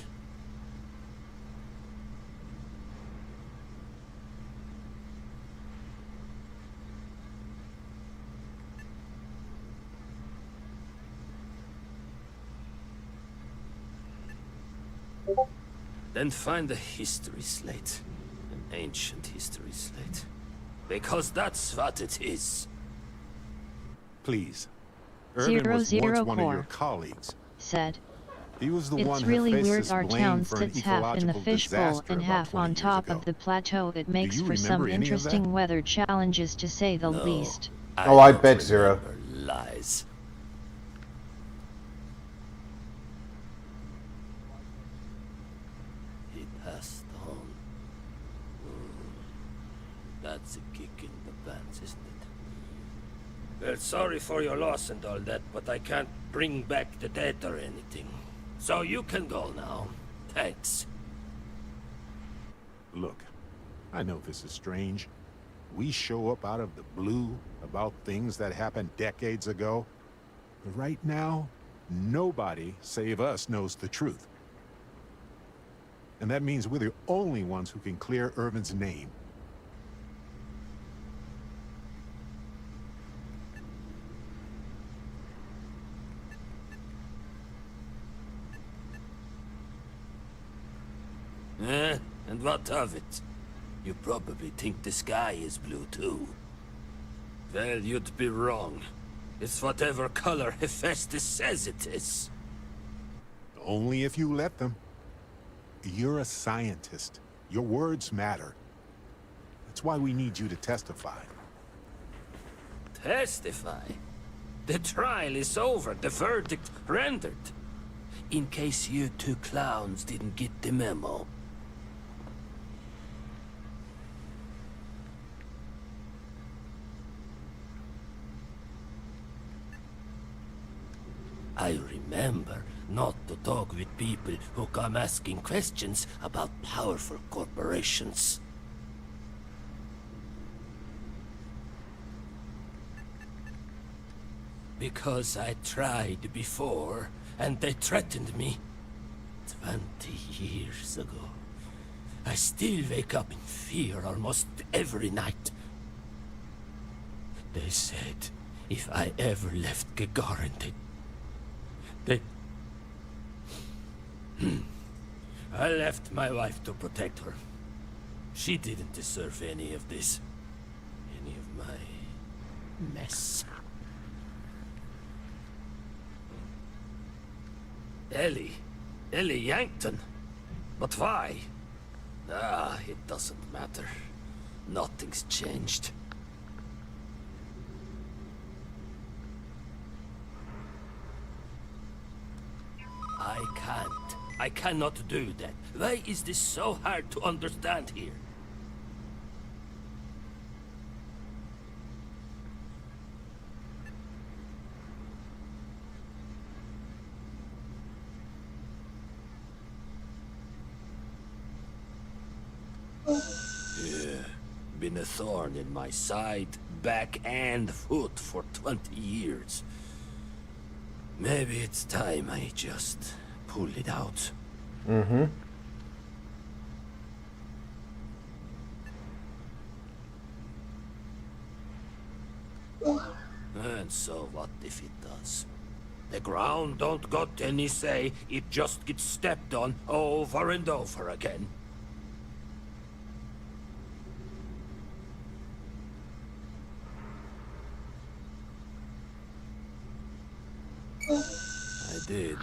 Then find a history slate. An ancient history slate. Because that's what it is. Please. Irvin was 00 once one of core your colleagues. said. He was the It's one really who weird faced our blame town for an sits half in the ecological fishbowl disaster and about half 20 on years top ago. of the plateau. It makes you for some remember any of that? interesting weather challenges to say the No. least. Oh, I bet Zero. Lies. He passed on. That's a kick in the pants, isn't it? Well, sorry for your loss and all that, but I can't bring back the dead or anything. So you can go now. Thanks. Look, I know this is strange. We show up out of the blue about things that happened decades ago. But right now, nobody save us knows the truth. And that means we're the only ones who can clear Irvin's name. And what of it? You probably think the sky is blue too. Well, you'd be wrong. It's whatever color Hephaestus says it is. Only if you let them. You're a scientist. Your words matter. That's why we need you to testify. Testify? The trial is over, the verdict rendered. In case you two clowns didn't get the memo. I remember not to talk with people who come asking questions about powerful corporations. Because I tried before, and they threatened me 20 years ago. I still wake up in fear almost every night. They said if I ever left Gagarin, they... I left my wife to protect her. She didn't deserve any of this. Any of my mess. Ellie Yankton. But why? Ah, it doesn't matter. Nothing's changed. I cannot do that. Why is this so hard to understand here? Yeah, been a thorn in my side, back and foot for 20 years. Maybe it's time I just pull it out. Mm-hmm. And so what if it does? The ground don't got any say, it just gets stepped on over and over again. I did,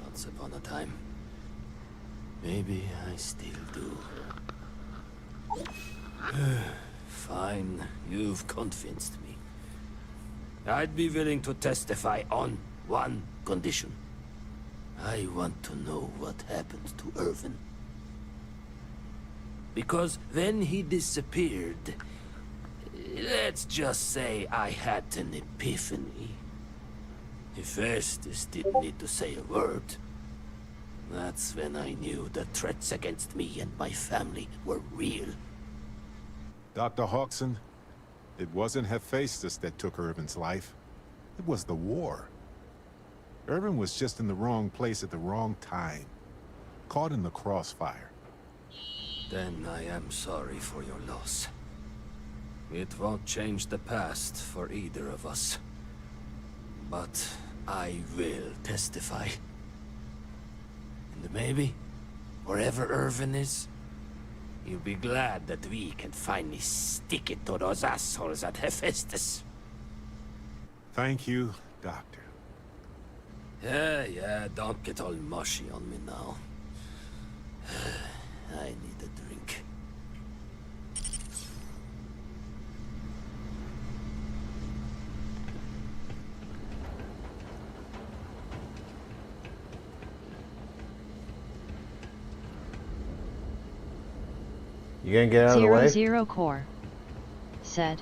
once upon a time. Maybe I still do. Fine, you've convinced me. I'd be willing to testify on one condition. I want to know what happened to Irvin. Because when he disappeared, let's just say I had an epiphany. Hephaestus didn't need to say a word. That's when I knew the threats against me and my family were real. Dr. Hawkson, it wasn't Hephaestus that took Irvin's life. It was the war. Irvin was just in the wrong place at the wrong time. Caught in the crossfire. Then I am sorry for your loss. It won't change the past for either of us. But I will testify. And maybe, wherever Irvin is, you'll be glad that we can finally stick it to those assholes at Hephaestus. Thank you, Doctor. Yeah, don't get all mushy on me now. I need a drink. You gonna get out of the way? Zero Core said.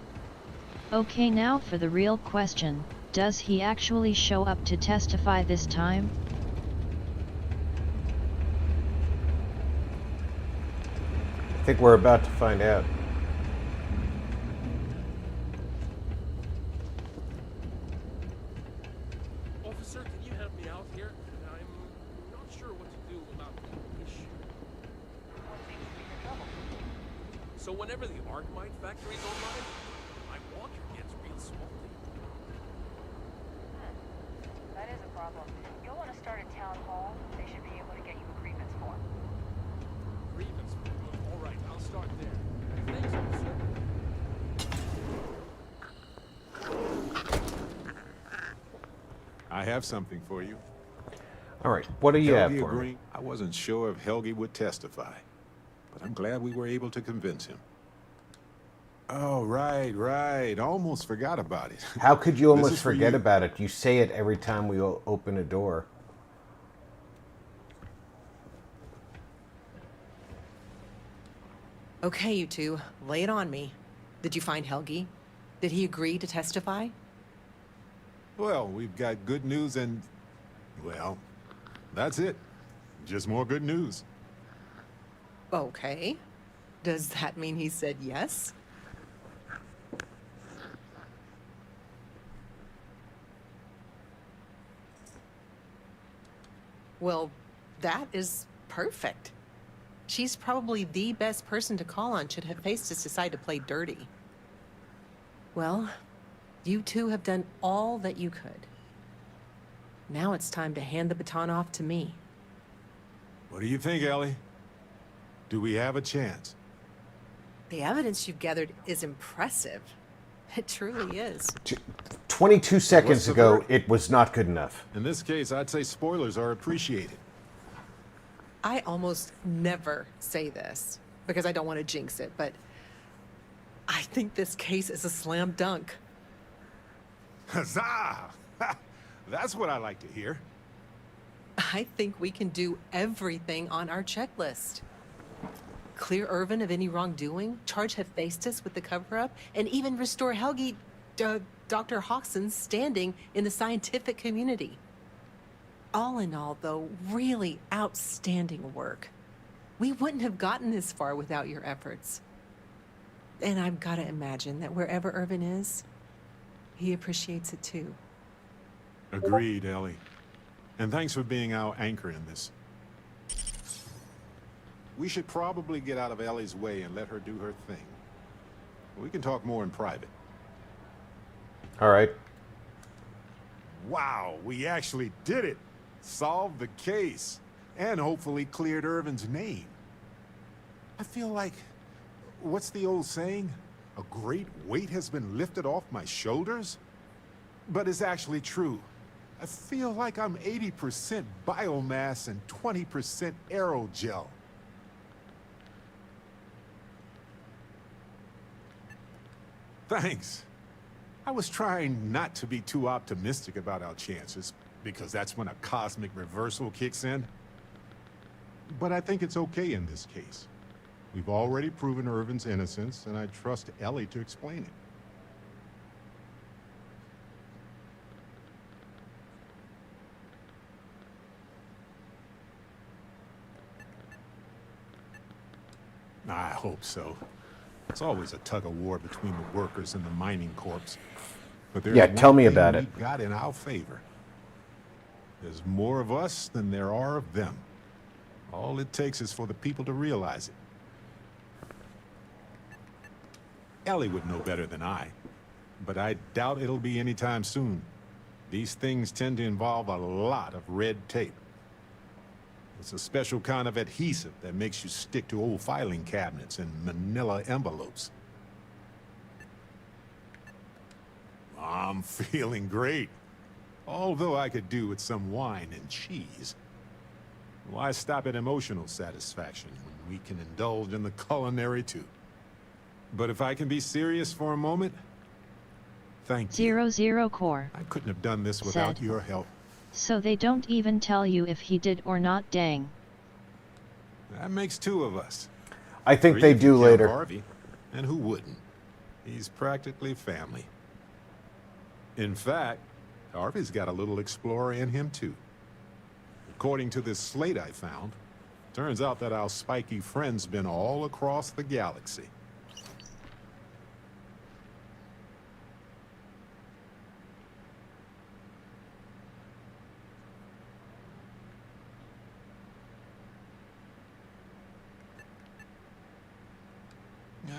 Okay, now for the real question, does he actually show up to testify this time? I think we're about to find out. Officer, can you help me out here? I'm not sure what to do about the issue. So whenever the Arcmite factory's online, my water gets real salty. That is a problem. You'll want to start at Town Hall. They should be able to get you a grievance form. Grievance form? All right, I'll start there. Thanks, officer. I have something for you. All right, what do you have Helgi for me? agreed. I wasn't sure if Helgi would testify, but I'm glad we were able to convince him. Oh, right. Almost forgot about it. How could you This almost is for forget you. about it? You say it every time we open a door. Okay, you two, lay it on me. Did you find Helgi? Did he agree to testify? Well, we've got good news and... well, that's it. Just more good news. Okay. Does that mean he said yes? Well, that is perfect. She's probably the best person to call on should Hephaestus decide to play dirty. Well, you two have done all that you could. Now it's time to hand the baton off to me. What do you think, Ellie? Do we have a chance? The evidence you've gathered is impressive. It truly is. 22 seconds What's the ago, verdict? it was not good enough. In this case, I'd say spoilers are appreciated. I almost never say this because I don't want to jinx it, but I think this case is a slam dunk. Huzzah! That's what I like to hear. I think we can do everything on our checklist. Clear Irvin of any wrongdoing, charge Hephaestus with the cover-up, and even restore Helgi, Dr. Hawkson's standing in the scientific community. All in all, though, really outstanding work. We wouldn't have gotten this far without your efforts. And I've got to imagine that wherever Irvin is, he appreciates it too. Agreed, Ellie. And thanks for being our anchor in this. We should probably get out of Ellie's way and let her do her thing. We can talk more in private. All right. Wow, we actually did it! Solved the case. And hopefully cleared Irvin's name. I feel like... what's the old saying? A great weight has been lifted off my shoulders? But it's actually true. I feel like I'm 80% biomass and 20% aerogel. Thanks. I was trying not to be too optimistic about our chances, because that's when a cosmic reversal kicks in. But I think it's okay in this case. We've already proven Irvin's innocence, and I trust Ellie to explain it. I hope so. It's always a tug-of-war between the workers and the mining corps. But there's Yeah, tell one me thing about it. we've got in our favor. There's more of us than there are of them. All it takes is for the people to realize it. Ellie would know better than I, but I doubt it'll be anytime soon. These things tend to involve a lot of red tape. It's a special kind of adhesive that makes you stick to old filing cabinets and manila envelopes. I'm feeling great. Although I could do with some wine and cheese. Why stop at emotional satisfaction when we can indulge in the culinary too? But if I can be serious for a moment, thank you. 00 core. I couldn't have done this without Said. your help. So they don't even tell you if he did or not, dang. That makes two of us. I think Three they if you do count later. Harvey, and who wouldn't? He's practically family. In fact, Harvey's got a little explorer in him too. According to this slate I found, turns out that our spiky friend's been all across the galaxy.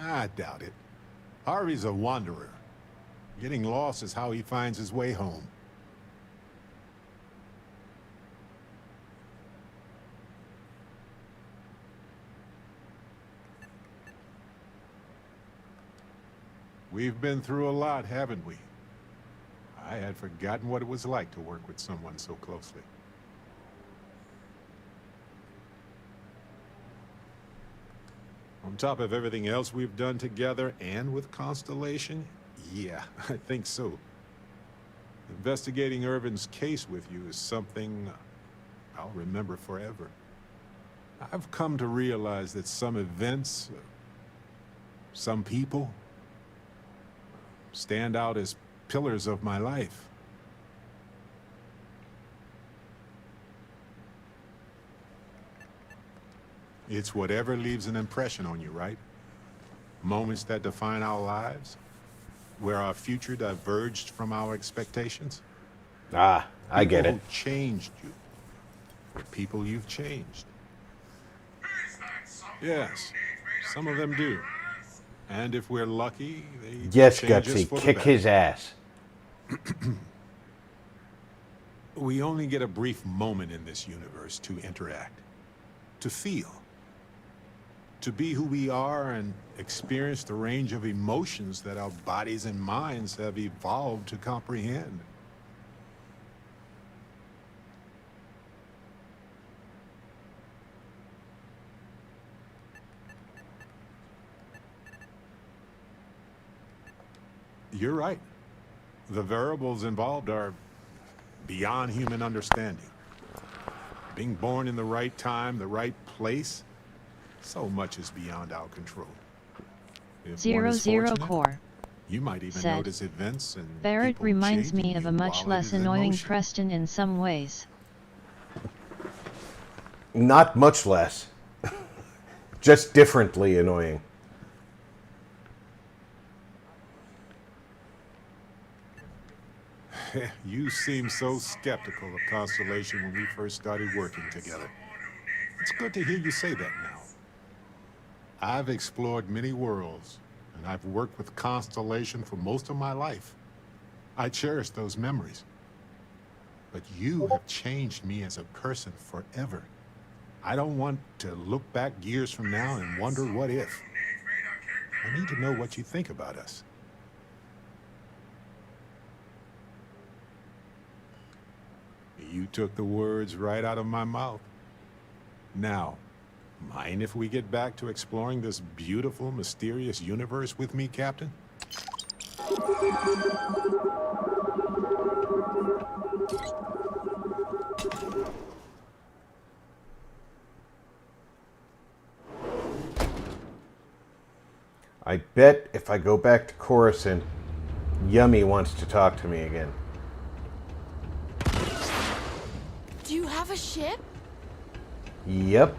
I doubt it. Harvey's a wanderer. Getting lost is how he finds his way home. We've been through a lot, haven't we? I had forgotten what it was like to work with someone so closely. On top of everything else we've done together and with Constellation, yeah, I think so. Investigating Irvin's case with you is something I'll remember forever. I've come to realize that some events, some people, stand out as pillars of my life. It's whatever leaves an impression on you, right? Moments that define our lives, where our future diverged from our expectations. Ah, I get People it. who changed you. The people you've changed. Yes, some of them do. And if we're lucky, they Yes, change us Gutsy, for the kick better. his ass. We only get a brief moment in this universe to interact, to feel, to be who we are and experience the range of emotions that our bodies and minds have evolved to comprehend. You're right. The variables involved are beyond human understanding. Being born in the right time, the right place, so much is beyond our control. If one 00 is fortunate, core. you might even Said. notice events and Barrett people reminds changing me of you a much while it less is in annoying motion. Preston in some ways. Not much less. Just differently annoying. You seemed so skeptical of Constellation when we first started working together. It's good to hear you say that now. I've explored many worlds, and I've worked with Constellation for most of my life. I cherish those memories. But you have changed me as a person forever. I don't want to look back years from now and wonder what if. I need to know what you think about us. You took the words right out of my mouth. Now, mind if we get back to exploring this beautiful, mysterious universe with me, Captain? I bet if I go back to Coruscant, Yumi wants to talk to me again. Do you have a ship? Yep.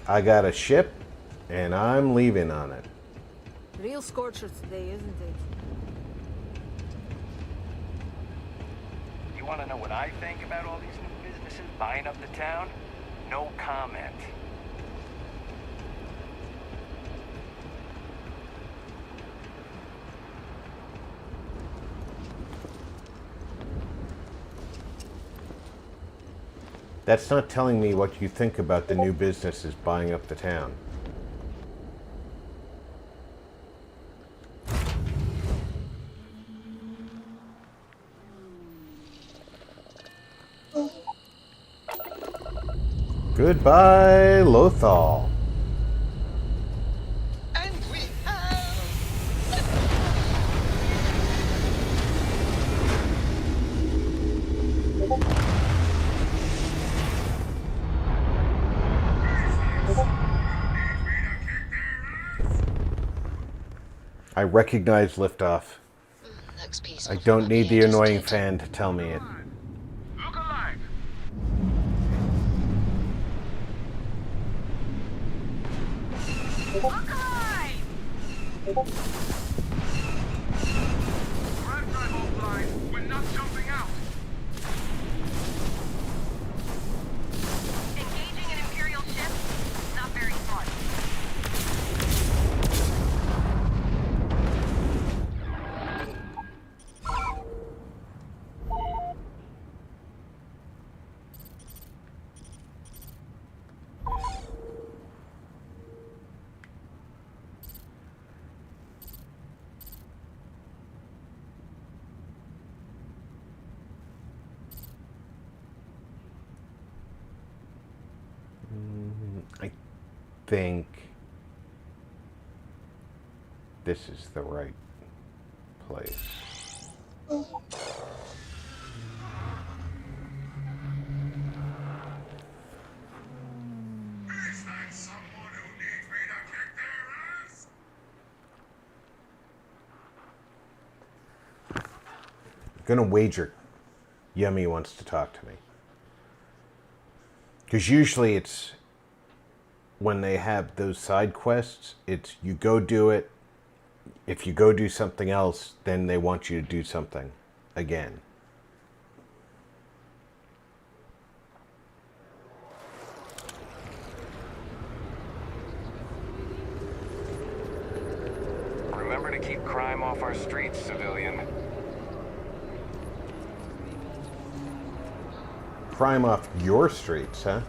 I got a ship, and I'm leaving on it. Real scorcher today, isn't it? You want to know what I think about all these new businesses buying up the town? No comment. That's not telling me what you think about the new businesses buying up the town. Goodbye, Lothal. I recognize liftoff. I don't need the annoying fan to tell me it. Look alive! Drive offline. We're not jumping out. Engaging an Imperial ship? Not very smart. think this is the right place. Gonna wager Yumi wants to talk to me. Because usually it's when they have those side quests, it's you go do it. If you go do something else, then they want you to do something again. Remember to keep crime off our streets, civilian. Crime off your streets, huh?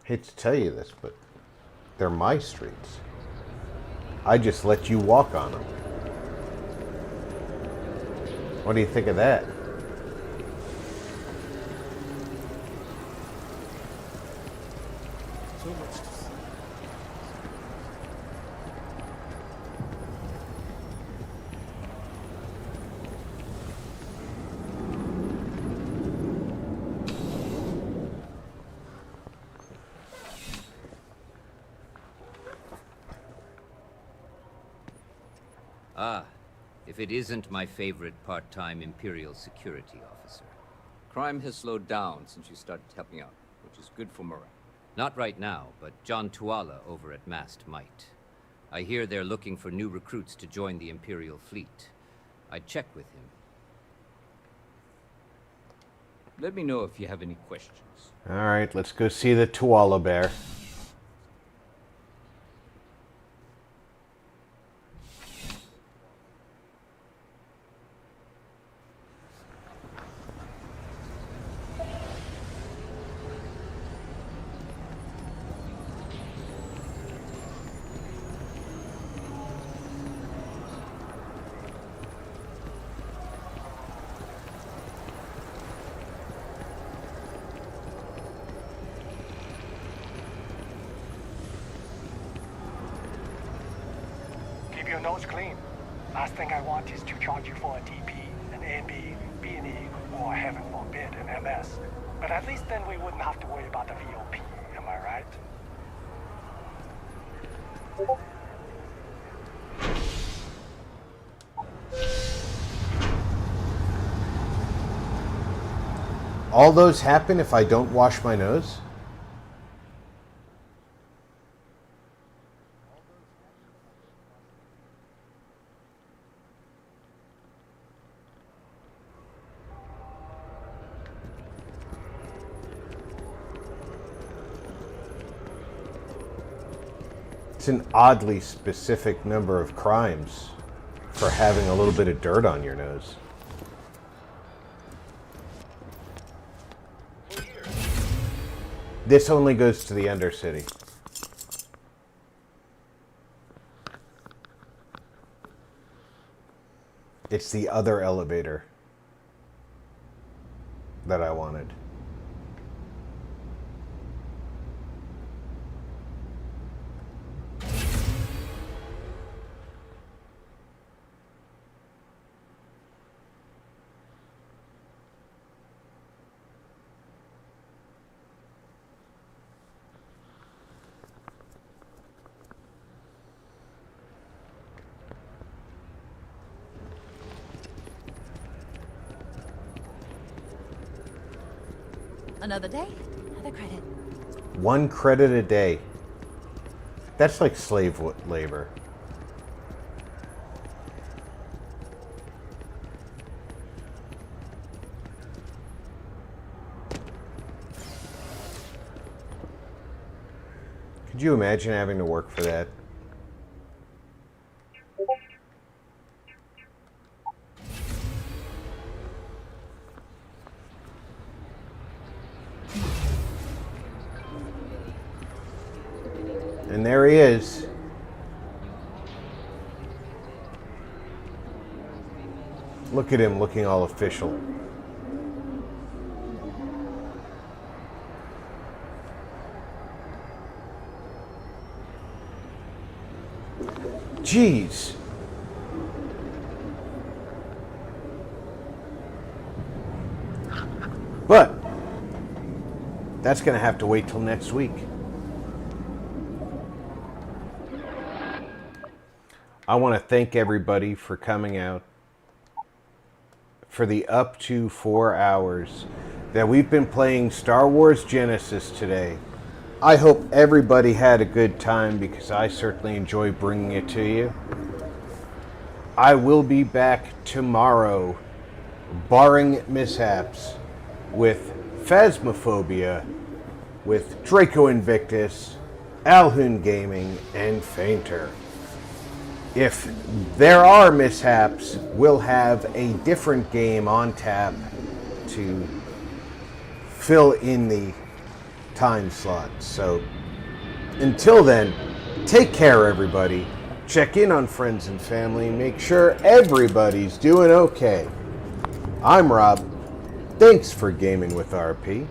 Hate to tell you this, but they're my streets. I just let you walk on them. What do you think of that? So much to see. Ah, if it isn't my favorite part-time Imperial security officer. Crime has slowed down since you started helping out, which is good for morale. Not right now, but John Tuala over at Mast might. I hear they're looking for new recruits to join the Imperial fleet. I'd check with him. Let me know if you have any questions. All right, let's go see the Tuala bear. Keep your nose clean. Last thing I want is to charge you for a TP, an AB, B&E, or heaven forbid, an MS. But at least then we wouldn't have to worry about the VOP, am I right? All those happen if I don't wash my nose? It's an oddly specific number of crimes for having a little bit of dirt on your nose. This only goes to the Undercity. It's the other elevator that I wanted. Another day, another credit. 1 credit a day. That's like slave labor. Could you imagine having to work for that? there he is. Look at him looking all official. Jeez. But that's going to have to wait till next week. I want to thank everybody for coming out for the up to 4 hours that we've been playing Star Wars Genesis today. I hope everybody had a good time because I certainly enjoy bringing it to you. I will be back tomorrow, barring mishaps, with Phasmophobia, with Draco Invictus, Alhoon Gaming, and Fainter. If there are mishaps, we'll have a different game on tap to fill in the time slot. So until then, take care, everybody. Check in on friends and family. Make sure everybody's doing okay. I'm Rob. Thanks for gaming with RP.